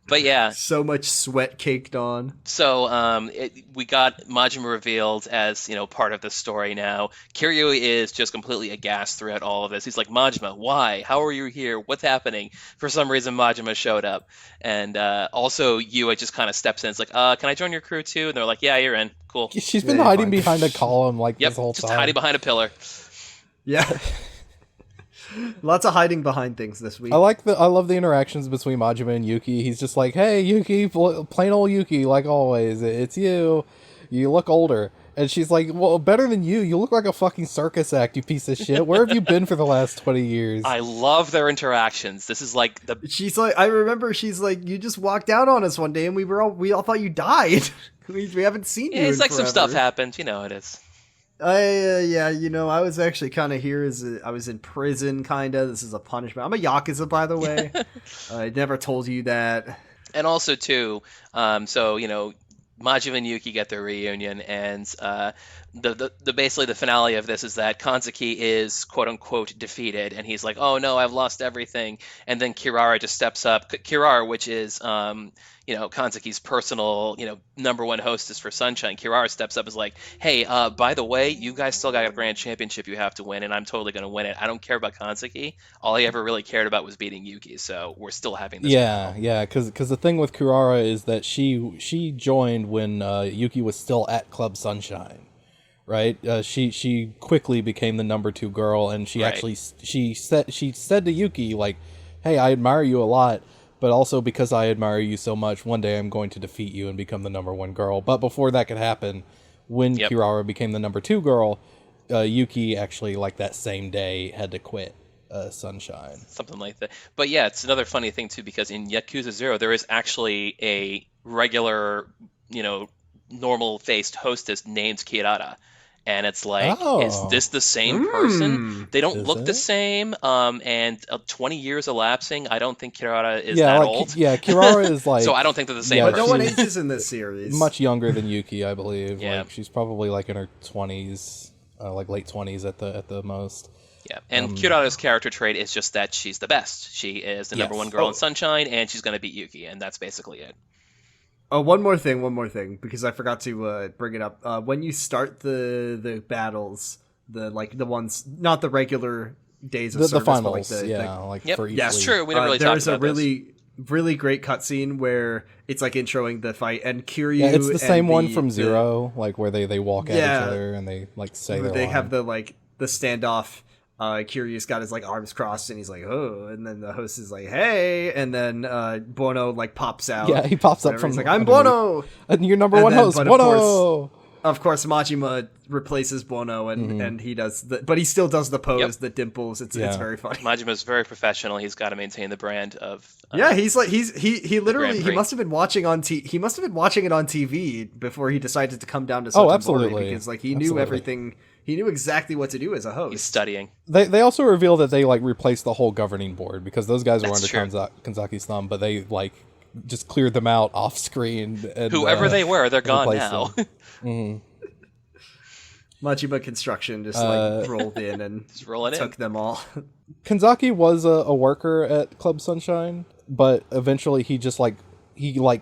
But yeah, So much sweat caked on. so we got Majima revealed as, part of the story now. Kiryu is just completely aghast throughout all of this. He's like, Majima, why? How are you here? What's happening? For some reason, Majima showed up. And also, Yua just kind of steps in. It's like, can I join your crew too? And they're like, yeah, you're in. Cool. She's been Yeah, hiding fine. behind a column like Yep, this whole just time. hiding behind a pillar. Yeah. Lots of hiding behind things this week. I love the interactions between Majima and Yuki. He's just like, "Hey, Yuki, plain old Yuki, like always. It's you. You look older." And she's like, "Well, better than you. You look like a fucking circus act, you piece of shit. Where have you been for the last 20 years?" I love their interactions. This is like She's like, I remember she's like, you just walked out on us one day and we all thought you died. we haven't seen you. it's in like some forever. stuff happened. It is. I was actually kind of here I was in prison, kind of. This is a punishment. I'm a Yakuza, by the way. I never told you that. And also too, Majima and Yuki get their reunion, and the basically the finale of this is that Kanzuki is quote unquote defeated, and he's like, "Oh no, I've lost everything." And then Kirara just steps up. Kirara, which is Kanzuki's personal number one hostess for Sunshine. Kirara steps up and is like, "Hey, by the way, you guys still got a grand championship you have to win, and I'm totally gonna win it. I don't care about Kanzuki. All I ever really cared about was beating Yuki. So we're still having this." Yeah, because the thing with Kurara is that she joined when Yuki was still at Club Sunshine, right? She quickly became the number 2 girl, and she Right. actually she said to Yuki like, "Hey, I admire you a lot, but also because I admire you so much, one day I'm going to defeat you and become the number 1 girl." But before that could happen, when Yep. Kurara became the number 2 girl, Yuki actually like that same day had to quit Sunshine. Something like that. But yeah, it's another funny thing too, because in Yakuza 0 there is actually a regular, normal faced hostess named Kirara. And it's like, is this the same person? They don't Is look the it? same. And 20 years elapsing, I don't think Kirara is Yeah, that like old. Kirara is like So I don't think they're the same Yeah, But no person. one ages in this series. much younger than Yuki, I believe. Yeah. Like, she's probably like in her 20s, like late 20s at the most. Yeah, and Kirara's character trait is just that she's the best. She is the number Yes. 1 girl in Sunshine, and she's going to beat Yuki, and that's basically it. Oh, one more thing, because I forgot to bring it up. When you start the battles, the ones, not the regular days of The service, finals, but like Yep. for each Yeah, it's league. true. We didn't really talk there's a about this. really great cutscene where it's like introing the fight, and Kiryu. Yeah, it's the and same one the- from Zero, like where they walk at Yeah. each other and they like say their They line. have the standoff. Kiryu's got his arms crossed and he's like, "Oh," and then the host is like, "Hey," and then Buono pops out. Yeah, he pops up Whatever. from He's like, "I'm underneath. Buono." And your number And 1 then- host, but of Bono. Of course, Majima replaces Buono, and he does but he still does the pose, the dimples. It's very funny. Majima's very professional. He's got to maintain the brand of. He's like he literally he must have been watching he must have been watching it on TV before he decided to come down to Suntory, absolutely, because like he knew everything. He knew exactly what to do as a host. He's studying. They also reveal that they like replaced the whole governing board, because those guys were That's under Kanzaki's thumb, but they like just cleared them out off screen. And, whoever they were, they're gone now. Majima Construction just like rolled in and took them all. Kanzaki was a worker at Club Sunshine, but eventually he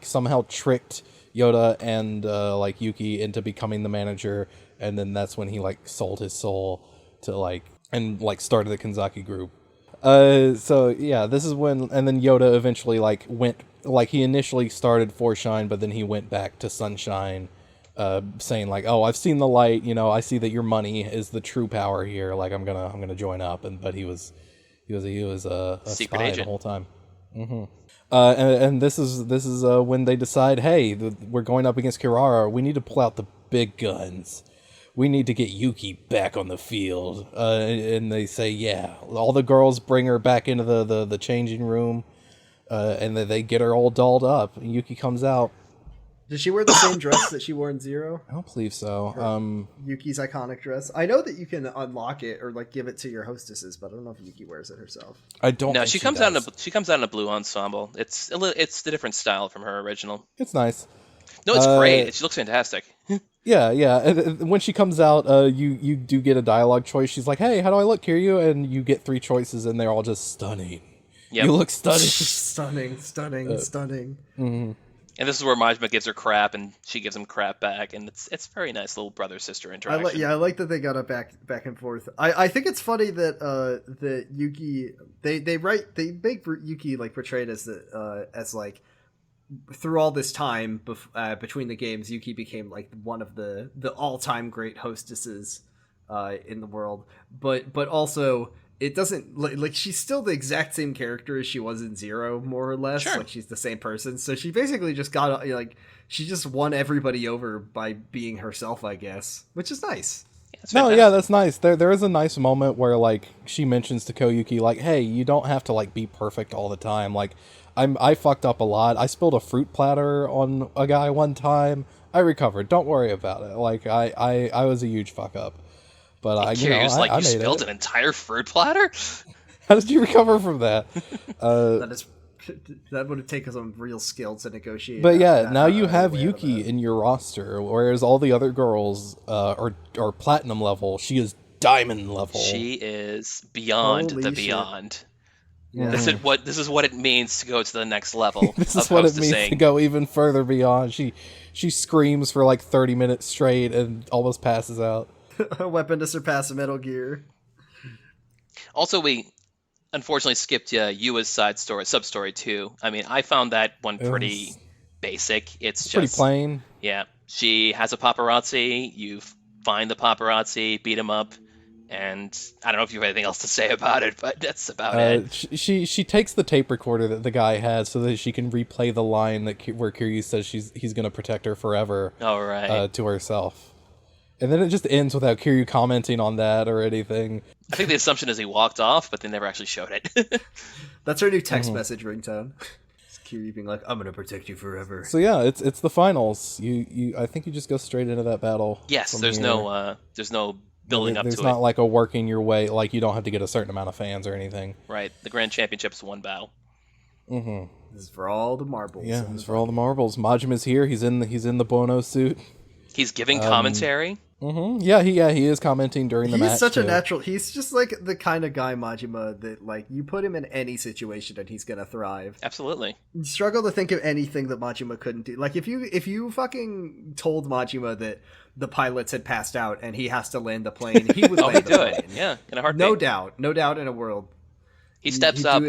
somehow tricked Yoda and like Yuki into becoming the manager, and then that's when he like sold his soul to like and like started the Kanzaki group. So yeah, this is when, and then Yoda eventually like went, like he initially started for Shine, but then he went back to Sunshine, saying like, "Oh, I've seen the light. You know, I see that your money is the true power here. Like, I'm gonna join up." But he was a secret spy agent the whole time. And this is when they decide, hey, we're going up against Kirara. We need to pull out the big guns. We need to get Yuki back on the field. And they say, yeah. All the girls bring her back into the changing room, and then they get her all dolled up. And Yuki comes out. Does she wear the same dress that she wore in Zero? I don't believe so. Yuki's iconic dress. I know that you can unlock it or like give it to your hostesses, but I don't know if Yuki wears it herself. I don't. No, think she comes out in a blue ensemble. It's the different style from her original. It's nice. No, it's great. She looks fantastic. Yeah. And when she comes out, you do get a dialogue choice. She's like, "Hey, how do I look, Kiryu?" And you get 3 choices, and they're all just stunning. Yep. You look stunning. stunning. Mm-hmm. And this is where Majima gives her crap, and she gives him crap back, and it's very nice little brother-sister interaction. I like that they got a back and forth. I think it's funny that that Yuki they make Yuki like portrayed as like through all this time between the games, Yuki became like one of the all-time great hostesses in the world, but also. It doesn't like she's still the exact same character as she was in Zero, more or less. Sure. Like she's the same person. So she basically just got like she just won everybody over by being herself, I guess, which is nice. Yeah, that's nice. There is a nice moment where like she mentions to Koyuki like, "Hey, you don't have to like be perfect all the time. Like I fucked up a lot. I spilled a fruit platter on a guy one time. I recovered. Don't worry about it. Like I was a huge fuck up." But I spilled an entire fruit platter? How did you recover from that? That would have taken some real skill to negotiate. But yeah, now you have Yuki in your roster, whereas all the other girls are platinum level. She is diamond level. She is beyond the beyond. Yeah. This is what it means to go to the next level. This is what it means to go even further beyond. She screams for like 30 minutes straight and almost passes out. A weapon to surpass Metal Gear. Also, we unfortunately skipped Yua's sub-story too. I mean, I found that one pretty basic. It's just pretty plain. Yeah, she has a paparazzi. You find the paparazzi, beat him up, and I don't know if you have anything else to say about it, but that's about it. She takes the tape recorder that the guy has so that she can replay the line where Kiryu says he's going to protect her forever. All right. To herself. And then it just ends without Kiryu commenting on that or anything. I think the assumption is he walked off, but they never actually showed it. That's her new text message ringtone. It's Kiryu being like, "I'm gonna protect you forever." So yeah, it's the finals. I think you just go straight into that battle. Yes, there's no building up to it. There's not like a working your way, like you don't have to get a certain amount of fans or anything. Right. The Grand Championship's one battle. Mm-hmm. This is for all the marbles. Yeah, it's for all the marbles. Majima's here. He's in the Bono suit. He's giving commentary. Mm-hmm. Yeah, he is commenting during the match. He's such a natural. He's just like the kind of guy, Majima, that like you put him in any situation and he's gonna thrive. Absolutely. You struggle to think of anything that Majima couldn't do. Like if you fucking told Majima that the pilots had passed out and he has to land the plane, he would land the plane. Yeah, in a heartbeat. No doubt in a world. He steps up.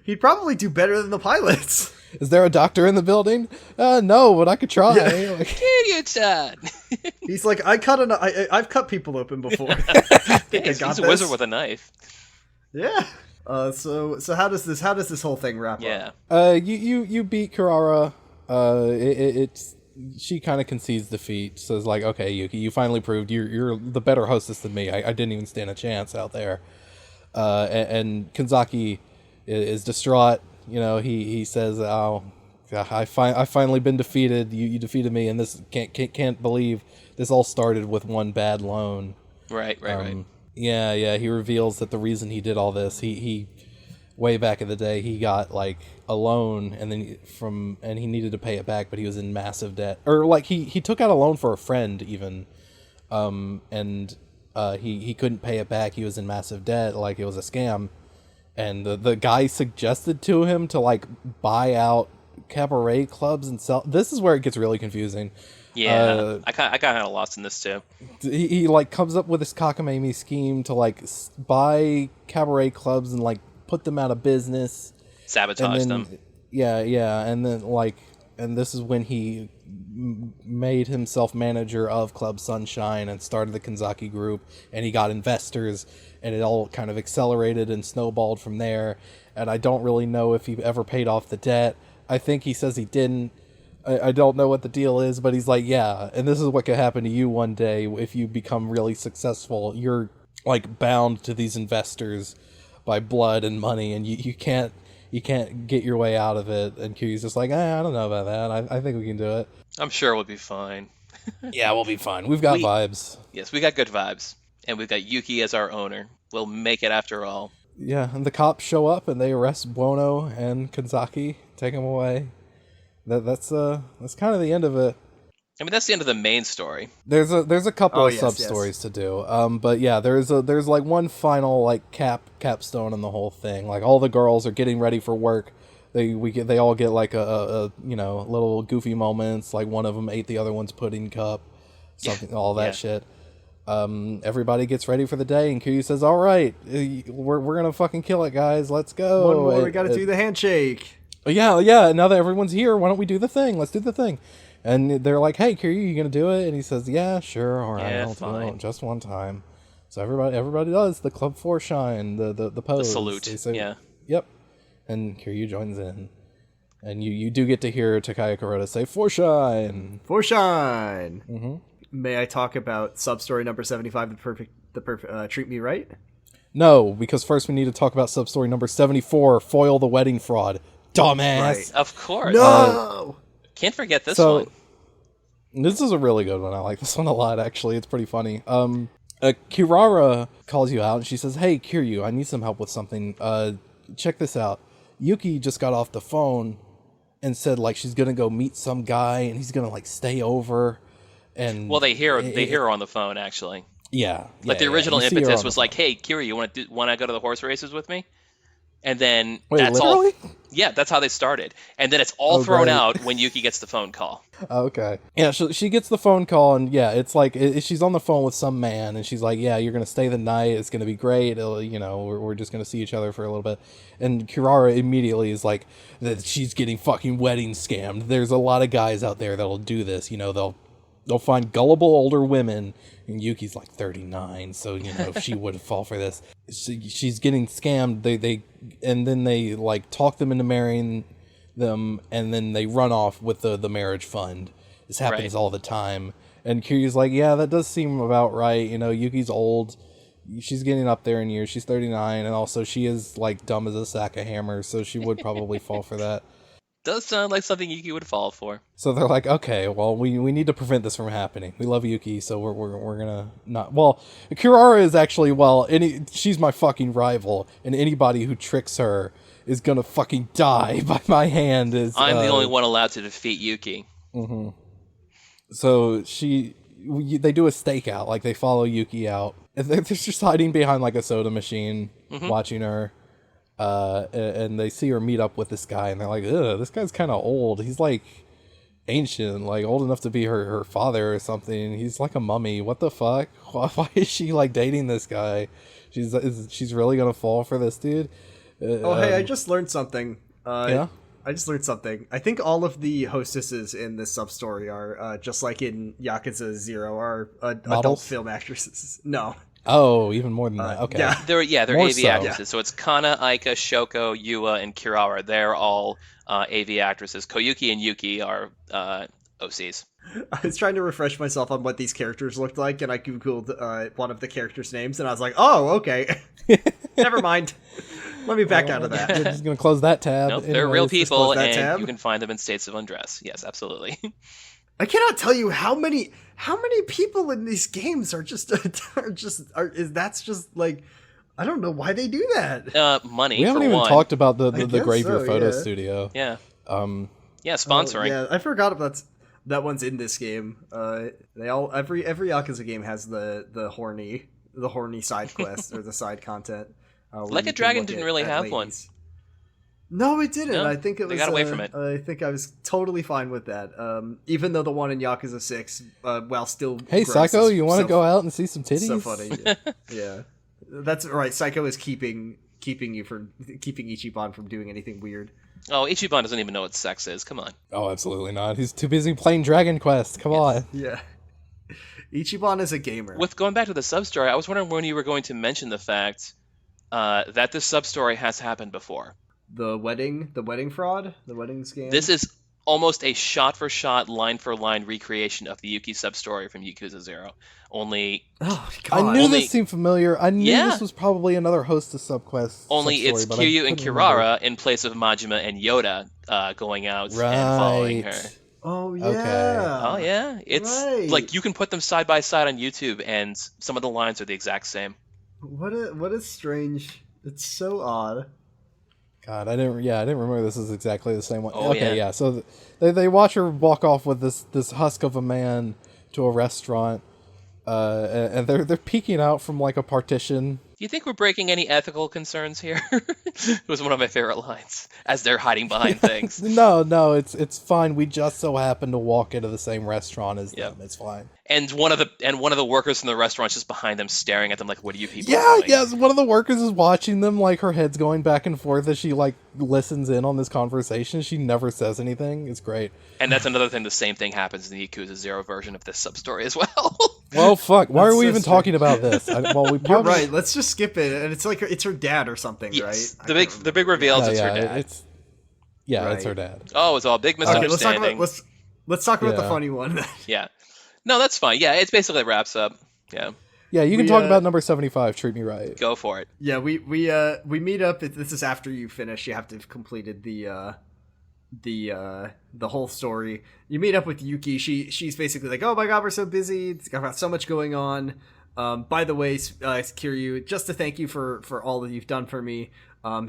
He'd probably do better than the pilots. Is there a doctor in the building? No, but I could try. Yeah. Like, he's like, I've cut people open before. He's a wizard with a knife. Yeah. So how does this whole thing wrap up? Yeah. You beat Kirara. It's she kind of concedes defeat, says like, okay, Yuki, you finally proved you're the better hostess than me. I didn't even stand a chance out there. And Kanzaki is distraught. He says, oh, I finally been defeated. You defeated me, and this can't believe this all started with one bad loan. Right. Yeah. He reveals that the reason he did all this, he way back in the day, he got like a loan, and then he needed to pay it back, but he was in massive debt, or like he took out a loan for a friend even, and he couldn't pay it back. He was in massive debt, like it was a scam, and the guy suggested to him to like buy out cabaret clubs and sell. This is where it gets really confusing. Yeah, I got kind of lost in this too. He like comes up with this cockamamie scheme to like buy cabaret clubs and like put them out of business, sabotage them. Yeah, and then and this is when he made himself manager of Club Sunshine and started the Kanzaki group, and he got investors, and it all kind of accelerated and snowballed from there. And I don't really know if he ever paid off the debt. I think he says he didn't. I don't know what the deal is, but he's like, yeah, and this is what could happen to you one day if you become really successful. You're like bound to these investors by blood and money, and you can't get your way out of it. And Q's just like, I don't know about that. I think we can do it. I'm sure we'll be fine. Yeah, we'll be fine. We've got vibes. Yes, we got good vibes, and we've got Yuki as our owner. We'll make it after all. Yeah, and the cops show up and they arrest Buono and Kanzaki, take them away. That's kind of the end of it. I mean, that's the end of the main story. There's a couple of sub stories to do. But yeah, there's like one final like capstone in the whole thing. Like all the girls are getting ready for work. They all get like a little goofy moments. Like one of them ate the other one's pudding cup, something, all that shit. Everybody gets ready for the day, and Kiryu says, "All right, we're gonna fucking kill it, guys. Let's go." One more, we gotta do the handshake. Yeah. Now that everyone's here, why don't we do the thing? Let's do the thing. And they're like, "Hey, Kiryu, you gonna do it?" And he says, "Yeah, sure, all right, I'll do it just one time." So everybody does the Club 4 shine, the pose, the salute. Say, yeah. Yep. And Kiryu joins in, and you do get to hear Takaya Kuroda say, "For shine, for shine." Mm-hmm. May I talk about sub-story number 75, the perfect Treat Me Right? No, because first we need to talk about sub-story number 74, Foil the Wedding Fraud. Dumbass. Right. Of course. No! Can't forget this one. This is a really good one. I like this one a lot, actually. It's pretty funny. Kirara calls you out, and she says, "Hey, Kiryu, I need some help with something. Check this out. Yuki just got off the phone and said, like, she's gonna go meet some guy, and he's gonna, like, stay over." And well, they hear her on the phone, actually. Yeah. Like the original impetus was like, "Hey, Kiryu, you want to go to the horse races with me?" And then that's literally? all. Yeah, that's how they started. And then it's all thrown out when Yuki gets the phone call. Okay. Yeah, she gets the phone call, and yeah, it's like she's on the phone with some man, and she's like, "Yeah, you're gonna stay the night. It's gonna be great. We're just gonna see each other for a little bit." And Kirara immediately is like, that she's getting fucking wedding scammed. There's a lot of guys out there that'll do this. They'll find gullible older women, and Yuki's like 39, so she would fall for this. She's getting scammed. And then they like talk them into marrying them, and then they run off with the marriage fund. This happens all the time. And Kiryu's like, yeah, that does seem about right. Yuki's old. She's getting up there in years. She's 39, and also she is like dumb as a sack of hammers, so she would probably fall for that. Does sound like something Yuki would fall for. So they're like, okay, well, we need to prevent this from happening. We love Yuki, so we're gonna not. Well, Kirara is actually, she's my fucking rival, and anybody who tricks her is gonna fucking die by my hand. I'm the only one allowed to defeat Yuki. Mm-hmm. So they do a stakeout, like they follow Yuki out, and they're just hiding behind like a soda machine, watching her. And they see her meet up with this guy, and they're like, ugh, this guy's kind of old. He's like ancient, like old enough to be her father or something. He's like a mummy. What the fuck? Why is she like dating this guy? She's really gonna fall for this dude? Hey, I just learned something. Yeah? I just learned something. I think all of the hostesses in this sub-story are, just like in Yakuza 0, are adult film actresses. No. Oh, even more than that. Okay. Yeah. They're More AV actresses. Yeah. So it's Kana, Aika, Shoko, Yua, and Kirara. They're all AV actresses. Koyuki and Yuki are OCs. I was trying to refresh myself on what these characters looked like, and I googled one of the characters' names, and I was like, "Oh, okay, never mind. Let me back out of that." We're just gonna close that tab. Nope, they're real anyways. people, close that and tab. you can find them in states of undress. Yes, absolutely. I cannot tell you how many people in these games are just that's just like, I don't know why they do that. Money. We haven't for even one. talked about the guess Grave Your so, Photo yeah. Studio. Yeah. Um, Yeah, sponsoring. Yeah, I forgot about that one's in this game. Every Yakuza game has the horny side quest or the side content. Where Like you a can Dragon look didn't at- really at have one. ladies. No, it didn't. No, I think it they was. got away from it. I think I was totally fine with that. Even though the one in Yakuza 6, while still hey, gross, Psycho, is you want to so- go out and see some titties? So funny. Yeah, that's right. Psycho is keeping Ichiban from doing anything weird. Oh, Ichiban doesn't even know what sex is. Come on. Oh, absolutely not. He's too busy playing Dragon Quest. Come on. Yeah, Ichiban is a gamer. With going back to the sub-story, I was wondering when you were going to mention the fact that this sub-story has happened before. The wedding fraud, the wedding scam. This is almost a shot-for-shot, line-for-line recreation of the Yuki sub-story from Yakuza 0. Only Oh I god! knew Only- this seemed familiar. I knew Yeah. this was probably another Hostess subquest. Only it's sub-story, but I Kiryu and couldn't remember. Kirara in place of Majima and Yoda going out and following her. Right. Oh yeah. Okay. Oh yeah, it's right. like you can put them side by side on YouTube, and some of the lines are the exact same. What a strange. It's so odd. God, I didn't remember this is exactly the same one. Oh, okay, yeah. yeah. So they watch her walk off with this husk of a man to a restaurant, and they're peeking out from like a partition. Do you think we're breaking any ethical concerns here? It was one of my favorite lines as they're hiding behind things. No, it's fine. We just so happen to walk into the same restaurant as Yep. them. It's fine. And one of the workers from the restaurant's just behind them, staring at them like, "What are you people Yeah, doing?" yes. One of the workers is watching them, like her head's going back and forth as she like listens in on this conversation. She never says anything. It's great. And that's another thing. The same thing happens in the Yakuza 0 version of this sub-story as well. Well, fuck. Why That's are we so even strange. talking about this? We You're probably right. Let's just skip it. And it's like it's her dad or something, Yes. right? The big reveal is it's her yeah, dad. it's Right. her dad. Oh, it's all a big Okay, misunderstanding. let's talk about the Yeah. funny one. Yeah. No, that's fine. Yeah, it's basically wraps up. Yeah, Yeah, you can We, talk about number 75. Treat me right. go for it. Yeah, we meet up. This is after you finish. You have to have completed the whole story. You meet up with Yuki. She's basically like, "Oh my god, we're so busy. I've got so much going on. By the way, Kiryu, just to thank you for all that you've done for me.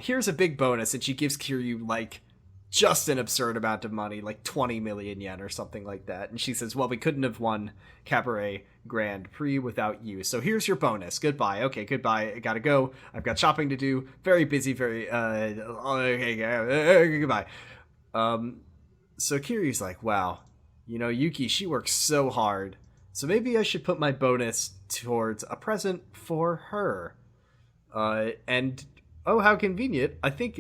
Here's a big bonus." And she gives Kiryu like just an absurd amount of money, like 20 million yen or something like that. And she says, "Well, we couldn't have won Cabaret Grand Prix without you. So here's your bonus. Goodbye." "Okay, goodbye. I gotta go. I've got shopping to do. Very busy. Okay, goodbye." So Kiryu's like, "Wow, Yuki, she works so hard. So maybe I should put my bonus towards a present for her." And oh, how convenient. I think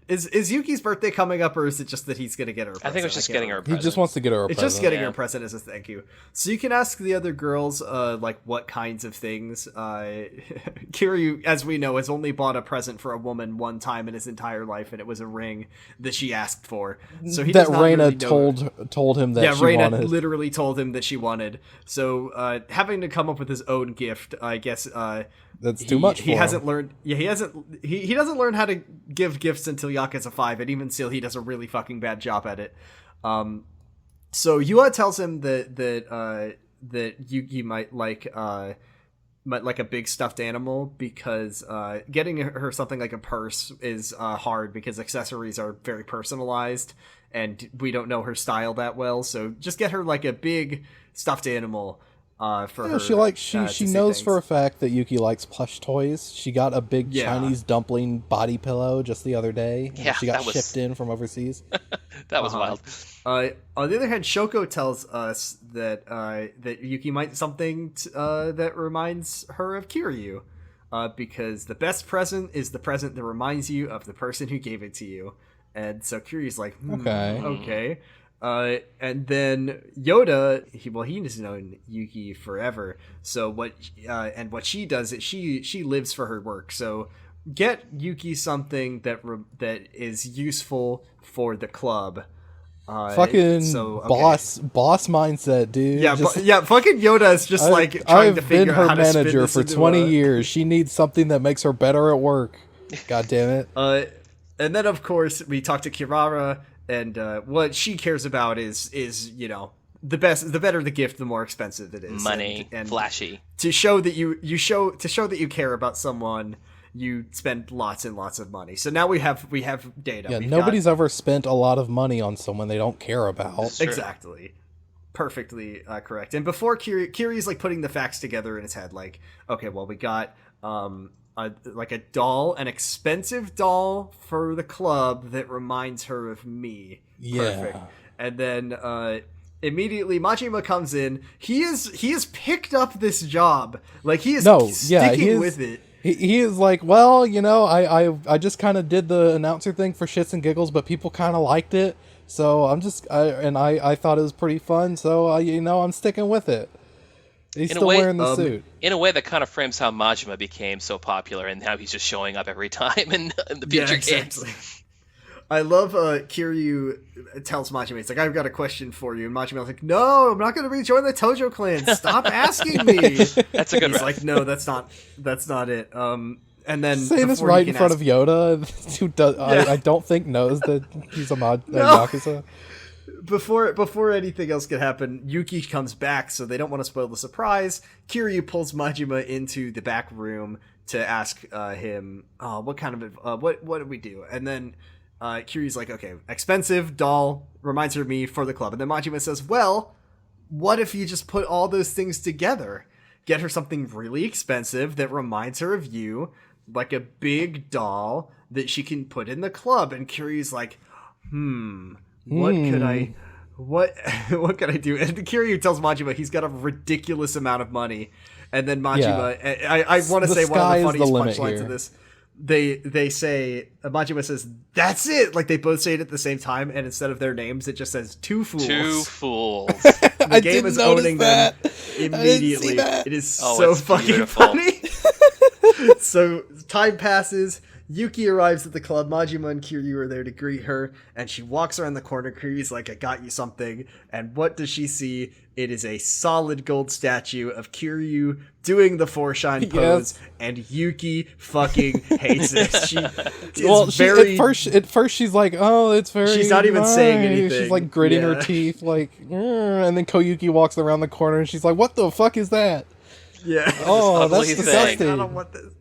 is Yuki's birthday coming up, or is it just that he's gonna get her a present? I think it was just can't getting her a remember. He present. just wants to get her a It's present. just getting her Yeah. a present as a thank you. So you can ask the other girls, like, what kinds of things. Kiryu, as we know, has only bought a present for a woman one time in his entire life, and it was a ring that she asked for. So he that does not Reina really know- told him that yeah, she Reina wanted. literally told him that she wanted. So having to come up with his own gift, I guess. That's too much for He him. hasn't learned. Yeah, he doesn't learn how to give gifts until Yakuza 5, and even still, he does a really fucking bad job at it. So Yua tells him that Yuki might like a big stuffed animal, because getting her something like a purse is hard, because accessories are very personalized and we don't know her style that well. So just get her like a big stuffed animal for her. She to she see knows things. for a fact that Yuki likes plush toys. She got a big Yeah. Chinese dumpling body pillow just the other day. Yeah, she got that was- shipped in from overseas. That was wild. On the other hand, Shoko tells us that that Yuki might something that reminds her of Kiryu, because the best present is the present that reminds you of the person who gave it to you. And so Kiryu's like, okay. And then Yoda, he's known Yuki forever. So what she does is she lives for her work. So get Yuki something that is useful for the club. Fucking okay. boss mindset, dude. Yeah, Just, fucking Yoda is just trying to figure out how to spin this into I've been her manager for 20 years. She needs something that makes her better at work. God damn it. And then of course we talk to Kirara, and what she cares about is the better the gift, the more expensive it is. Money, and flashy. To show that you care about someone, you spend lots and lots of money. So now we have data. Yeah, nobody's ever spent a lot of money on someone they don't care about. Exactly. Perfectly correct. And before Kiri's like putting the facts together in his head, like, okay, well, we got a doll, an expensive doll for the club that reminds her of me. Yeah. Perfect. And then immediately Majima comes in. He has picked up this job. Like, he is sticking with it. He is like, well, I just kind of did the announcer thing for shits and giggles, but people kind of liked it, so I thought it was pretty fun, so I'm sticking with it. He's still wearing the suit. In a way that kind of frames how Majima became so popular and how he's just showing up every time in the future games. I love Kiryu tells Majima, he's like, I've got a question for you. And Majima's like, no, I'm not going to rejoin the Tojo clan. Stop asking me. That's a good He's like, no, that's not it. And then saying this right in front of Yoda, who I don't think knows that he's a Yakuza. Before anything else could happen, Yuki comes back, so they don't want to spoil the surprise. Kiryu pulls Majima into the back room to ask him, what kind of what did we do? And then Kiryu's like, okay, expensive doll reminds her of me for the club. And then Majima says, well, what if you just put all those things together? Get her something really expensive that reminds her of you, like a big doll that she can put in the club. And Kiryu's like, what could I do? And Kiryu tells Majima he's got a ridiculous amount of money. And then Majima, I want to say one of the funniest punchlines of this. They say, Majima says, that's it. Like, they both say it at the same time, and instead of their names, it just says 2 fools. 2 fools. The game is owning them immediately. It is so fucking beautiful. Funny. So time passes. Yuki arrives at the club. Majima and Kiryu are there to greet her, and she walks around the corner. Kiryu's like, I got you something. And what does she see? It is a solid gold statue of Kiryu doing the foreshine pose, and Yuki fucking hates it. At first she's like, oh, it's very She's not even saying anything. She's like gritting her teeth, like, and then Koyuki walks around the corner, and she's like, what the fuck is that? Yeah. Oh, that's disgusting. I don't want this.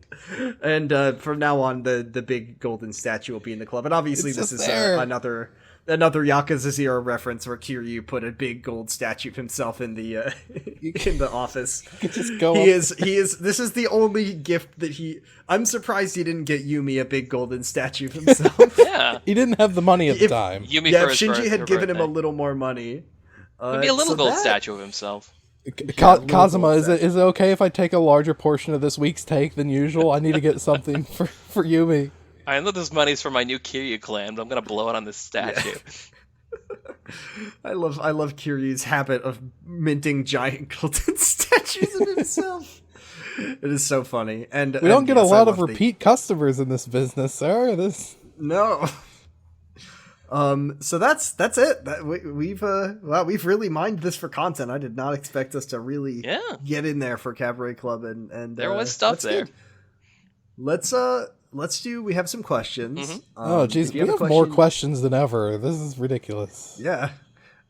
And from now on, the big golden statue will be in the club. And obviously this is another Yakuza 0 reference where Kiryu put a big gold statue of himself in the in the office. Just go he is this is the only gift that I'm surprised he didn't get Yumi a big golden statue of himself. Yeah. He didn't have the money at the time. Yumi if Shinji had given him a little more money. Maybe a little gold statue of himself. Kazuma, is it okay if I take a larger portion of this week's take than usual? I need to get something for Yumi. I know this money's for my new Kiryu clan, but I'm gonna blow it on this statue. Yeah. I love Kiryu's habit of minting giant golden statues of himself. It is so funny, and we don't get a lot of repeat customers in this business, sir. No. So that's it. We've really mined this for content. I did not expect us to really get in there for Cabaret Club, and there was stuff there. Good. Let's do. We have some questions. Mm-hmm. Oh, geez, we have more questions than ever. This is ridiculous. Yeah.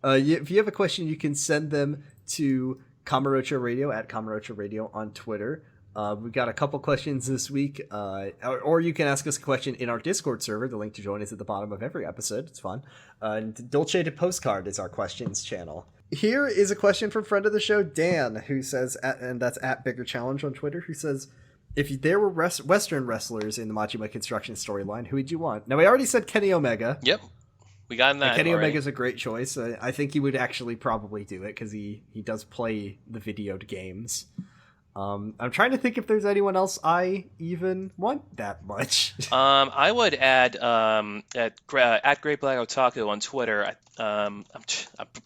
If you have a question, you can send them to Kamurocho Radio at Kamurocho Radio on Twitter. We've got a couple questions this week, or you can ask us a question in our Discord server. The link to join is at the bottom of every episode. It's fun. And Dolce de Postcard is our questions channel. Here is a question from friend of the show, Dan, who says, and that's at Bigger Challenge on Twitter, who says, if there were Western wrestlers in the Majima Construction storyline, who would you want? Now, we already said Kenny Omega. Yep. We got in that. Kenny Omega is a great choice. I think he would actually probably do it because he does play the video games. I'm trying to think if there's anyone else I even want that much. I would add at Great Black Otaku on Twitter. I'm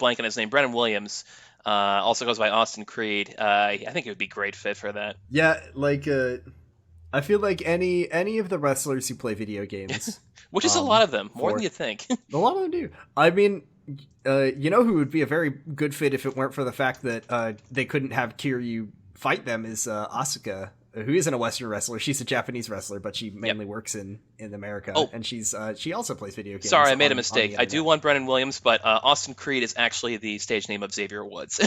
blanking on his name. Brennan Williams also goes by Austin Creed. I think it would be a great fit for that. Yeah, like I feel like any of the wrestlers who play video games, which is a lot of them, more than you think. A lot of them do. I mean, you know who would be a very good fit if it weren't for the fact that they couldn't have Kiryu fight them is Asuka, who isn't a Western wrestler. She's a Japanese wrestler, but she mainly works in America. Oh. And she also plays video games. Sorry, I made a mistake. I do want Brennan Williams, but Austin Creed is actually the stage name of Xavier Woods.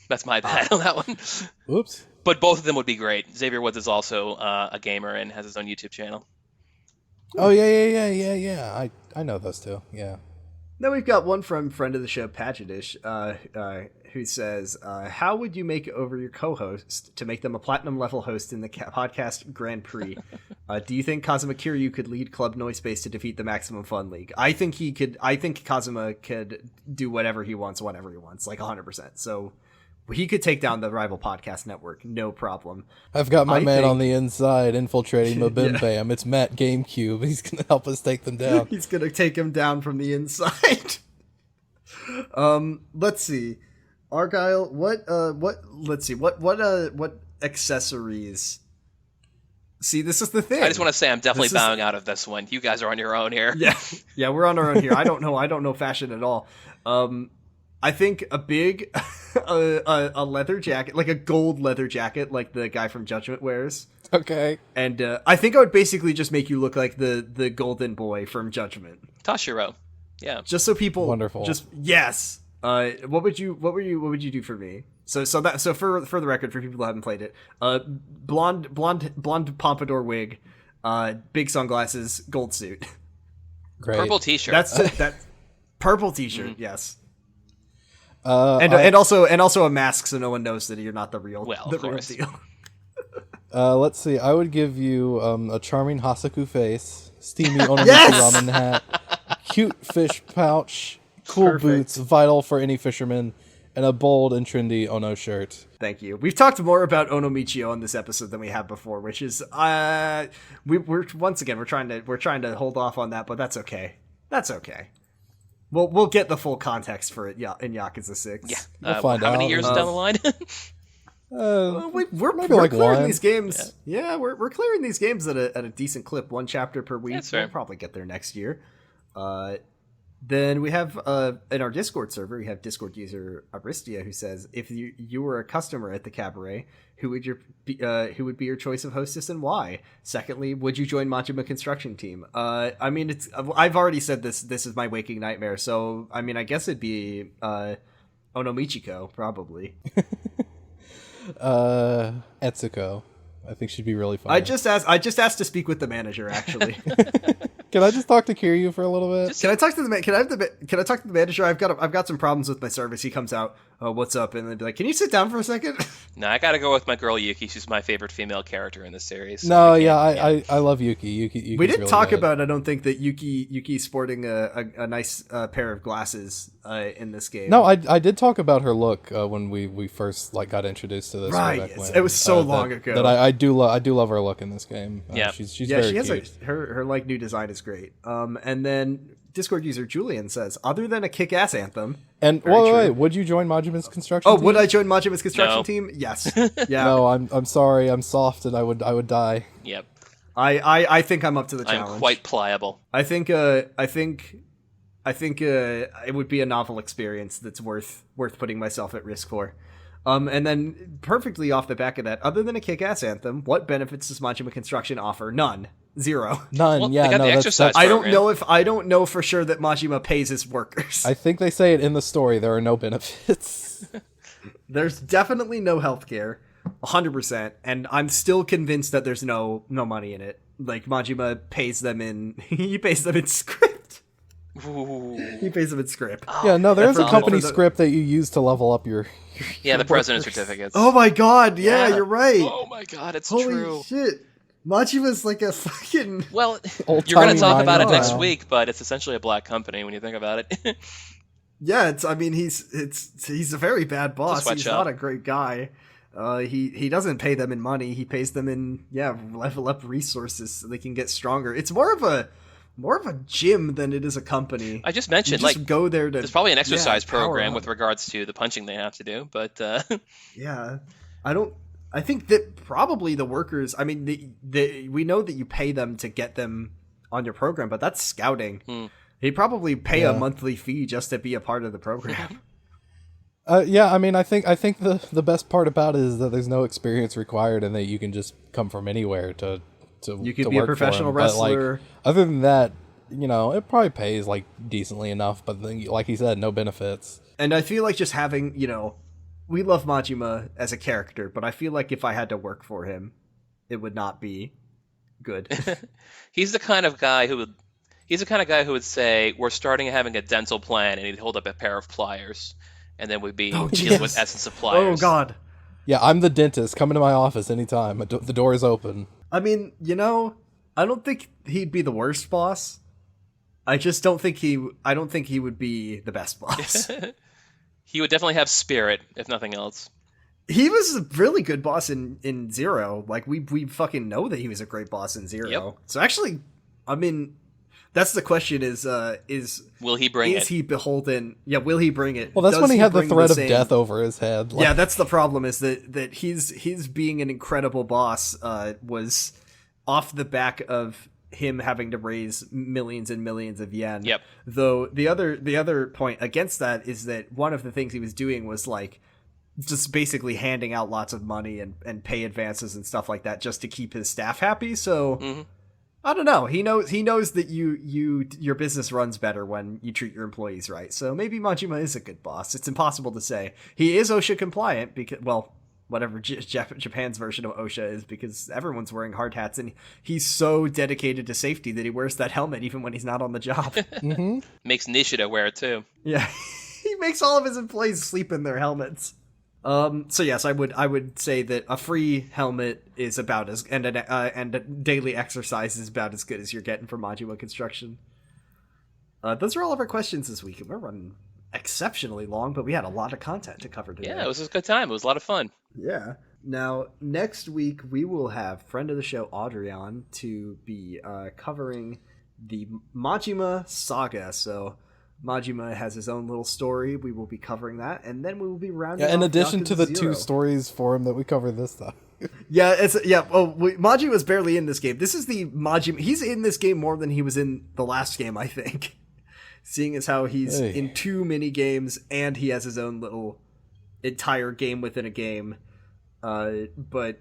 That's my bad on that one. Whoops. But both of them would be great. Xavier Woods is also a gamer and has his own YouTube channel. Oh, yeah. I know those two, yeah. Then we've got one from friend of the show, Pagetish, who says, how would you make over your co-host to make them a platinum level host in the podcast Grand Prix? Do you think Kazuma Kiryu could lead Club Noisepace to defeat the Maximum Fun League? I think he could. I think Kazuma could do whatever he wants, whenever he wants, like 100%. So he could take down the rival podcast network, no problem. I've got my man on the inside infiltrating Mabim Bam. It's Matt GameCube. He's going to help us take them down. He's going to take him down from the inside. Let's see. Argyle, let's see. What accessories? See, this is the thing. I just want to say I'm definitely bowing out of this one. You guys are on your own here. Yeah, we're on our own here. I don't know fashion at all. I think a big a leather jacket, like a gold leather jacket, like the guy from Judgment wears. Okay. And I think I would basically just make you look like the golden boy from Judgment. Toshiro. Yeah. Just so people wonderful. Yes. What would you do for me? So for the record, for people who haven't played it, blonde pompadour wig, big sunglasses, gold suit. Great. Purple t-shirt. That's purple t-shirt. Mm-hmm. Yes. And also a mask so no one knows that you're not the real deal. Let's see. I would give you a charming Hasaku face, steamy Onomichi ramen hat, cute fish pouch, cool boots, vital for any fisherman, and a bold and trendy Ono shirt. Thank you. We've talked more about Onomichio on this episode than we have before, which is we're once again we're trying to hold off on that, but that's okay. That's okay. We'll get the full context for it in Yakuza 6. Yeah. We'll find how out. many years down the line? We're clearing these games. Yeah, we're clearing these games at a decent clip, one chapter per week. We'll probably get there next year. Then we have in our Discord server, we have Discord user Aristia who says, if you were a customer at the Cabaret, who would be your choice of hostess and why? Secondly, would you join Majima Construction Team? I mean, I've already said this is my waking nightmare, so I mean, I guess it'd be Onomichiko probably. Etsuko. I think she'd be really fun. I just asked to speak with the manager, actually. Can I just talk to Kiryu for a little bit? Can I talk to the Can I talk to the manager? I've got some problems with my service. He comes out, oh, what's up? And then be like, can you sit down for a second? No, I gotta go with my girl Yuki. She's my favorite female character in the series. So I love Yuki. Yuki's we didn't really talk good. about, I don't think, that Yuki's sporting a nice pair of glasses in this game. No, I did talk about her look when we first got introduced to this. Right, it was so long ago. That I do love her look in this game. Yeah, she's very she has cute. her new design is great. And then Discord user Julian says, other than a kick-ass anthem. And wait, would you join Majima's construction team? Would I join Majima's construction team? Yes. Yeah. No, I'm sorry. I'm soft and I would die. Yep. I think I'm up to the challenge. I'm quite pliable. I think it would be a novel experience that's worth putting myself at risk for. And then perfectly off the back of that, other than a kick-ass anthem, what benefits does Majima Construction offer? None. Zero. None. Well, yeah, they got the exercise program. I don't know for sure that Majima pays his workers. I think they say it in the story. There are no benefits. There's definitely no healthcare, 100%, and I'm still convinced that there's no money in it. Like Majima pays them in script. Ooh. He pays them in script. Yeah, no, there's a company script that you use to level up your the president's certificates. Oh my god, yeah, you're right. Oh my god, it's Holy true. Holy shit. Machima's like a fucking... Well, you're going to talk about it next week, but it's essentially a black company when you think about it. Yeah, he's a very bad boss. He's not a great guy. He doesn't pay them in money. He pays them in level up resources so they can get stronger. It's more of a gym than it is a company. I just mentioned, you just go there to... There's probably an exercise program with regards to the punching they have to do, but... Yeah, I think that probably the workers... I mean, we know that you pay them to get them on your program, but that's scouting. He'd probably pay Yeah. a monthly fee just to be a part of the program. Yeah, I mean, I think the best part about it is that there's no experience required, and that you can just come from anywhere to You could to be a work for professional him. But, like, wrestler. other than that, it probably pays like decently enough. But then, like he said, no benefits. And I feel like just having, we love Majima as a character, but I feel like if I had to work for him, it would not be good. He's the kind of guy who would say, "We're starting having a dental plan," and he'd hold up a pair of pliers, and then we'd be dealing with essence of Oh, pliers. God. Yeah, I'm the dentist. Come into my office anytime. The door is open. I mean, I don't think he'd be the worst boss. I just don't think I don't think he would be the best boss. He would definitely have spirit, if nothing else. He was a really good boss in Zero. Like, we fucking know that he was a great boss in Zero. Yep. So actually, I mean, that's the question is Will he bring it? Is he beholden? Yeah, will he bring it? Well, that's Does when he had the bring threat of same- death over his head. Like, Yeah, that's the problem, is that he's being an incredible boss was off the back of him having to raise millions and millions of yen. Yep. Though the other point against that is that one of the things he was doing was like just basically handing out lots of money and pay advances and stuff like that just to keep his staff happy. So I don't know. He knows that your business runs better when you treat your employees right. So maybe Majima is a good boss. It's impossible to say. He is OSHA compliant because, well, whatever Japan's version of OSHA is, because everyone's wearing hard hats, and he's so dedicated to safety that he wears that helmet even when he's not on the job. Makes Nishida wear it too. Yeah, he makes all of his employees sleep in their helmets. So yes, I would say that a free helmet is about as and a daily exercise is about as good as you're getting from Majima Construction. Those are all of our questions this week, and we're running exceptionally long, but we had a lot of content to cover today. Yeah, it was a good time. It was a lot of fun. Yeah. Now, next week, we will have friend of the show, Audrey, on to be covering the Majima saga. So, Majima has his own little story. We will be covering that, and then we will be rounding in off addition to the Yakuza 0. two stories for him that we covered this time. Majima was barely in this game. This is the Majima. He's in this game more than he was in the last game, I think. Seeing as how he's in too many games, and he has his own little entire game within a game. But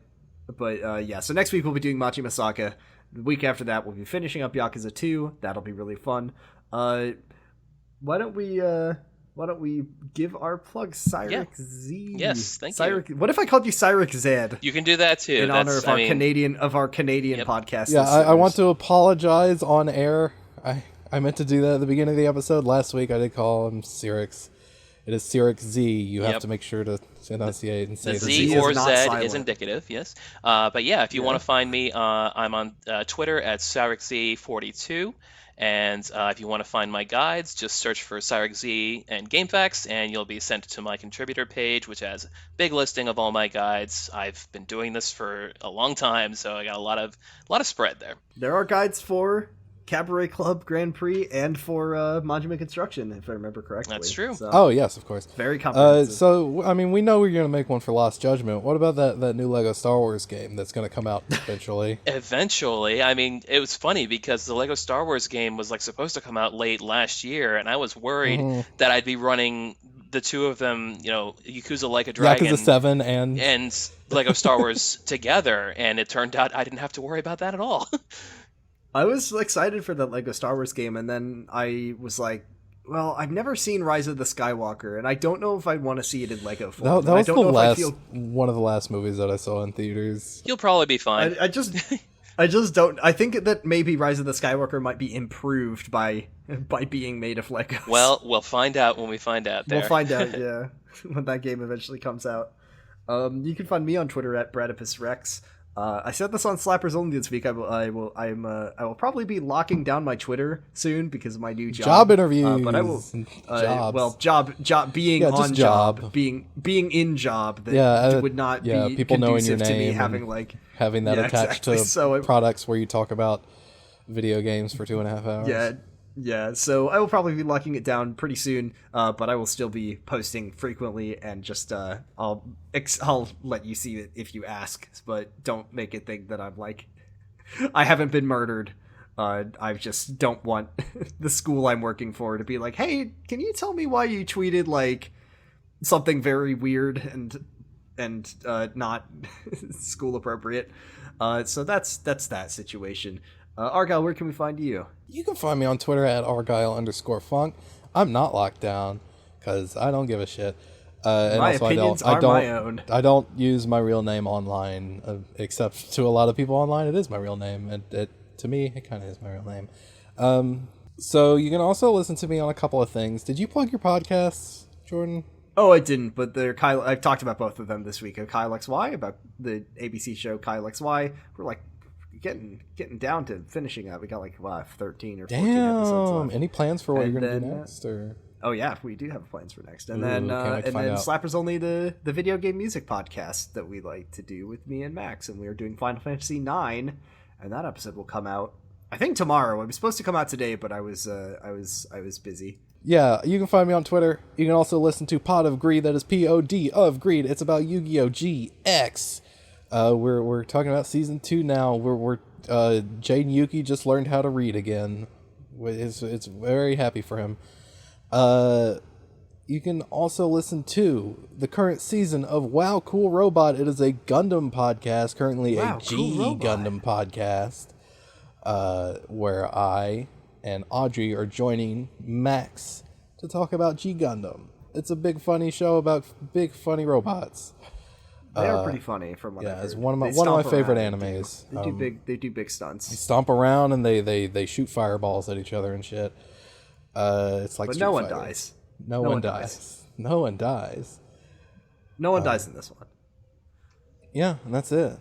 so next week we'll be doing Majima Saga. The week after that we'll be finishing up Yakuza 2. That'll be really fun. Why don't we give our plug, CyricZ? Yes, thank you. What if I called you CyricZ? You can do that too. In honor of our Canadian podcast. Yeah, I want to apologize on air. I meant to do that at the beginning of the episode. Last week I did call him CyricZ. It is CyricZ. You have to make sure to enunciate and say the the Z or Z silent. is indicative, yes. But yeah, if you want to find me, I'm on Twitter at CyricZ42. And if you want to find my guides, just search for CyricZ and GameFAQs, and you'll be sent to my contributor page, which has a big listing of all my guides. I've been doing this for a long time, so I got a lot of spread there. There are guides for Cabaret Club Grand Prix and for Majima Construction, if I remember correctly. That's true. So, Oh, yes, of course. very comprehensive. So, I mean, we know we're going to make one for Lost Judgment. What about that new Lego Star Wars game that's going to come out eventually? Eventually, I mean, it was funny because the Lego Star Wars game was supposed to come out late last year, and I was worried that I'd be running the two of them, Yakuza Like a Dragon, Yakuza 7 and Lego Star Wars together, and it turned out I didn't have to worry about that at all. I was excited for the Lego Star Wars game, and then I was like, well, I've never seen Rise of the Skywalker, and I don't know if I'd want to see it in Lego form. that was I one of the last movies that I saw in theaters. You'll probably be fine. I just don't. I think that maybe Rise of the Skywalker might be improved by being made of Legos. Well, we'll find out when we find out there. We'll find out, yeah, when that game eventually comes out. You can find me on Twitter at BradipusRex. I said this on Slappers Only this week. I will probably be locking down my Twitter soon because of my new job interviews. But I will. Jobs. Job being on job, being in job. That would not be people knowing your conducive to me name, having that attached exactly. to products where you talk about video games for 2.5 hours. Yeah, so I will probably be locking it down pretty soon, but I will still be posting frequently, and just I'll let you see it if you ask, but don't make it think that I'm I haven't been murdered I just don't want the school I'm working for to be like, hey, can you tell me why you tweeted like something very weird and not school appropriate. So that's that situation. Argyle, where can we find you? You can find me on Twitter at Argyle_Funk. I'm not locked down because I don't give a shit. And My also opinions I are don't, my own. I don't use my real name online, except to a lot of people online. It is my real name, and to me, it kind of is my real name. So you can also listen to me on a couple of things. Did you plug your podcasts, Jordan? Oh, I didn't, but I've talked about both of them this week. Kyle XY, about the ABC show Kyle XY. We're like getting down to finishing up. We got like 13 or 14 episodes left. Any plans for what And you're gonna do then, next? Or Oh yeah, we do have plans for next. And Ooh, then can't wait to find out. Slapper's Only, the video game music podcast that we like to do with me and Max, and we are doing Final Fantasy IX, and that episode will come out I think tomorrow. It was supposed to come out today, but I was busy. yeah, you can find me on Twitter. You can also listen to Pod of Greed. That is POD of Greed. It's about Yu-Gi-Oh! GX. We're talking about season 2 now. We're Jade and Yuki just learned how to read again. It's very happy for him. You can also listen to the current season of Wow Cool Robot. It is a Gundam podcast, currently Wow, a G Cool Robot. Gundam podcast, where I and Audrey are joining Max to talk about G Gundam. It's a big funny show about big funny robots. They are pretty funny from what I've Yeah, heard. it's one of my They favorite stomp around. animes. They do big stunts. Stomp around and they shoot fireballs at each other and shit. It's like But Street no one Fighter. dies. No one dies. No one dies. No one dies in this one. Yeah, and that's it.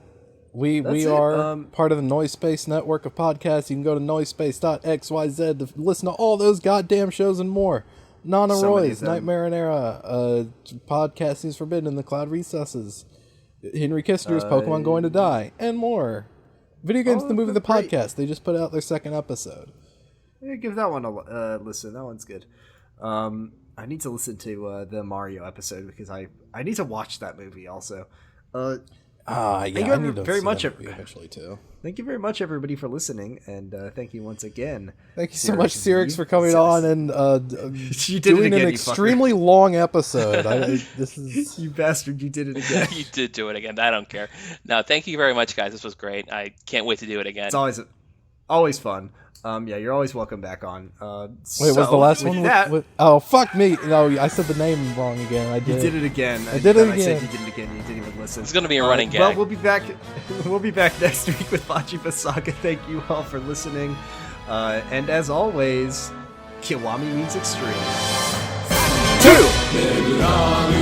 We That's are it. part of the Noise Space network of podcasts. You can go to noisespace.xyz to listen to all those goddamn shows and more. Nana So many Roy's, of them. Nightmare and Era, Podcasting is Forbidden in the Cloud Recesses, Henry Kissinger's Pokemon Going to Die, and more. Video Games, the Movie, the great. Podcast. They just put out their second episode. Yeah, give that one a listen. That one's good. I need to listen to the Mario episode because I need to watch that movie also. Yeah, Thank you I need to very see much, that movie eventually too. Thank you very much, everybody, for listening, and thank you once again. Thank you so much, CyricZ, CyricZ, for coming on and You did it doing again, an you extremely long episode. This is You bastard! You did it again. You did do it again. I don't care. No, thank you very much, guys. This was great. I can't wait to do it again. It's always fun. Yeah, you're always welcome back on. Wait, was the last one with oh, fuck me. No, I said the name wrong again. I did. You did it again. I did it I said again. you did it again. You didn't even listen. It's gonna be a running Well, gag. we'll be back. We'll be back next week with Majima Saga. Thank you all for listening. And as always, Kiwami means extreme. 2!